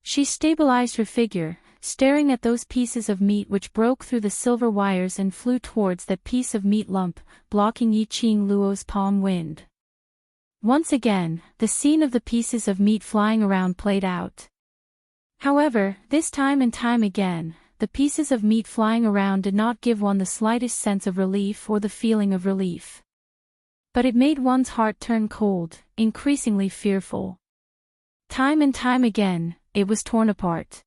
She stabilized her figure, staring at those pieces of meat which broke through the silver wires and flew towards that piece of meat lump, blocking Yiqing Luo's palm wind. Once again, the scene of the pieces of meat flying around played out. However, this time and time again, the pieces of meat flying around did not give one the slightest sense of relief or the feeling of relief. But it made one's heart turn cold, increasingly fearful. Time and time again, it was torn apart.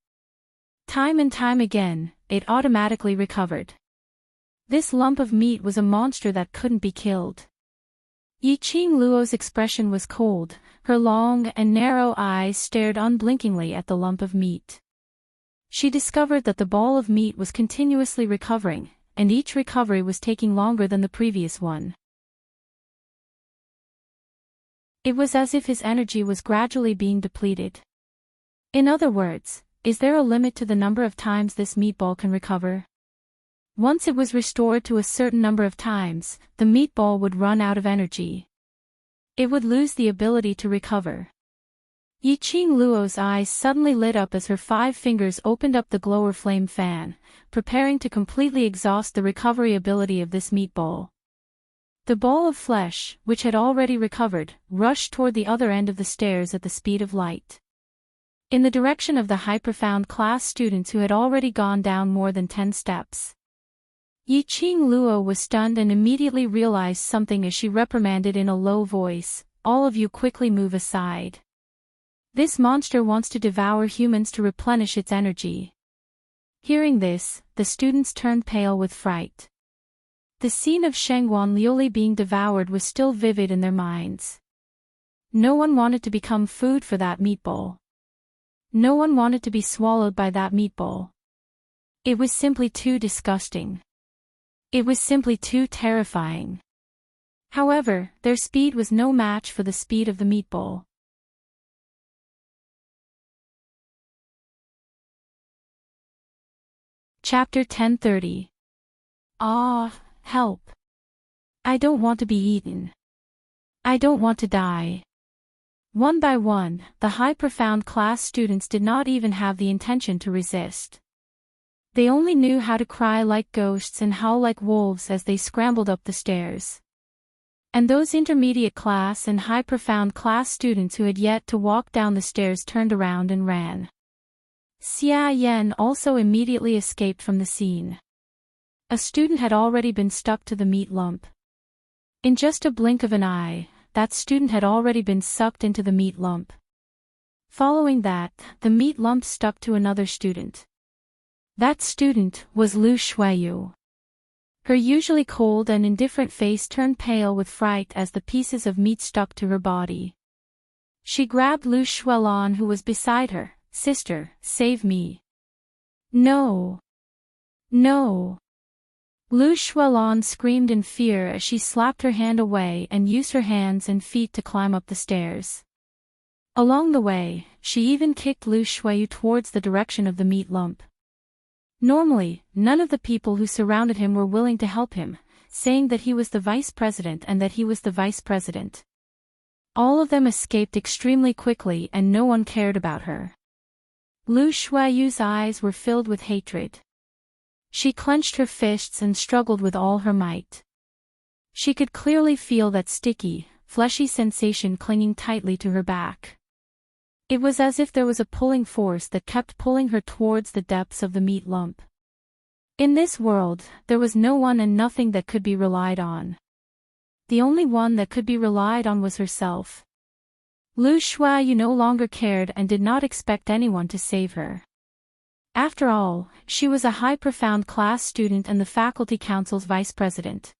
Time and time again, it automatically recovered. This lump of meat was a monster that couldn't be killed. Yiqing Luo's expression was cold, her long and narrow eyes stared unblinkingly at the lump of meat. She discovered that the ball of meat was continuously recovering, and each recovery was taking longer than the previous one. It was as if his energy was gradually being depleted. In other words, is there a limit to the number of times this meatball can recover? Once it was restored to a certain number of times, the meatball would run out of energy. It would lose the ability to recover. Yiqing Luo's eyes suddenly lit up as her 5 fingers opened up the glower flame fan, preparing to completely exhaust the recovery ability of this meatball. The ball of flesh, which had already recovered, rushed toward the other end of the stairs at the speed of light. In the direction of the high-profound class students who had already gone down more than 10 steps. Yiqing Luo was stunned and immediately realized something as she reprimanded in a low voice, "All of you quickly move aside. This monster wants to devour humans to replenish its energy." Hearing this, the students turned pale with fright. The scene of Shengguan Liuli being devoured was still vivid in their minds. No one wanted to become food for that meatball. No one wanted to be swallowed by that meatball. It was simply too disgusting. It was simply too terrifying. However, their speed was no match for the speed of the meatball. Chapter 1030. Ah, help. I don't want to be eaten. I don't want to die. One by one, the high-profound class students did not even have the intention to resist. They only knew how to cry like ghosts and howl like wolves as they scrambled up the stairs. And those intermediate class and high-profound class students who had yet to walk down the stairs turned around and ran. Xia Yan also immediately escaped from the scene. A student had already been stuck to the meat lump. In just a blink of an eye, that student had already been sucked into the meat lump. Following that, the meat lump stuck to another student. That student was Lu Shuiyu. Her usually cold and indifferent face turned pale with fright as the pieces of meat stuck to her body. She grabbed Lu Shuilan, who was beside her. "Sister, save me." "No. No." Lu Shuilan screamed in fear as she slapped her hand away and used her hands and feet to climb up the stairs. Along the way, she even kicked Lu Shuiyu towards the direction of the meat lump. Normally, none of the people who surrounded him were willing to help him, saying that he was the vice president and that he was the vice president. All of them escaped extremely quickly and no one cared about her. Lu Shuiyu's eyes were filled with hatred. She clenched her fists and struggled with all her might. She could clearly feel that sticky, fleshy sensation clinging tightly to her back. It was as if there was a pulling force that kept pulling her towards the depths of the meat lump. In this world, there was no one and nothing that could be relied on. The only one that could be relied on was herself. Lu Shuiyu no longer cared and did not expect anyone to save her. After all, she was a high-profound class student and the faculty council's vice president.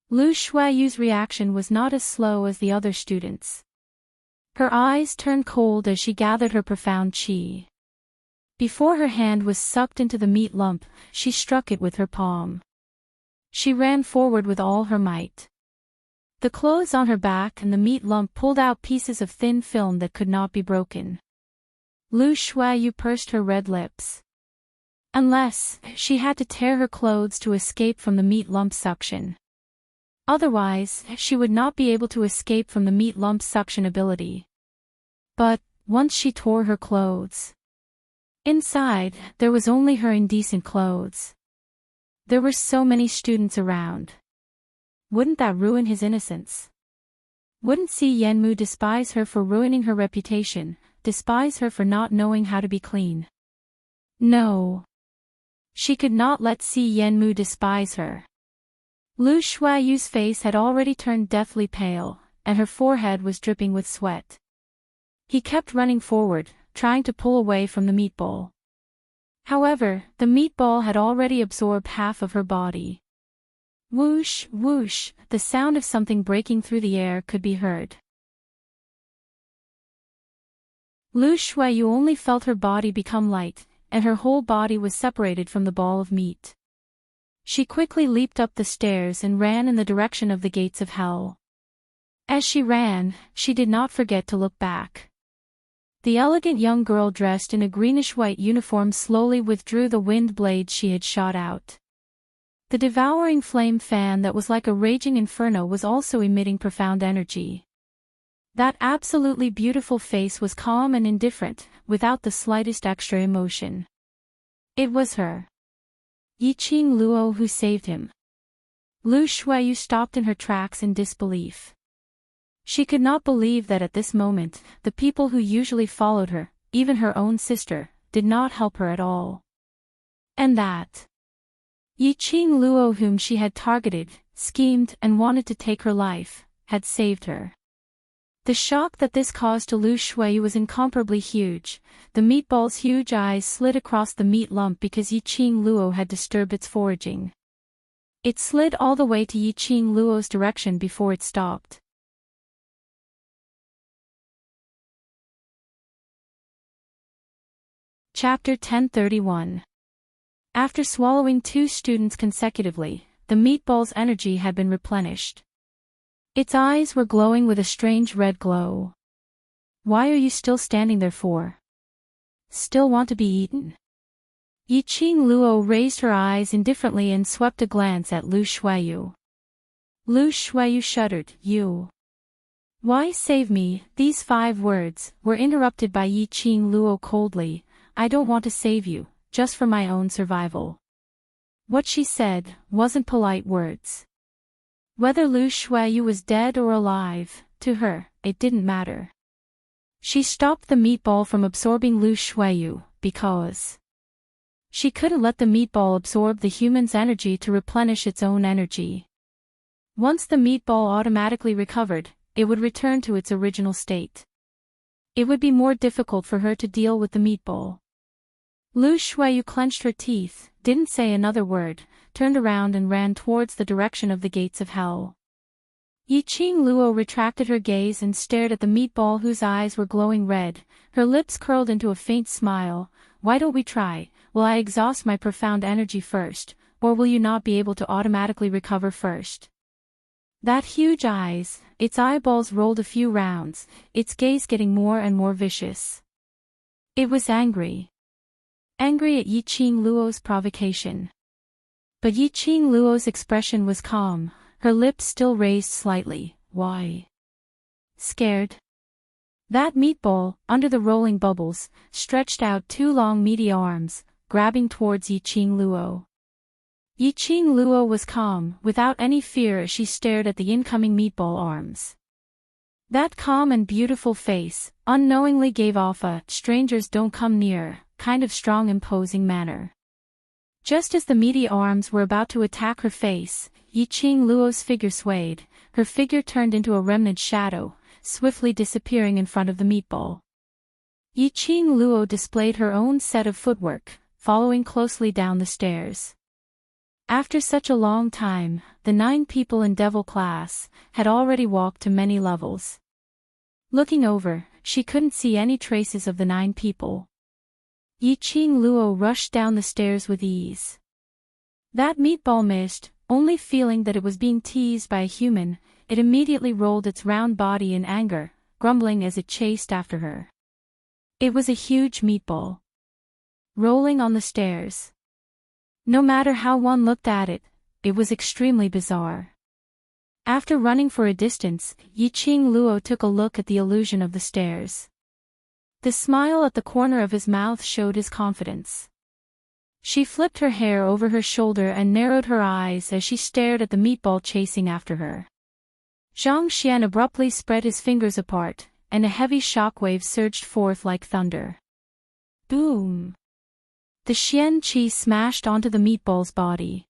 Lu Shuiyu's reaction was not as slow as the other students. Her eyes turned cold as she gathered her profound qi. Before her hand was sucked into the meat lump, she struck it with her palm. She ran forward with all her might. The clothes on her back and the meat lump pulled out pieces of thin film that could not be broken. Lu Shuiyu pursed her red lips. Unless, she had to tear her clothes to escape from the meat lump suction. Otherwise, she would not be able to escape from the meat lump suction ability. But, once she tore her clothes. Inside, there was only her indecent clothes. There were so many students around. Wouldn't that ruin his innocence? Wouldn't Si Yenmu despise her for ruining her reputation, despise her for not knowing how to be clean? No. She could not let Si Yenmu despise her. Lu Shuaiyu's face had already turned deathly pale, and her forehead was dripping with sweat. He kept running forward, trying to pull away from the meatball. However, the meatball had already absorbed half of her body. Whoosh, whoosh, the sound of something breaking through the air could be heard. Lu Shuaiyu only felt her body become light, and her whole body was separated from the ball of meat. She quickly leaped up the stairs and ran in the direction of the gates of hell. As she ran, she did not forget to look back. The elegant young girl dressed in a greenish-white uniform slowly withdrew the wind blades she had shot out. The devouring flame fan that was like a raging inferno was also emitting profound energy. That absolutely beautiful face was calm and indifferent, without the slightest extra emotion. It was her. Yiqing Luo who saved him. Lu Shuaiyu stopped in her tracks in disbelief. She could not believe that at this moment, the people who usually followed her, even her own sister, did not help her at all. And that Yiqing Luo, whom she had targeted, schemed, and wanted to take her life, had saved her. The shock that this caused to Lu Shuaiyu was incomparably huge. The meatball's huge eyes slid across the meat lump because Yiqing Luo had disturbed its foraging. It slid all the way to Yiqing Luo's direction before it stopped. Chapter 1031. After swallowing 2 students consecutively, the meatball's energy had been replenished. Its eyes were glowing with a strange red glow. Why are you still standing there for? Still want to be eaten? Yiqing Luo raised her eyes indifferently and swept a glance at Lu Shuaiyu. Lu Shuaiyu shuddered. You. Why save me? These 5 words were interrupted by Yiqing Luo coldly. I don't want to save you, just for my own survival. What she said wasn't polite words. Whether Lu Shuaiyu was dead or alive, to her, it didn't matter. She stopped the meatball from absorbing Lu Shuaiyu, because she couldn't let the meatball absorb the human's energy to replenish its own energy. Once the meatball automatically recovered, it would return to its original state. It would be more difficult for her to deal with the meatball. Lu Shuaiyu clenched her teeth, didn't say another word, turned around and ran towards the direction of the gates of hell. Yiqing Luo retracted her gaze and stared at the meatball whose eyes were glowing red, her lips curled into a faint smile. Why don't we try? Will I exhaust my profound energy first, or will you not be able to automatically recover first? That huge eyes, its eyeballs rolled a few rounds, its gaze getting more and more vicious. It was angry. Angry at Yiqing Luo's provocation. But Yiqing Luo's expression was calm, her lips still raised slightly. Why? Scared? That meatball, under the rolling bubbles, stretched out 2 long meaty arms, grabbing towards Yiqing Luo. Yiqing Luo was calm, without any fear as she stared at the incoming meatball arms. That calm and beautiful face, unknowingly gave off a strangers don't come near kind of strong imposing manner. Just as the meaty arms were about to attack her face, Yiqing Luo's figure swayed, her figure turned into a remnant shadow, swiftly disappearing in front of the meatball. Yiqing Luo displayed her own set of footwork, following closely down the stairs. After such a long time, the 9 people in Devil class had already walked to many levels. Looking over, she couldn't see any traces of the 9 people. Yiqing Luo rushed down the stairs with ease. That meatball missed, only feeling that it was being teased by a human. It immediately rolled its round body in anger, grumbling as it chased after her. It was a huge meatball. Rolling on the stairs. No matter how one looked at it, it was extremely bizarre. After running for a distance, Yiqing Luo took a look at the illusion of the stairs. The smile at the corner of his mouth showed his confidence. She flipped her hair over her shoulder and narrowed her eyes as she stared at the meatball chasing after her. Zhang Xian abruptly spread his fingers apart, and a heavy shockwave surged forth like thunder. Boom! The Xian Qi smashed onto the meatball's body.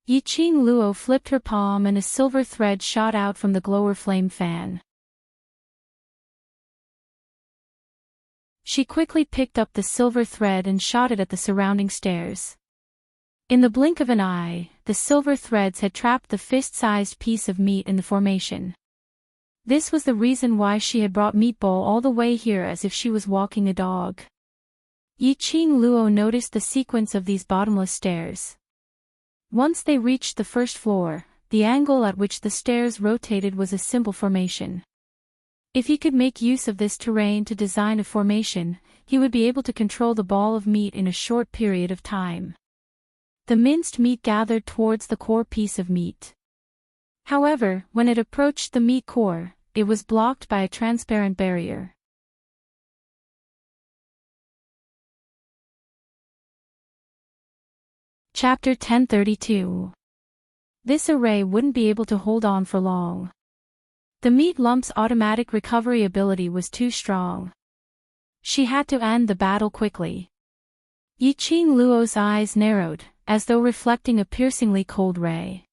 Yiqing Luo flipped her palm and a silver thread shot out from the glower flame fan. She quickly picked up the silver thread and shot it at the surrounding stairs. In the blink of an eye, the silver threads had trapped the fist-sized piece of meat in the formation. This was the reason why she had brought Meatball all the way here as if she was walking a dog. Yiqing Luo noticed the sequence of these bottomless stairs. Once they reached the first floor, the angle at which the stairs rotated was a simple formation. If he could make use of this terrain to design a formation, he would be able to control the ball of meat in a short period of time. The minced meat gathered towards the core piece of meat. However, when it approached the meat core, it was blocked by a transparent barrier. Chapter 1032. This array wouldn't be able to hold on for long. The meat lump's automatic recovery ability was too strong. She had to end the battle quickly. Yiqing Luo's eyes narrowed, as though reflecting a piercingly cold ray.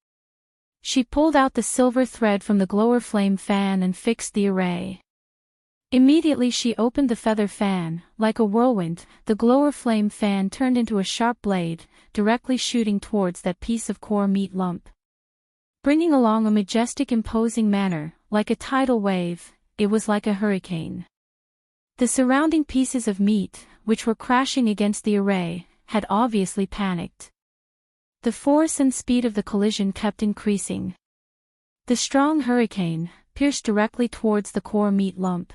She pulled out the silver thread from the glower flame fan and fixed the array. Immediately she opened the feather fan. Like a whirlwind, the glower flame fan turned into a sharp blade, directly shooting towards that piece of core meat lump. Bringing along a majestic imposing manner, like a tidal wave, it was like a hurricane. The surrounding pieces of meat, which were crashing against the array, had obviously panicked. The force and speed of the collision kept increasing. The strong hurricane pierced directly towards the core meat lump.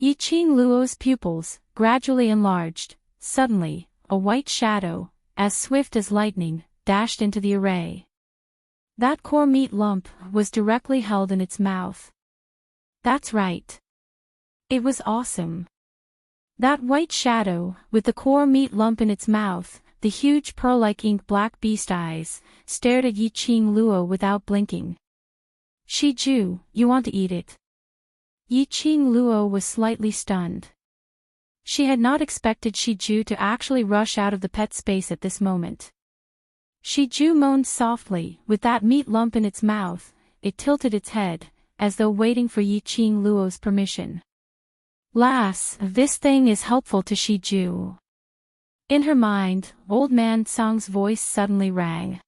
Yiqing Luo's pupils gradually enlarged. Suddenly, a white shadow, as swift as lightning, dashed into the array. That core meat lump was directly held in its mouth. That's right. It was awesome. That white shadow, with the core meat lump in its mouth, the huge pearl-like ink black beast eyes, stared at Yiqing Luo without blinking. Shiju, you want to eat it? Yiqing Luo was slightly stunned. She had not expected Shiju to actually rush out of the pet space at this moment. Shiju moaned softly. With that meat lump in its mouth, it tilted its head, as though waiting for Yiqing Luo's permission. Lass, this thing is helpful to Shiju. In her mind, Old Man Sang's voice suddenly rang.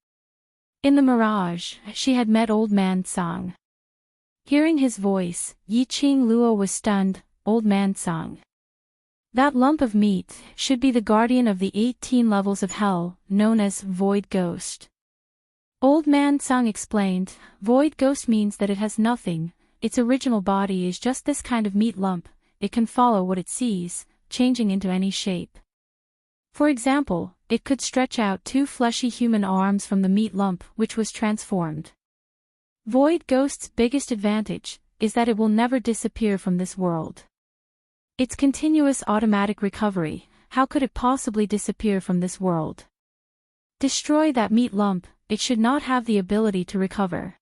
In the mirage, she had met Old Man Sang. Hearing his voice, Yiqing Luo was stunned. Old Man Sang. That lump of meat should be the guardian of the 18 levels of hell, known as Void Ghost. Old Man Sang explained, Void Ghost means that it has nothing, its original body is just this kind of meat lump, it can follow what it sees, changing into any shape. For example, it could stretch out 2 fleshy human arms from the meat lump which was transformed. Void Ghost's biggest advantage is that it will never disappear from this world. Its continuous automatic recovery, how could it possibly disappear from this world? Destroy that meat lump, it should not have the ability to recover.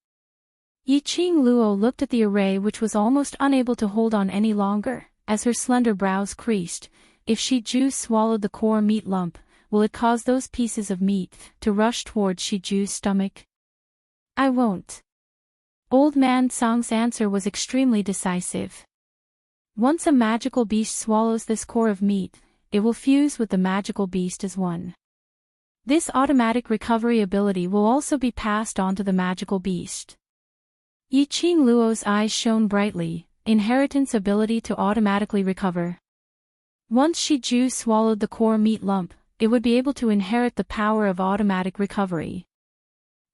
Yiqing Luo looked at the array which was almost unable to hold on any longer, as her slender brows creased. If Shiju swallowed the core meat lump, will it cause those pieces of meat to rush towards Shiju's stomach? I won't. Old Man Sang's answer was extremely decisive. Once a magical beast swallows this core of meat, it will fuse with the magical beast as one. This automatic recovery ability will also be passed on to the magical beast. Yiqing Luo's eyes shone brightly. Inheritance ability to automatically recover. Once Shiju swallowed the core meat lump, it would be able to inherit the power of automatic recovery.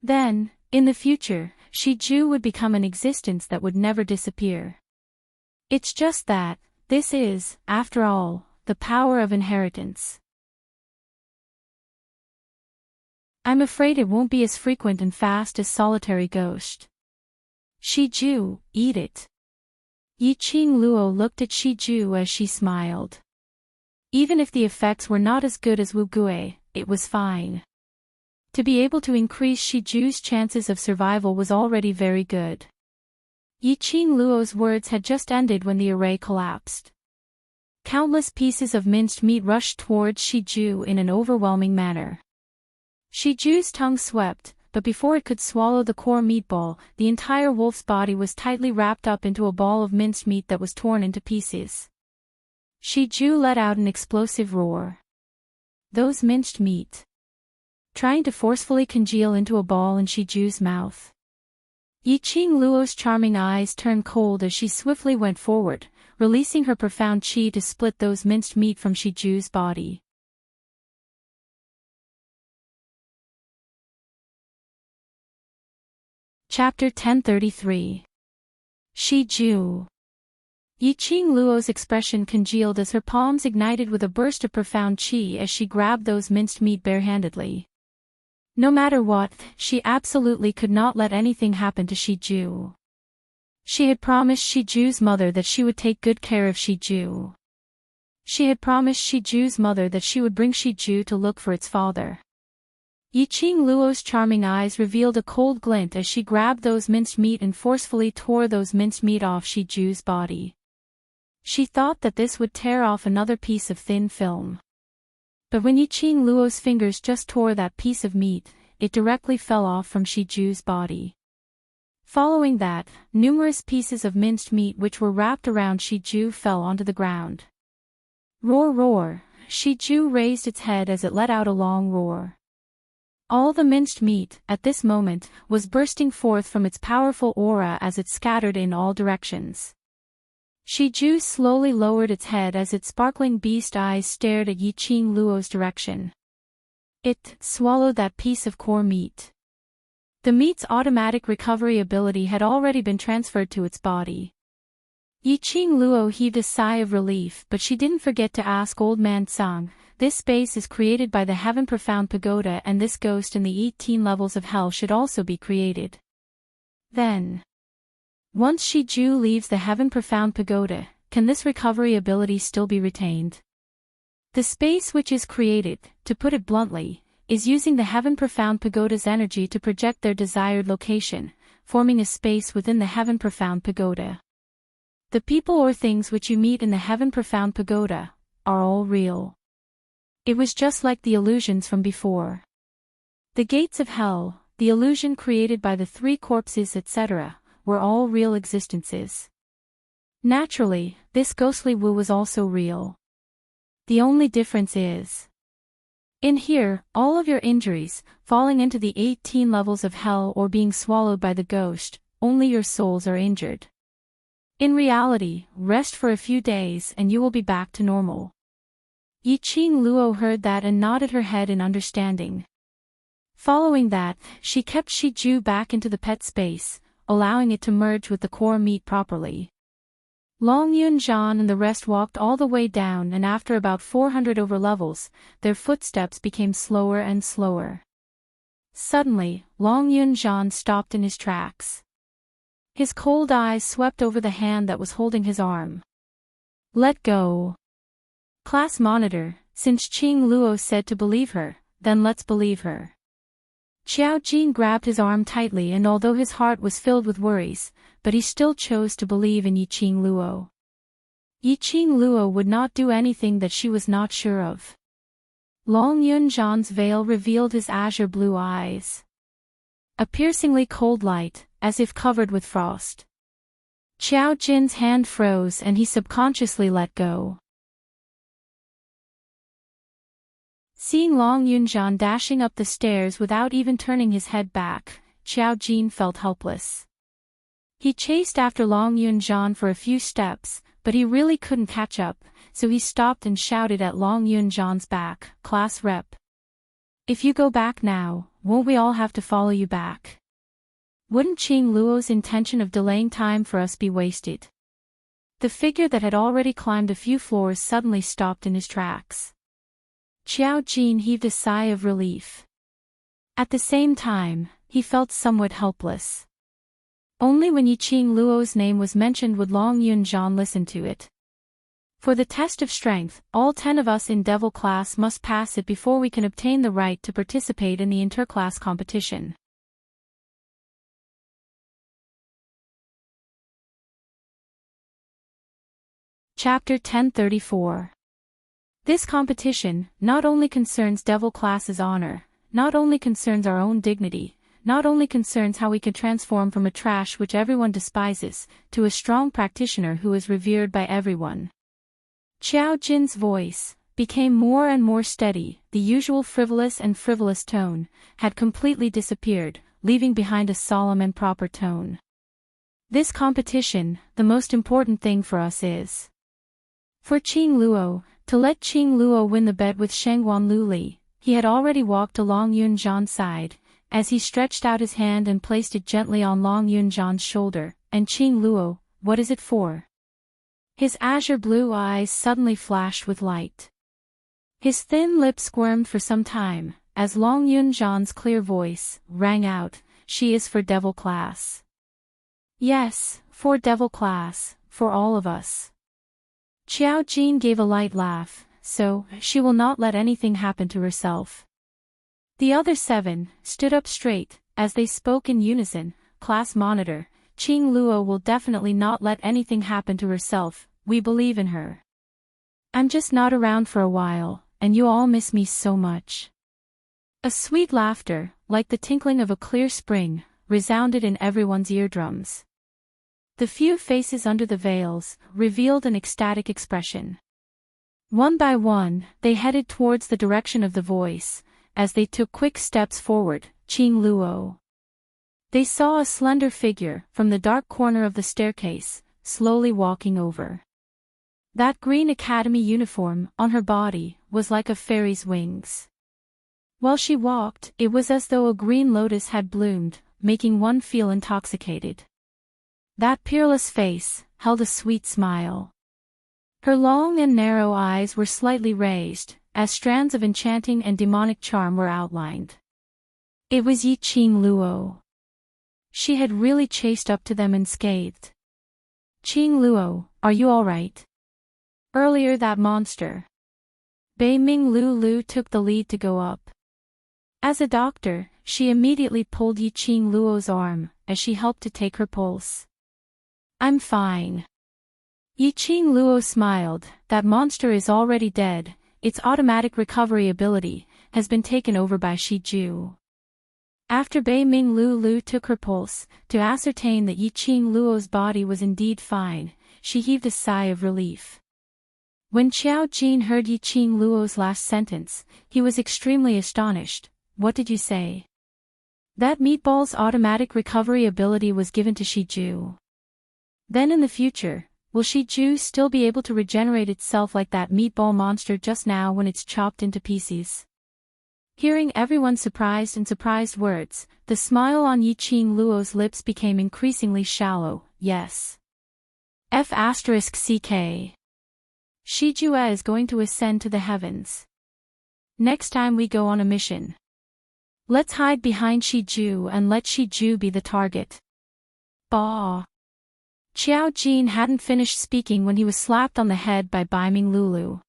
Then, in the future, Shiju would become an existence that would never disappear. It's just that, this is, after all, the power of inheritance. I'm afraid it won't be as frequent and fast as solitary ghost. Shiju, eat it. Yiqing Luo looked at Shiju as she smiled. Even if the effects were not as good as Wu Gui, it was fine. To be able to increase Shiju's chances of survival was already very good. Yiqing Luo's words had just ended when the array collapsed. Countless pieces of minced meat rushed towards Shiju in an overwhelming manner. Shiju's tongue swept, but before it could swallow the core meatball, the entire wolf's body was tightly wrapped up into a ball of minced meat that was torn into pieces. Shiju let out an explosive roar. Those minced meat. Trying to forcefully congeal into a ball in Shiju's mouth. Yiqing Luo's charming eyes turned cold as she swiftly went forward, releasing her profound qi to split those minced meat from Shiju's body. Chapter 1033. Shiju. Yiqing Luo's expression congealed as her palms ignited with a burst of profound qi as she grabbed those minced meat barehandedly. No matter what, she absolutely could not let anything happen to Shiju. She had promised Shiju's mother that she would take good care of Shiju. She had promised Shiju's mother that she would bring Shiju to look for its father. Yiqing Luo's charming eyes revealed a cold glint as she grabbed those minced meat and forcefully tore those minced meat off Shiju's body. She thought that this would tear off another piece of thin film. But when Yiqing Luo's fingers just tore that piece of meat, it directly fell off from Shiju's body. Following that, numerous pieces of minced meat which were wrapped around Shiju fell onto the ground. Roar roar, Shiju raised its head as it let out a long roar. All the minced meat, at this moment, was bursting forth from its powerful aura as it scattered in all directions. Shiju slowly lowered its head as its sparkling beast eyes stared at Yiqing Luo's direction. It swallowed that piece of core meat. The meat's automatic recovery ability had already been transferred to its body. Yiqing Luo heaved a sigh of relief, but she didn't forget to ask Old Man Tsang, "This space is created by the Heaven Profound Pagoda, and this ghost in the 18 levels of hell should also be created. Then, once Shiju leaves the Heaven Profound Pagoda, can this recovery ability still be retained? The space which is created, to put it bluntly, is using the Heaven Profound Pagoda's energy to project their desired location, forming a space within the Heaven Profound Pagoda. The people or things which you meet in the Heaven Profound Pagoda are all real. It was just like the illusions from before. The gates of hell, the illusion created by the 3 corpses, etc., were all real existences. Naturally, this ghostly Wu was also real. The only difference is, in here, all of your injuries, falling into the 18 levels of hell or being swallowed by the ghost, only your souls are injured. In reality, rest for a few days and you will be back to normal. Yiqing Luo heard that and nodded her head in understanding. Following that, she kept Shiju back into the pet space, allowing it to merge with the core meat properly. Long Yunzhan and the rest walked all the way down, and after about 400 over levels, their footsteps became slower and slower. Suddenly, Long Yunzhan stopped in his tracks. His cold eyes swept over the hand that was holding his arm. Let go. Class monitor, since Qing Luo said to believe her, then let's believe her. Xiao Jin grabbed his arm tightly, and although his heart was filled with worries, but he still chose to believe in Yiqing Luo. Yiqing Luo would not do anything that she was not sure of. Long Yunzhan's veil revealed his azure blue eyes. A piercingly cold light, as if covered with frost. Xiao Jin's hand froze and he subconsciously let go. Seeing Long Yunzhan dashing up the stairs without even turning his head back, Xiao Jin felt helpless. He chased after Long Yunzhan for a few steps, but he really couldn't catch up, so he stopped and shouted at Long Yunzhan's back, "Class rep. If you go back now, won't we all have to follow you back? Wouldn't Qing Luo's intention of delaying time for us be wasted?" The figure that had already climbed a few floors suddenly stopped in his tracks. Xiao Jin heaved a sigh of relief. At the same time, he felt somewhat helpless. Only when Yiqing Luo's name was mentioned would Long Yunjian listen to it. For the test of strength, all 10 of us in Devil class must pass it before we can obtain the right to participate in the interclass competition. Chapter 1034. This competition not only concerns Devil class's honor, not only concerns our own dignity, not only concerns how we can transform from a trash which everyone despises, to a strong practitioner who is revered by everyone. Qiao Jin's voice became more and more steady. The usual frivolous tone had completely disappeared, leaving behind a solemn and proper tone. This competition, the most important thing for us is for Qing Luo, to let Qing Luo win the bet with Shengguan Luli. He had already walked along Yunjian's side, as he stretched out his hand and placed it gently on Long Yunjian's shoulder. And Qing Luo, what is it for? His azure blue eyes suddenly flashed with light. His thin lips squirmed for some time, as Long Yunjian's clear voice rang out, she is for Devil class. Yes, for Devil class, for all of us. Qiao Jin gave a light laugh, so, she will not let anything happen to herself. The other 7 stood up straight, as they spoke in unison. Class monitor, Qing Luo will definitely not let anything happen to herself, we believe in her. I'm just not around for a while, and you all miss me so much. A sweet laughter, like the tinkling of a clear spring, resounded in everyone's eardrums. The few faces under the veils revealed an ecstatic expression. One by one, they headed towards the direction of the voice. As they took quick steps forward, Qing Luo. They saw a slender figure from the dark corner of the staircase, slowly walking over. That green academy uniform on her body was like a fairy's wings. While she walked, it was as though a green lotus had bloomed, making one feel intoxicated. That peerless face held a sweet smile. Her long and narrow eyes were slightly raised, as strands of enchanting and demonic charm were outlined. It was Yiqing Luo. She had really chased up to them unscathed. Qing Luo, are you all right? Earlier that monster. Bei Ming Lu took the lead to go up. As a doctor, she immediately pulled Yiqing Luo's arm, as she helped to take her pulse. I'm fine. Yiqing Luo smiled, that monster is already dead, its automatic recovery ability has been taken over by Shiju. After Bei Ming Lu took her pulse, to ascertain that Yiqing Luo's body was indeed fine, she heaved a sigh of relief. When Qiao Jin heard Yiqing Luo's last sentence, he was extremely astonished. What did you say? That meatball's automatic recovery ability was given to Shiju. Then in the future, will Shiju still be able to regenerate itself like that meatball monster just now when it's chopped into pieces? Hearing everyone's surprised words, the smile on Yiqing Luo's lips became increasingly shallow. Yes. F***ck. Shiju is going to ascend to the heavens. Next time we go on a mission, let's hide behind Shiju and let Shiju be the target. Bah! Qiao Jin hadn't finished speaking when he was slapped on the head by Bai Ming Lulu.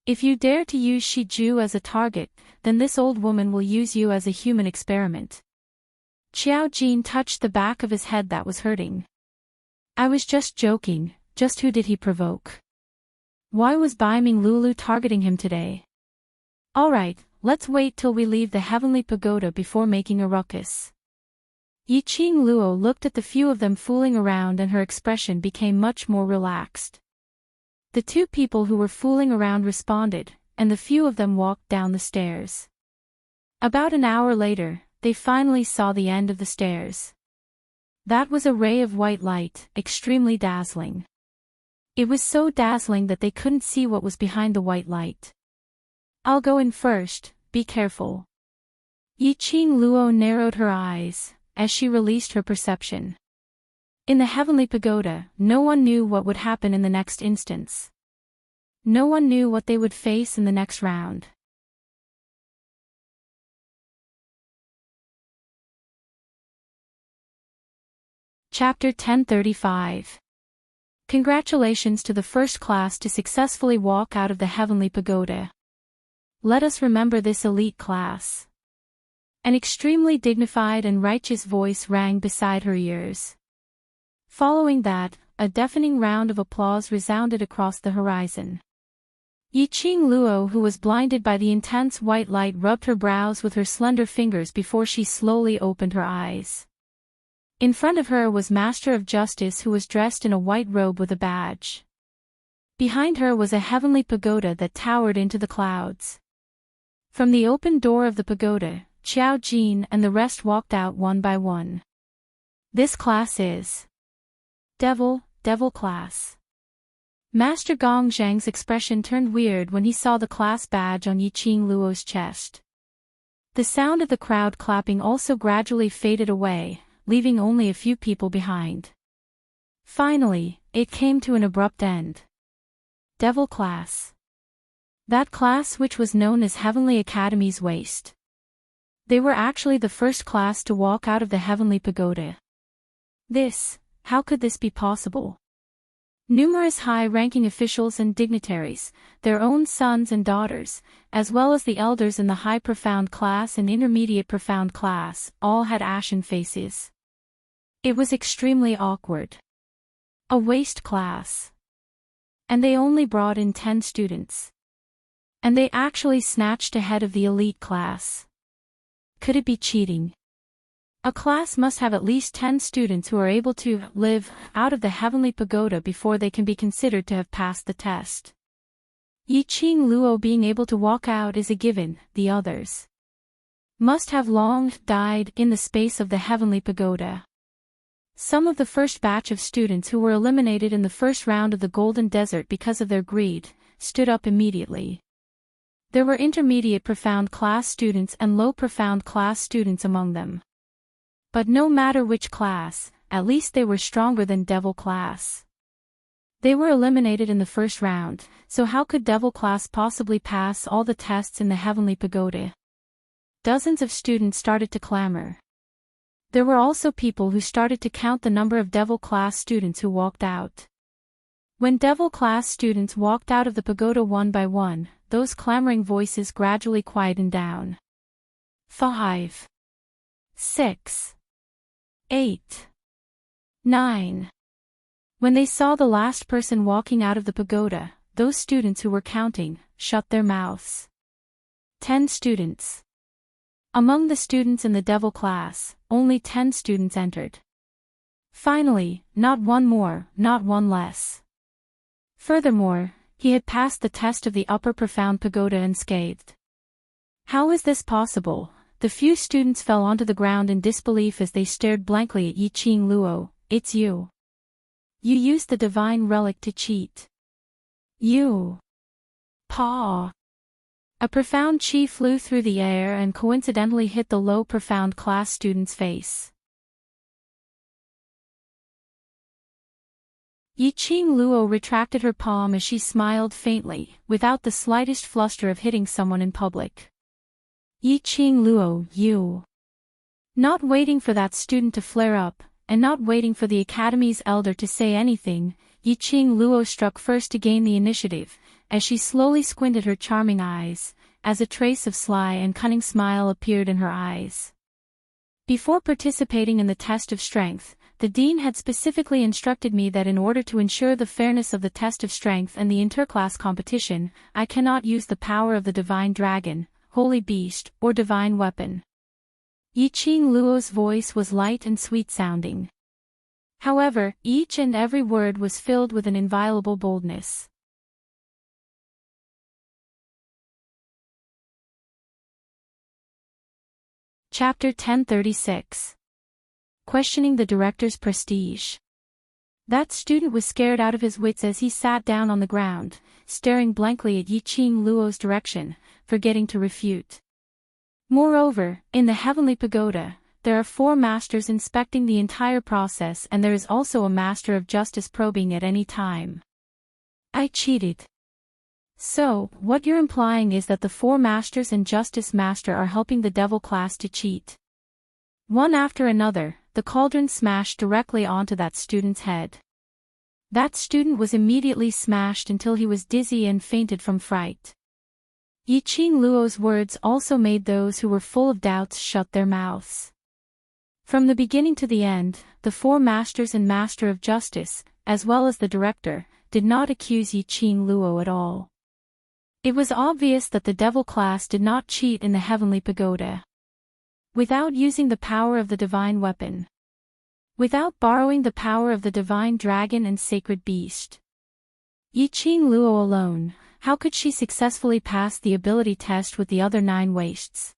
If you dare to use Shiju as a target, then this old woman will use you as a human experiment. Qiao Jin touched the back of his head that was hurting. I was just joking, just who did he provoke? Why was Bai Ming Lulu targeting him today? Alright, let's wait till we leave the heavenly pagoda before making a ruckus. Yiqing Luo looked at the few of them fooling around and her expression became much more relaxed. The 2 people who were fooling around responded, and the few of them walked down the stairs. About an hour later, they finally saw the end of the stairs. That was a ray of white light, extremely dazzling. It was so dazzling that they couldn't see what was behind the white light. I'll go in first, be careful. Yiqing Luo narrowed her eyes, as she released her perception. In the heavenly pagoda, no one knew what would happen in the next instance. No one knew what they would face in the next round. Chapter 1035. Congratulations to the first class to successfully walk out of the heavenly pagoda. Let us remember this elite class. An extremely dignified and righteous voice rang beside her ears. Following that, a deafening round of applause resounded across the horizon. Yiqing Luo, who was blinded by the intense white light, rubbed her brows with her slender fingers before she slowly opened her eyes. In front of her was Master of Justice, who was dressed in a white robe with a badge. Behind her was a heavenly pagoda that towered into the clouds. From the open door of the pagoda, Qiao Jin and the rest walked out one by one. This class is Devil class. Master Gong Zhang's expression turned weird when he saw the class badge on Yiqing Luo's chest. The sound of the crowd clapping also gradually faded away, leaving only a few people behind. Finally, it came to an abrupt end. Devil class. That class which was known as Heavenly Academy's waste. They were actually the first class to walk out of the heavenly pagoda. How could this be possible? Numerous high-ranking officials and dignitaries, their own sons and daughters, as well as the elders in the high profound class and intermediate profound class, all had ashen faces. It was extremely awkward. A waste class. And they only brought in 10 students. And they actually snatched ahead of the elite class. Could it be cheating? A class must have at least 10 students who are able to live out of the heavenly pagoda before they can be considered to have passed the test. Yiqing Luo being able to walk out is a given, the others must have long died in the space of the heavenly pagoda. Some of the first batch of students who were eliminated in the first round of the Golden Desert because of their greed, stood up immediately. There were intermediate profound class students and low profound class students among them. But no matter which class, at least they were stronger than Devil class. They were eliminated in the first round, so how could Devil class possibly pass all the tests in the heavenly pagoda? Dozens of students started to clamor. There were also people who started to count the number of Devil class students who walked out. When Devil class students walked out of the pagoda one by one, those clamoring voices gradually quietened down. 5, 6, 8, 9. When they saw the last person walking out of the pagoda, those students who were counting, shut their mouths. 10 students. Among the students in the Devil class, only 10 students entered. Finally, not one more, not one less. Furthermore, he had passed the test of the upper profound pagoda unscathed. How is this possible? The few students fell onto the ground in disbelief as they stared blankly at Yiqing Luo. It's you. You used the divine relic to cheat. You. Pa. A profound chi flew through the air and coincidentally hit the low profound class student's face. Yiqing Luo retracted her palm as she smiled faintly, without the slightest fluster of hitting someone in public. Yiqing Luo, you. Not waiting for that student to flare up, and not waiting for the academy's elder to say anything, Yiqing Luo struck first to gain the initiative, as she slowly squinted her charming eyes, as a trace of sly and cunning smile appeared in her eyes. Before participating in the test of strength, the dean had specifically instructed me that in order to ensure the fairness of the test of strength and the interclass competition, I cannot use the power of the divine dragon, holy beast, or divine weapon. Yiqing Luo's voice was light and sweet-sounding. However, each and every word was filled with an inviolable boldness. Chapter 1036. Questioning the director's prestige. That student was scared out of his wits as he sat down on the ground, staring blankly at Yiqing Luo's direction, forgetting to refute. Moreover, in the heavenly pagoda, there are 4 masters inspecting the entire process, and there is also a master of justice probing at any time. I cheated. So, what you're implying is that the 4 masters and justice master are helping the devil class to cheat. One after another, the cauldron smashed directly onto that student's head. That student was immediately smashed until he was dizzy and fainted from fright. Yiqing Luo's words also made those who were full of doubts shut their mouths. From the beginning to the end, the four masters and Master of Justice, as well as the director, did not accuse Yiqing Luo at all. It was obvious that the devil class did not cheat in the heavenly pagoda. Without using the power of the divine weapon. Without borrowing the power of the divine dragon and sacred beast. Yiqing Luo alone, how could she successfully pass the ability test with the other 9 wastes?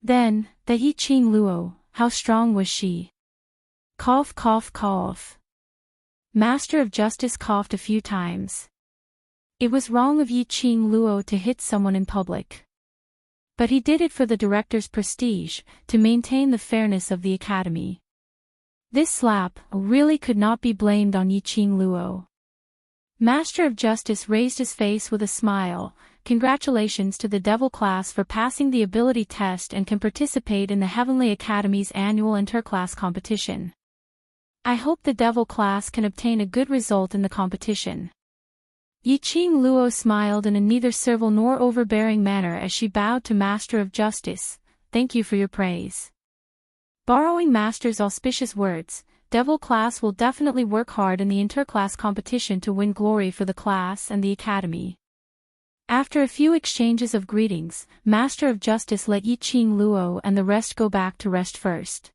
Then, the Yiqing Luo, how strong was she? Cough, cough, cough. Master of Justice coughed a few times. It was wrong of Yiqing Luo to hit someone in public. But he did it for the director's prestige, to maintain the fairness of the academy. This slap really could not be blamed on Yiqing Luo. Master of Justice raised his face with a smile. Congratulations to the devil class for passing the ability test and can participate in the Heavenly Academy's annual interclass competition. I hope the devil class can obtain a good result in the competition. Yiqing Luo smiled in a neither servile nor overbearing manner as she bowed to Master of Justice. Thank you for your praise. Borrowing Master's auspicious words, devil class will definitely work hard in the interclass competition to win glory for the class and the academy. After a few exchanges of greetings, Master of Justice let Yiqing Luo and the rest go back to rest first.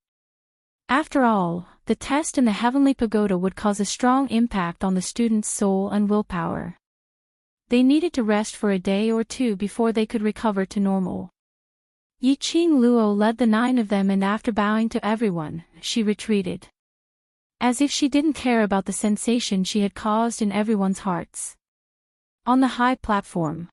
After all, the test in the Heavenly Pagoda would cause a strong impact on the students' soul and willpower. They needed to rest for a day or 2 before they could recover to normal. Yiqing Luo led the 9 of them, and after bowing to everyone, she retreated. As if she didn't care about the sensation she had caused in everyone's hearts. On the high platform,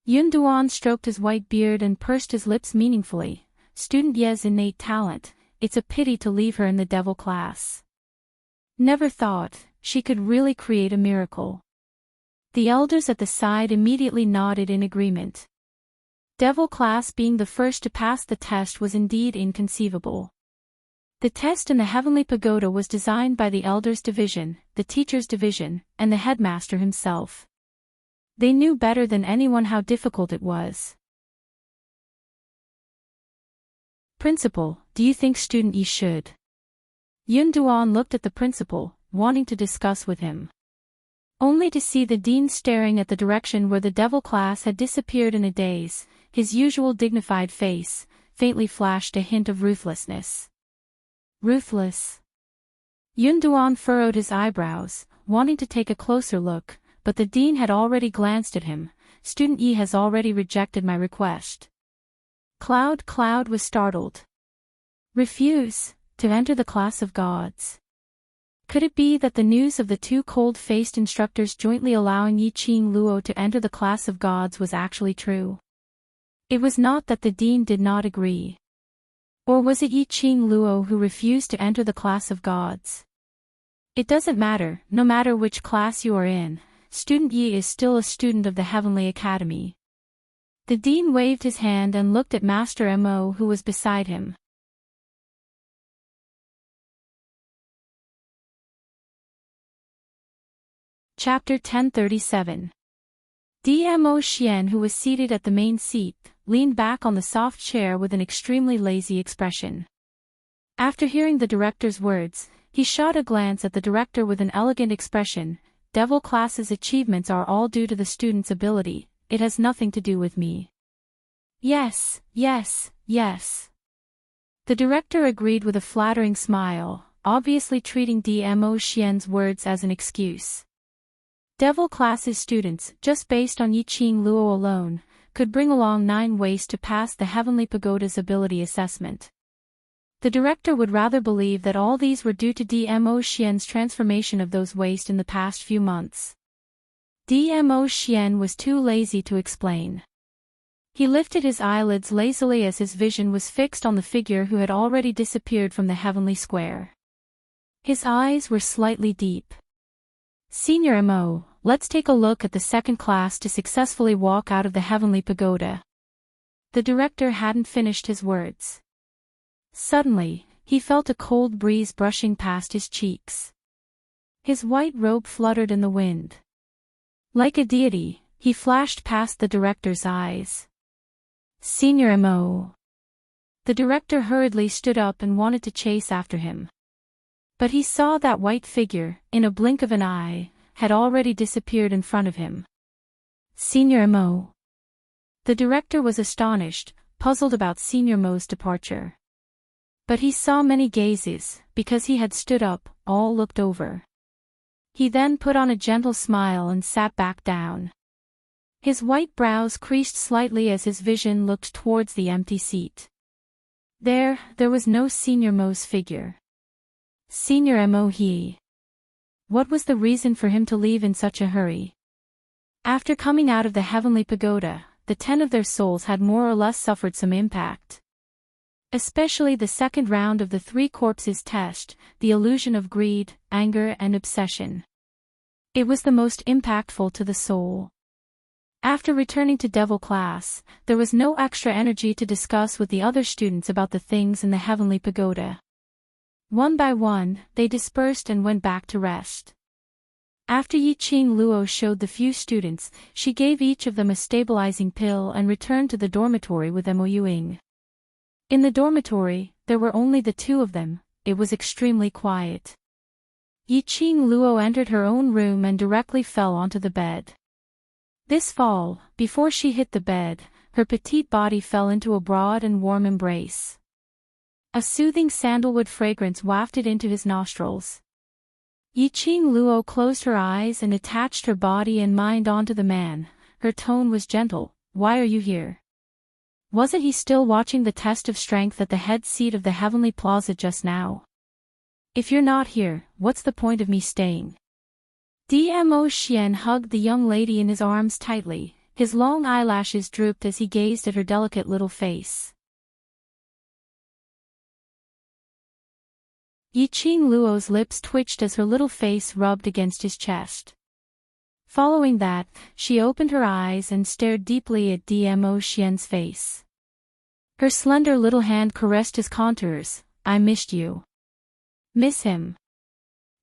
Yun Duan stroked his white beard and pursed his lips meaningfully. Student Ye's innate talent, it's a pity to leave her in the devil class. Never thought she could really create a miracle. The elders at the side immediately nodded in agreement. Devil class being the first to pass the test was indeed inconceivable. The test in the Heavenly Pagoda was designed by the Elders Division, the Teachers Division, and the headmaster himself. They knew better than anyone how difficult it was. Principal, do you think student Yi should? Yun Duan looked at the principal, wanting to discuss with him. Only to see the dean staring at the direction where the devil class had disappeared in a daze. His usual dignified face faintly flashed a hint of ruthlessness. Ruthless? Yun Duan furrowed his eyebrows, wanting to take a closer look, but the dean had already glanced at him. Student Yi has already rejected my request. Cloud was startled. Refuse to enter the class of gods. Could it be that the news of the 2 cold-faced instructors jointly allowing Yiqing Luo to enter the class of gods was actually true? It was not that the dean did not agree. Or was it Yiqing Luo who refused to enter the class of gods? It doesn't matter, no matter which class you are in, student Yi is still a student of the Heavenly Academy. The dean waved his hand and looked at Master Mo who was beside him. Chapter 1037. Dmo Xian, who was seated at the main seat, leaned back on the soft chair with an extremely lazy expression. After hearing the director's words, he shot a glance at the director with an elegant expression. Devil class's achievements are all due to the student's ability, it has nothing to do with me. Yes, yes, yes. The director agreed with a flattering smile, obviously treating Dmo Xian's words as an excuse. Devil class's students, just based on Yiqing Luo alone, could bring along 9 ways to pass the Heavenly Pagoda's ability assessment. The director would rather believe that all these were due to Dmo Xian's transformation of those waste in the past few months. Dmo Xian was too lazy to explain. He lifted his eyelids lazily as his vision was fixed on the figure who had already disappeared from the heavenly square. His eyes were slightly deep. Senior Mo, let's take a look at the second class to successfully walk out of the Heavenly Pagoda. The director hadn't finished his words. Suddenly, he felt a cold breeze brushing past his cheeks. His white robe fluttered in the wind. Like a deity, he flashed past the director's eyes. Senior M.O. The director hurriedly stood up and wanted to chase after him. But he saw that white figure, in a blink of an eye, had already disappeared in front of him. Senior M.O. The director was astonished, puzzled about Senior Mo's departure. But he saw many gazes, because he had stood up, all looked over. He then put on a gentle smile and sat back down. His white brows creased slightly as his vision looked towards the empty seat. There was no Senior Mo's figure. Senior M.O. he. What was the reason for him to leave in such a hurry? After coming out of the heavenly pagoda, the 10 of their souls had more or less suffered some impact. Especially the second round of the 3 corpses test, the illusion of greed, anger and obsession. It was the most impactful to the soul. After returning to Devil class, there was no extra energy to discuss with the other students about the things in the heavenly pagoda. One by one, they dispersed and went back to rest. After Yi-Ching Luo showed the few students, she gave each of them a stabilizing pill and returned to the dormitory with Mo Yuing. In the dormitory, there were only the 2 of them. It was extremely quiet. Yi-Ching Luo entered her own room and directly fell onto the bed. This fall, before she hit the bed, her petite body fell into a broad and warm embrace. A soothing sandalwood fragrance wafted into his nostrils. Yi-Ching Luo closed her eyes and attached her body and mind onto the man. Her tone was gentle. Why are you here? Wasn't he still watching the test of strength at the head seat of the heavenly plaza just now? If you're not here, what's the point of me staying? Dmo Xian hugged the young lady in his arms tightly, his long eyelashes drooped as he gazed at her delicate little face. Yi-Ching Luo's lips twitched as her little face rubbed against his chest. Following that, she opened her eyes and stared deeply at Dmo Xian's face. Her slender little hand caressed his contours. I missed you. Miss him.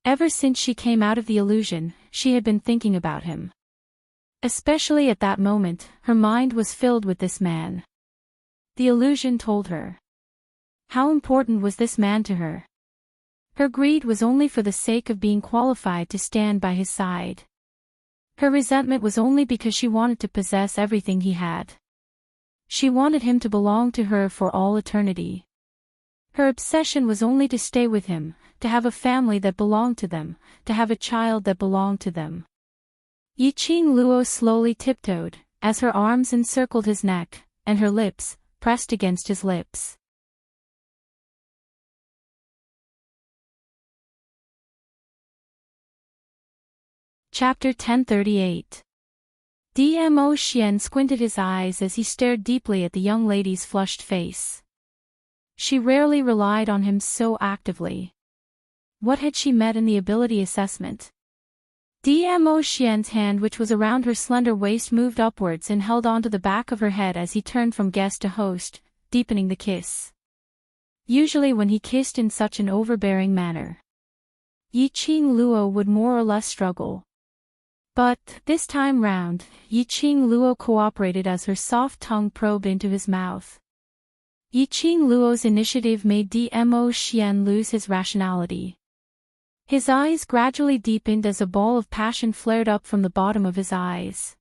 Ever since she came out of the illusion, she had been thinking about him. Especially at that moment, her mind was filled with this man. The illusion told her. How important was this man to her? Her greed was only for the sake of being qualified to stand by his side. Her resentment was only because she wanted to possess everything he had. She wanted him to belong to her for all eternity. Her obsession was only to stay with him, to have a family that belonged to them, to have a child that belonged to them. Yi-Ching Luo slowly tiptoed, as her arms encircled his neck, and her lips, pressed against his lips. Chapter 1038. Dmo Xian squinted his eyes as he stared deeply at the young lady's flushed face. She rarely relied on him so actively. What had she met in the ability assessment? Dmo Xian's hand, which was around her slender waist, moved upwards and held onto the back of her head as he turned from guest to host, deepening the kiss. Usually when he kissed in such an overbearing manner, Yi-Ching Luo would more or less struggle. But, this time round, Yi-Ching Luo cooperated as her soft tongue probed into his mouth. Yi-Ching Luo's initiative made Dmo Xian lose his rationality. His eyes gradually deepened as a ball of passion flared up from the bottom of his eyes.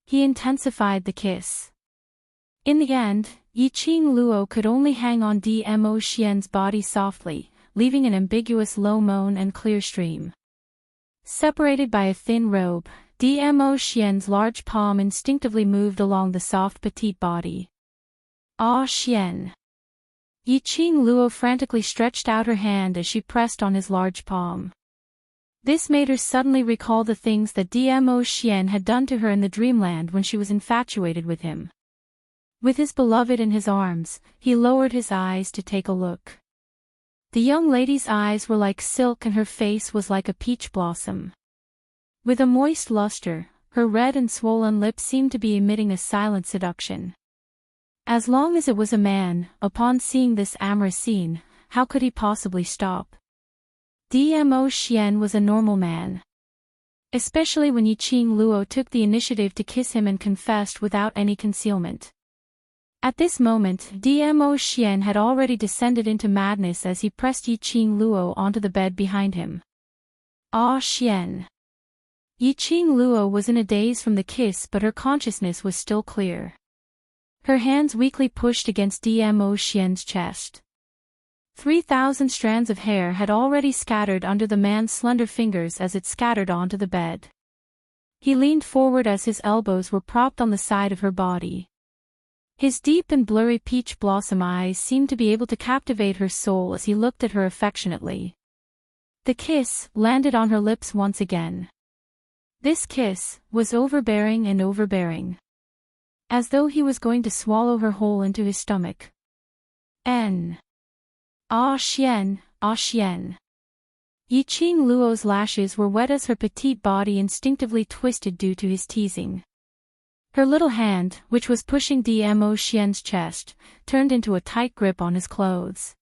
He intensified the kiss. In the end, Yi-Ching Luo could only hang on Dmo Xian's body softly, leaving an ambiguous low moan and clear stream. Separated by a thin robe, Dmo Xian's large palm instinctively moved along the soft petite body. Ah Xian. Yi-Ching Luo frantically stretched out her hand as she pressed on his large palm. This made her suddenly recall the things that Dmo Xian had done to her in the dreamland when she was infatuated with him. With his beloved in his arms, he lowered his eyes to take a look. The young lady's eyes were like silk and her face was like a peach blossom. With a moist luster, her red and swollen lips seemed to be emitting a silent seduction. As long as it was a man, upon seeing this amorous scene, how could he possibly stop? Dmo Xian was a normal man. Especially when Yiqing Luo took the initiative to kiss him and confessed without any concealment. At this moment, Dmo Xian had already descended into madness as he pressed Yiqing Luo onto the bed behind him. Ah Xian. Yiqing Luo was in a daze from the kiss, but her consciousness was still clear. Her hands weakly pushed against Dmo Xian's chest. 3,000 strands of hair had already scattered under the man's slender fingers as it scattered onto the bed. He leaned forward as his elbows were propped on the side of her body. His deep and blurry peach blossom eyes seemed to be able to captivate her soul as he looked at her affectionately. The kiss landed on her lips once again. This kiss was overbearing and overbearing. As though he was going to swallow her whole into his stomach. Ah Xian, ah Xian. Yiqing Luo's lashes were wet as her petite body instinctively twisted due to his teasing. Her little hand, which was pushing Dmo Xian's chest, turned into a tight grip on his clothes.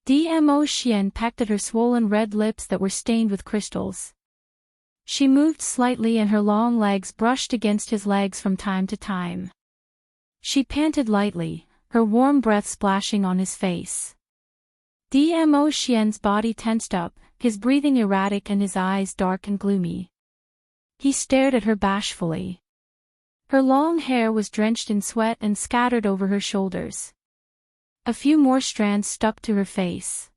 Dmo Xian pecked at her swollen red lips that were stained with crystals. She moved slightly and her long legs brushed against his legs from time to time. She panted lightly, her warm breath splashing on his face. Dmo Xian's body tensed up, his breathing erratic and his eyes dark and gloomy. He stared at her bashfully. Her long hair was drenched in sweat and scattered over her shoulders. A few more strands stuck to her face.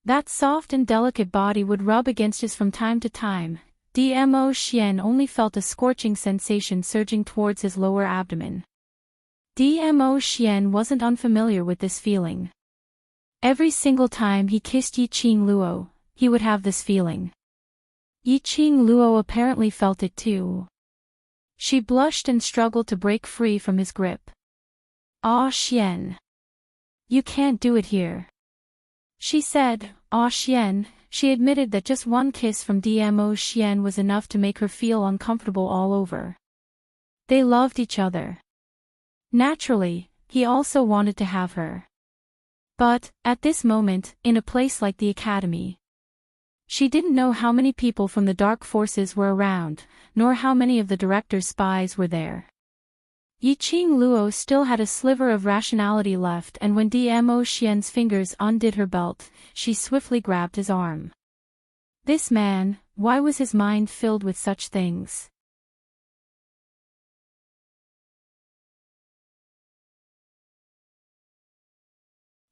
That soft and delicate body would rub against his from time to time. Dmo Xian only felt a scorching sensation surging towards his lower abdomen. Dmo Xian wasn't unfamiliar with this feeling. Every single time he kissed Yiqing Luo, he would have this feeling. Yiqing Luo apparently felt it too. She blushed and struggled to break free from his grip. Ah Xian. You can't do it here. She said, Ah Xian. She admitted that just one kiss from Dmo Xian was enough to make her feel uncomfortable all over. They loved each other. Naturally, he also wanted to have her. But, at this moment, in a place like the academy, she didn't know how many people from the dark forces were around, nor how many of the director's spies were there. Yiqing Luo still had a sliver of rationality left, and when Dmo Xian's fingers undid her belt, she swiftly grabbed his arm. This man, why was his mind filled with such things?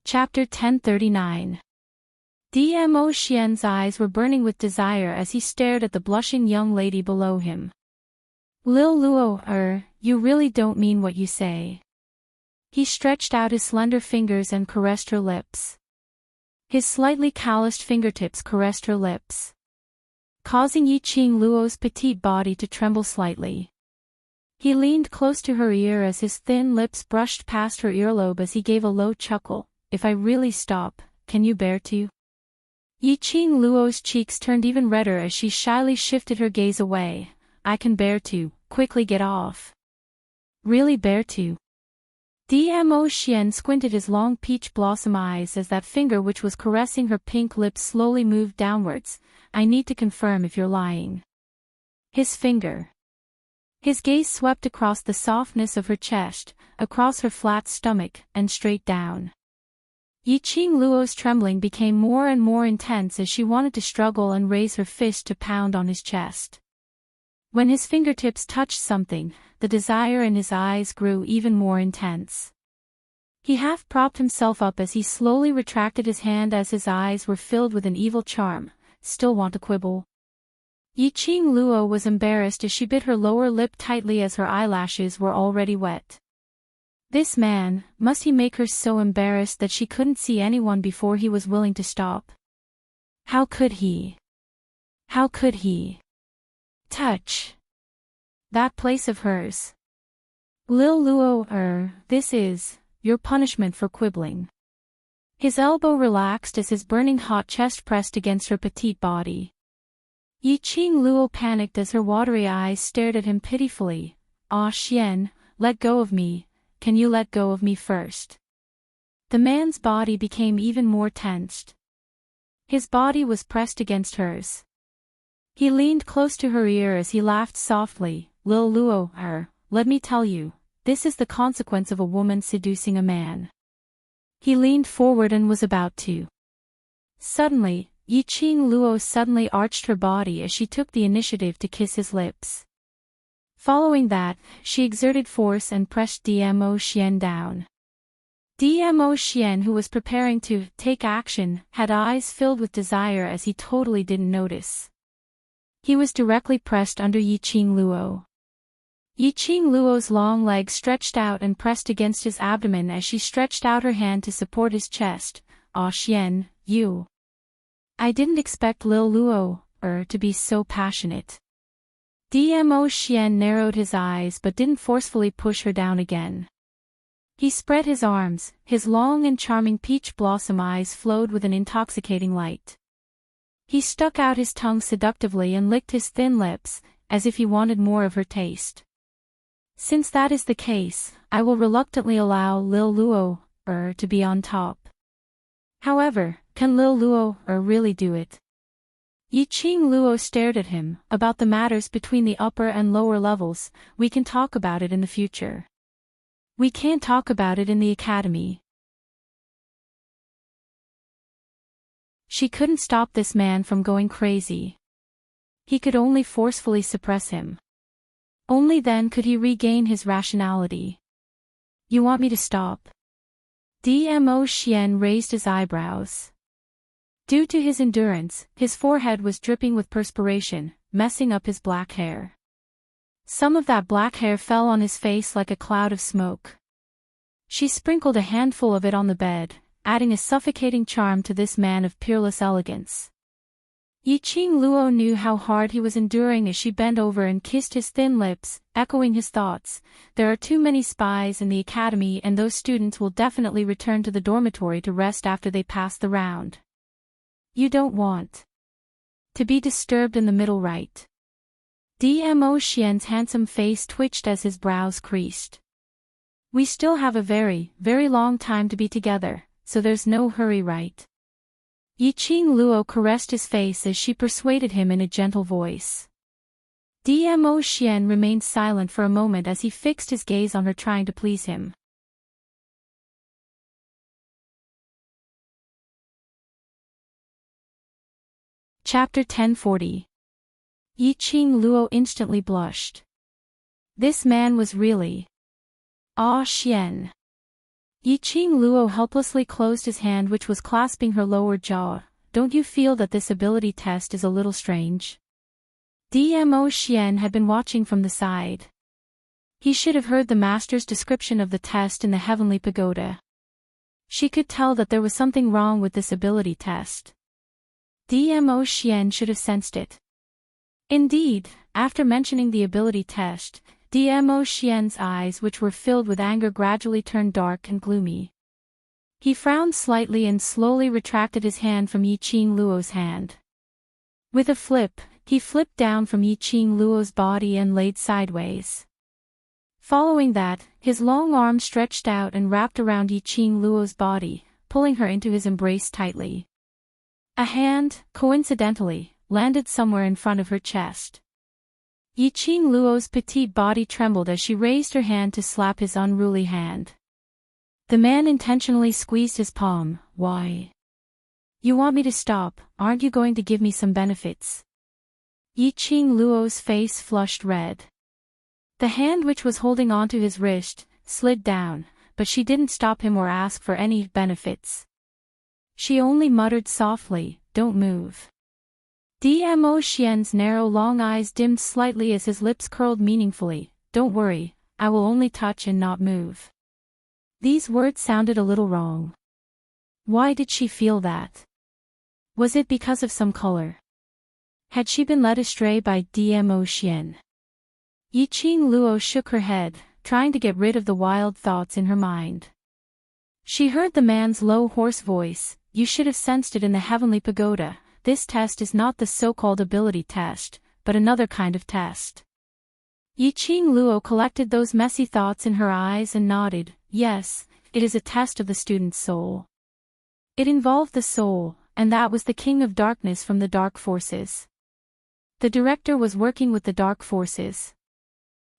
Chapter 1039. Dmo Xian's eyes were burning with desire as he stared at the blushing young lady below him. Lil Luo, you really don't mean what you say. He stretched out his slender fingers and caressed her lips. His slightly calloused fingertips caressed her lips, causing Yiqing Luo's petite body to tremble slightly. He leaned close to her ear as his thin lips brushed past her earlobe as he gave a low chuckle. If I really stop, can you bear to? Yiqing Luo's cheeks turned even redder as she shyly shifted her gaze away. I can bear to, quickly get off. Really bear to? Dmo Xian squinted his long peach blossom eyes as that finger which was caressing her pink lips slowly moved downwards. I need to confirm if you're lying. His finger. His gaze swept across the softness of her chest, across her flat stomach, and straight down. Yiqing Luo's trembling became more and more intense as she wanted to struggle and raise her fist to pound on his chest. When his fingertips touched something, the desire in his eyes grew even more intense. He half propped himself up as he slowly retracted his hand as his eyes were filled with an evil charm. Still want to quibble? Yiqing Luo was embarrassed as she bit her lower lip tightly as her eyelashes were already wet. This man, must he make her so embarrassed that she couldn't see anyone before he was willing to stop? How could he? How could he touch that place of hers? Lil Luo, this is your punishment for quibbling. His elbow relaxed as his burning hot chest pressed against her petite body. Yiqing Luo panicked as her watery eyes stared at him pitifully. Ah Xian, let go of me. can you let go of me first? The man's body became even more tensed. His body was pressed against hers. He leaned close to her ear as he laughed softly. Lil Luo, let me tell you, this is the consequence of a woman seducing a man. He leaned forward and was about to. Suddenly, Yiqing Luo suddenly arched her body as she took the initiative to kiss his lips. Following that, she exerted force and pressed Dmo Xian down. Dmo Xian, who was preparing to take action, had eyes filled with desire as he totally didn't notice. He was directly pressed under Yiqing Luo. Yiqing Luo's long legs stretched out and pressed against his abdomen as she stretched out her hand to support his chest. Ah Xian, you. I didn't expect Lil Luo, to be so passionate. Dmo Xian narrowed his eyes but didn't forcefully push her down again. He spread his arms, his long and charming peach blossom eyes flowed with an intoxicating light. He stuck out his tongue seductively and licked his thin lips, as if he wanted more of her taste. Since that is the case, I will reluctantly allow Lil Luo, to be on top. However, can Lil Luo, really do it? Yiqing Luo stared at him. About the matters between the upper and lower levels, we can talk about it in the future. We can't talk about it in the academy. She couldn't stop this man from going crazy. He could only forcefully suppress him. Only then could he regain his rationality. You want me to stop? Dmo Xian raised his eyebrows. Due to his endurance, his forehead was dripping with perspiration, messing up his black hair. Some of that black hair fell on his face like a cloud of smoke. She sprinkled a handful of it on the bed, adding a suffocating charm to this man of peerless elegance. Yiqing Luo knew how hard he was enduring as she bent over and kissed his thin lips, echoing his thoughts. There are too many spies in the academy and those students will definitely return to the dormitory to rest after they pass the round. You don't want to be disturbed in the middle, right? Dmo Xian's handsome face twitched as his brows creased. We still have a very, very long time to be together, so there's no hurry, right? Yiqing Luo caressed his face as she persuaded him in a gentle voice. Dmo Xian remained silent for a moment as he fixed his gaze on her, trying to please him. Chapter 1040. Yiqing Luo instantly blushed. This man was really Ah Xian. Yiqing Luo helplessly closed his hand which was clasping her lower jaw. Don't you feel that this ability test is a little strange? Dmo Xian had been watching from the side. He should have heard the master's description of the test in the heavenly pagoda. She could tell that there was something wrong with this ability test. Dmo Xian should have sensed it. Indeed, after mentioning the ability test, Dmo Xian's eyes, which were filled with anger, gradually turned dark and gloomy. He frowned slightly and slowly retracted his hand from Yiqing Luo's hand. With a flip, he flipped down from Yiqing Luo's body and laid sideways. Following that, his long arm stretched out and wrapped around Yiqing Luo's body, pulling her into his embrace tightly. A hand, coincidentally, landed somewhere in front of her chest. Yiqing Luo's petite body trembled as she raised her hand to slap his unruly hand. The man intentionally squeezed his palm. Why? You want me to stop? Aren't you going to give me some benefits? Yiqing Luo's face flushed red. The hand which was holding onto his wrist slid down, but she didn't stop him or ask for any benefits. She only muttered softly, "Don't move." Dmo Xian's narrow long eyes dimmed slightly as his lips curled meaningfully. "Don't worry, I will only touch and not move." These words sounded a little wrong. Why did she feel that? Was it because of some color? Had she been led astray by Dmo Xian? Yiqing Luo shook her head, trying to get rid of the wild thoughts in her mind. She heard the man's low hoarse voice. You should have sensed it in the heavenly pagoda. This test is not the so-called ability test, but another kind of test. Yiqing Luo collected those messy thoughts in her eyes and nodded. Yes, it is a test of the student's soul. It involved the soul, and that was the King of Darkness from the Dark Forces. The director was working with the Dark Forces.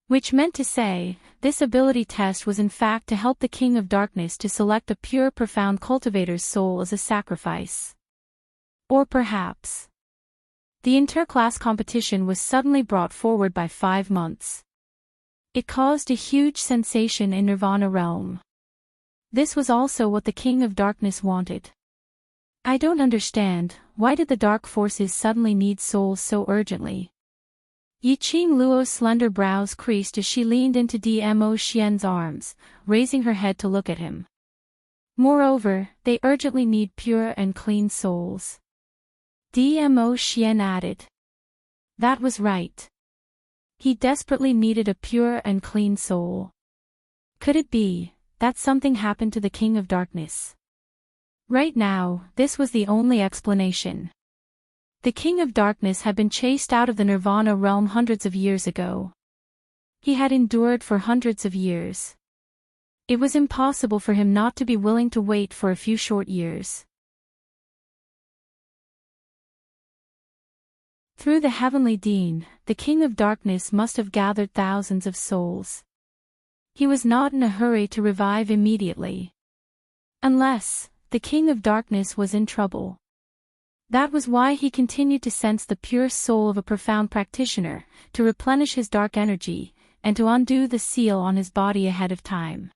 Which meant to say, this ability test was in fact to help the King of Darkness to select a pure profound cultivator's soul as a sacrifice. Or perhaps the interclass competition was suddenly brought forward by 5 months. It caused a huge sensation in Nirvana realm. This was also what the King of Darkness wanted. I don't understand, why did the Dark Forces suddenly need souls so urgently? Yiqing Luo's slender brows creased as she leaned into Dmo Xian's arms, raising her head to look at him. Moreover, they urgently need pure and clean souls. Dmo Xian added. That was right. He desperately needed a pure and clean soul. Could it be that something happened to the King of Darkness? Right now, this was the only explanation. The King of Darkness had been chased out of the Nirvana realm hundreds of years ago. He had endured for hundreds of years. It was impossible for him not to be willing to wait for a few short years. Through the heavenly Dean, the King of Darkness must have gathered thousands of souls. He was not in a hurry to revive immediately. Unless the King of Darkness was in trouble. That was why he continued to sense the pure soul of a profound practitioner, to replenish his dark energy, and to undo the seal on his body ahead of time.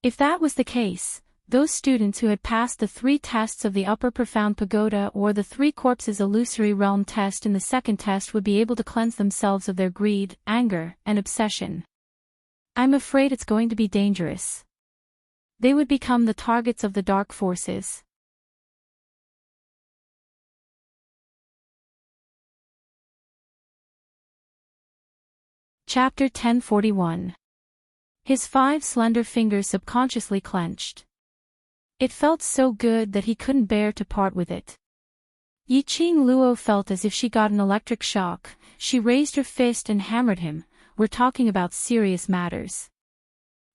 If that was the case, those students who had passed the 3 tests of the Upper Profound Pagoda or the 3 Corpses Illusory Realm test in the second test would be able to cleanse themselves of their greed, anger, and obsession. I'm afraid it's going to be dangerous. They would become the targets of the Dark Forces. Chapter 1041. His 5 slender fingers subconsciously clenched. It felt so good that he couldn't bear to part with it. Yiqing Luo felt as if she got an electric shock. She raised her fist and hammered him. We're talking about serious matters.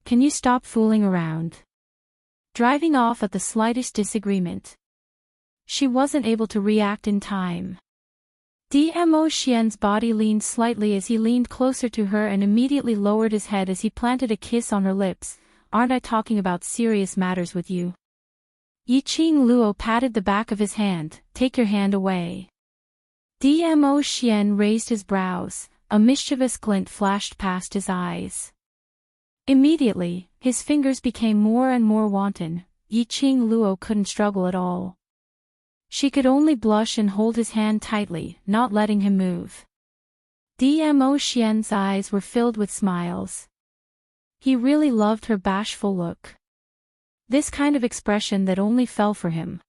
Can you stop fooling around? Driving off at the slightest disagreement. She wasn't able to react in time. Dmo Xian's body leaned slightly as he leaned closer to her and immediately lowered his head as he planted a kiss on her lips. Aren't I talking about serious matters with you? Yiqing Luo patted the back of his hand. Take your hand away. Dmo Xian raised his brows. A mischievous glint flashed past his eyes. Immediately, his fingers became more and more wanton. Yiqing Luo couldn't struggle at all. She could only blush and hold his hand tightly, not letting him move. Dmo Xian's eyes were filled with smiles. He really loved her bashful look. This kind of expression that only fell for him.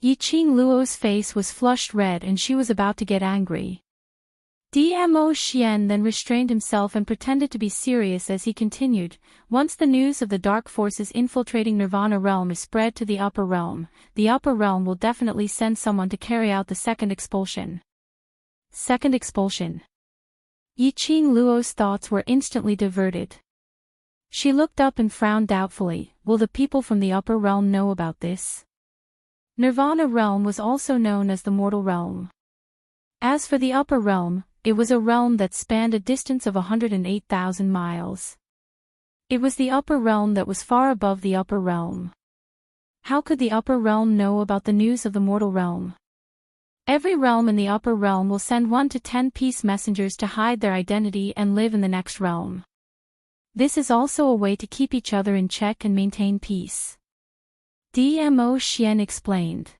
Yiqing Luo's face was flushed red and she was about to get angry. Dmo Xian then restrained himself and pretended to be serious as he continued. Once the news of the Dark Forces infiltrating Nirvana realm is spread to the Upper Realm, the Upper Realm will definitely send someone to carry out the second expulsion. Second expulsion. Yiqing Luo's thoughts were instantly diverted. She looked up and frowned doubtfully. Will the people from the Upper Realm know about this? Nirvana realm was also known as the Mortal Realm. As for the Upper Realm, it was a realm that spanned a distance of 108,000 miles. It was the Upper Realm that was far above the Upper Realm. How could the Upper Realm know about the news of the Mortal Realm? Every realm in the Upper Realm will send 1 to 10 peace messengers to hide their identity and live in the next realm. This is also a way to keep each other in check and maintain peace. Dmo Xian explained.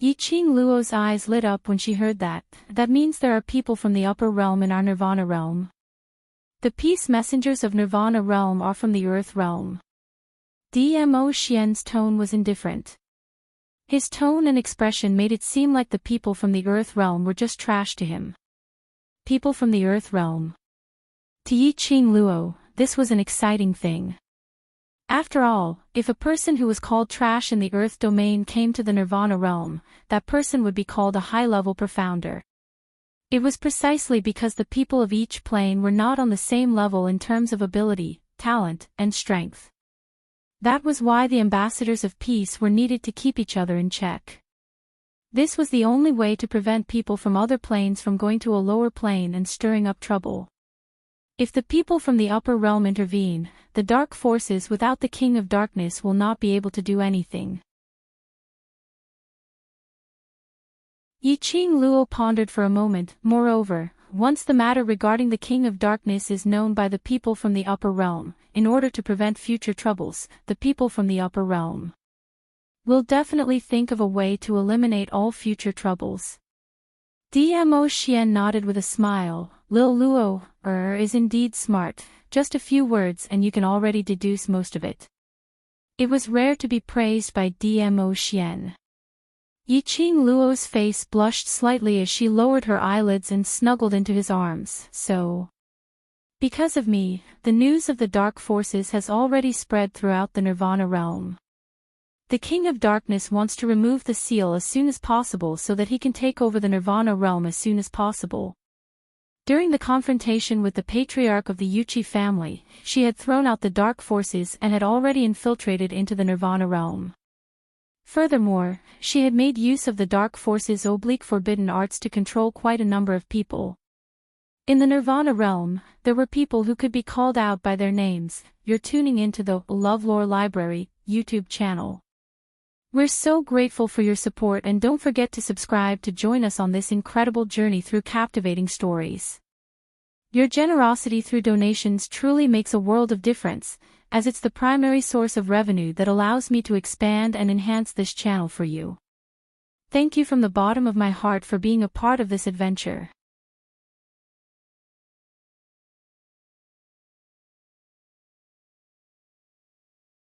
Yiqing Luo's eyes lit up when she heard that. That means there are people from the Upper Realm in our Nirvana realm. The peace messengers of Nirvana realm are from the Earth realm. Dmo Xian's tone was indifferent. His tone and expression made it seem like the people from the Earth realm were just trash to him. People from the Earth realm. To Yiqing Luo, this was an exciting thing. After all, if a person who was called trash in the Earth domain came to the Nirvana realm, that person would be called a high-level profounder. It was precisely because the people of each plane were not on the same level in terms of ability, talent, and strength. That was why the ambassadors of peace were needed to keep each other in check. This was the only way to prevent people from other planes from going to a lower plane and stirring up trouble. If the people from the upper realm intervene, the dark forces without the King of Darkness will not be able to do anything. Yiqing Luo pondered for a moment. Moreover, once the matter regarding the King of Darkness is known by the people from the upper realm, in order to prevent future troubles, the people from the upper realm will definitely think of a way to eliminate all future troubles. Dmo Xian nodded with a smile. Lil Luo, is indeed smart, just a few words and you can already deduce most of it. It was rare to be praised by Dmo Xian. Yiqing Luo's face blushed slightly as she lowered her eyelids and snuggled into his arms. So, because of me, the news of the dark forces has already spread throughout the Nirvana realm. The King of Darkness wants to remove the seal as soon as possible so that he can take over the Nirvana realm as soon as possible. During the confrontation with the patriarch of the Yuchi family, she had thrown out the dark forces and had already infiltrated into the Nirvana realm. Furthermore, she had made use of the dark forces' forbidden arts to control quite a number of people. In the Nirvana realm, there were people who could be called out by their names. You're tuning into the LoveLore Library YouTube channel. We're so grateful for your support and don't forget to subscribe to join us on this incredible journey through captivating stories. Your generosity through donations truly makes a world of difference, as it's the primary source of revenue that allows me to expand and enhance this channel for you. Thank you from the bottom of my heart for being a part of this adventure.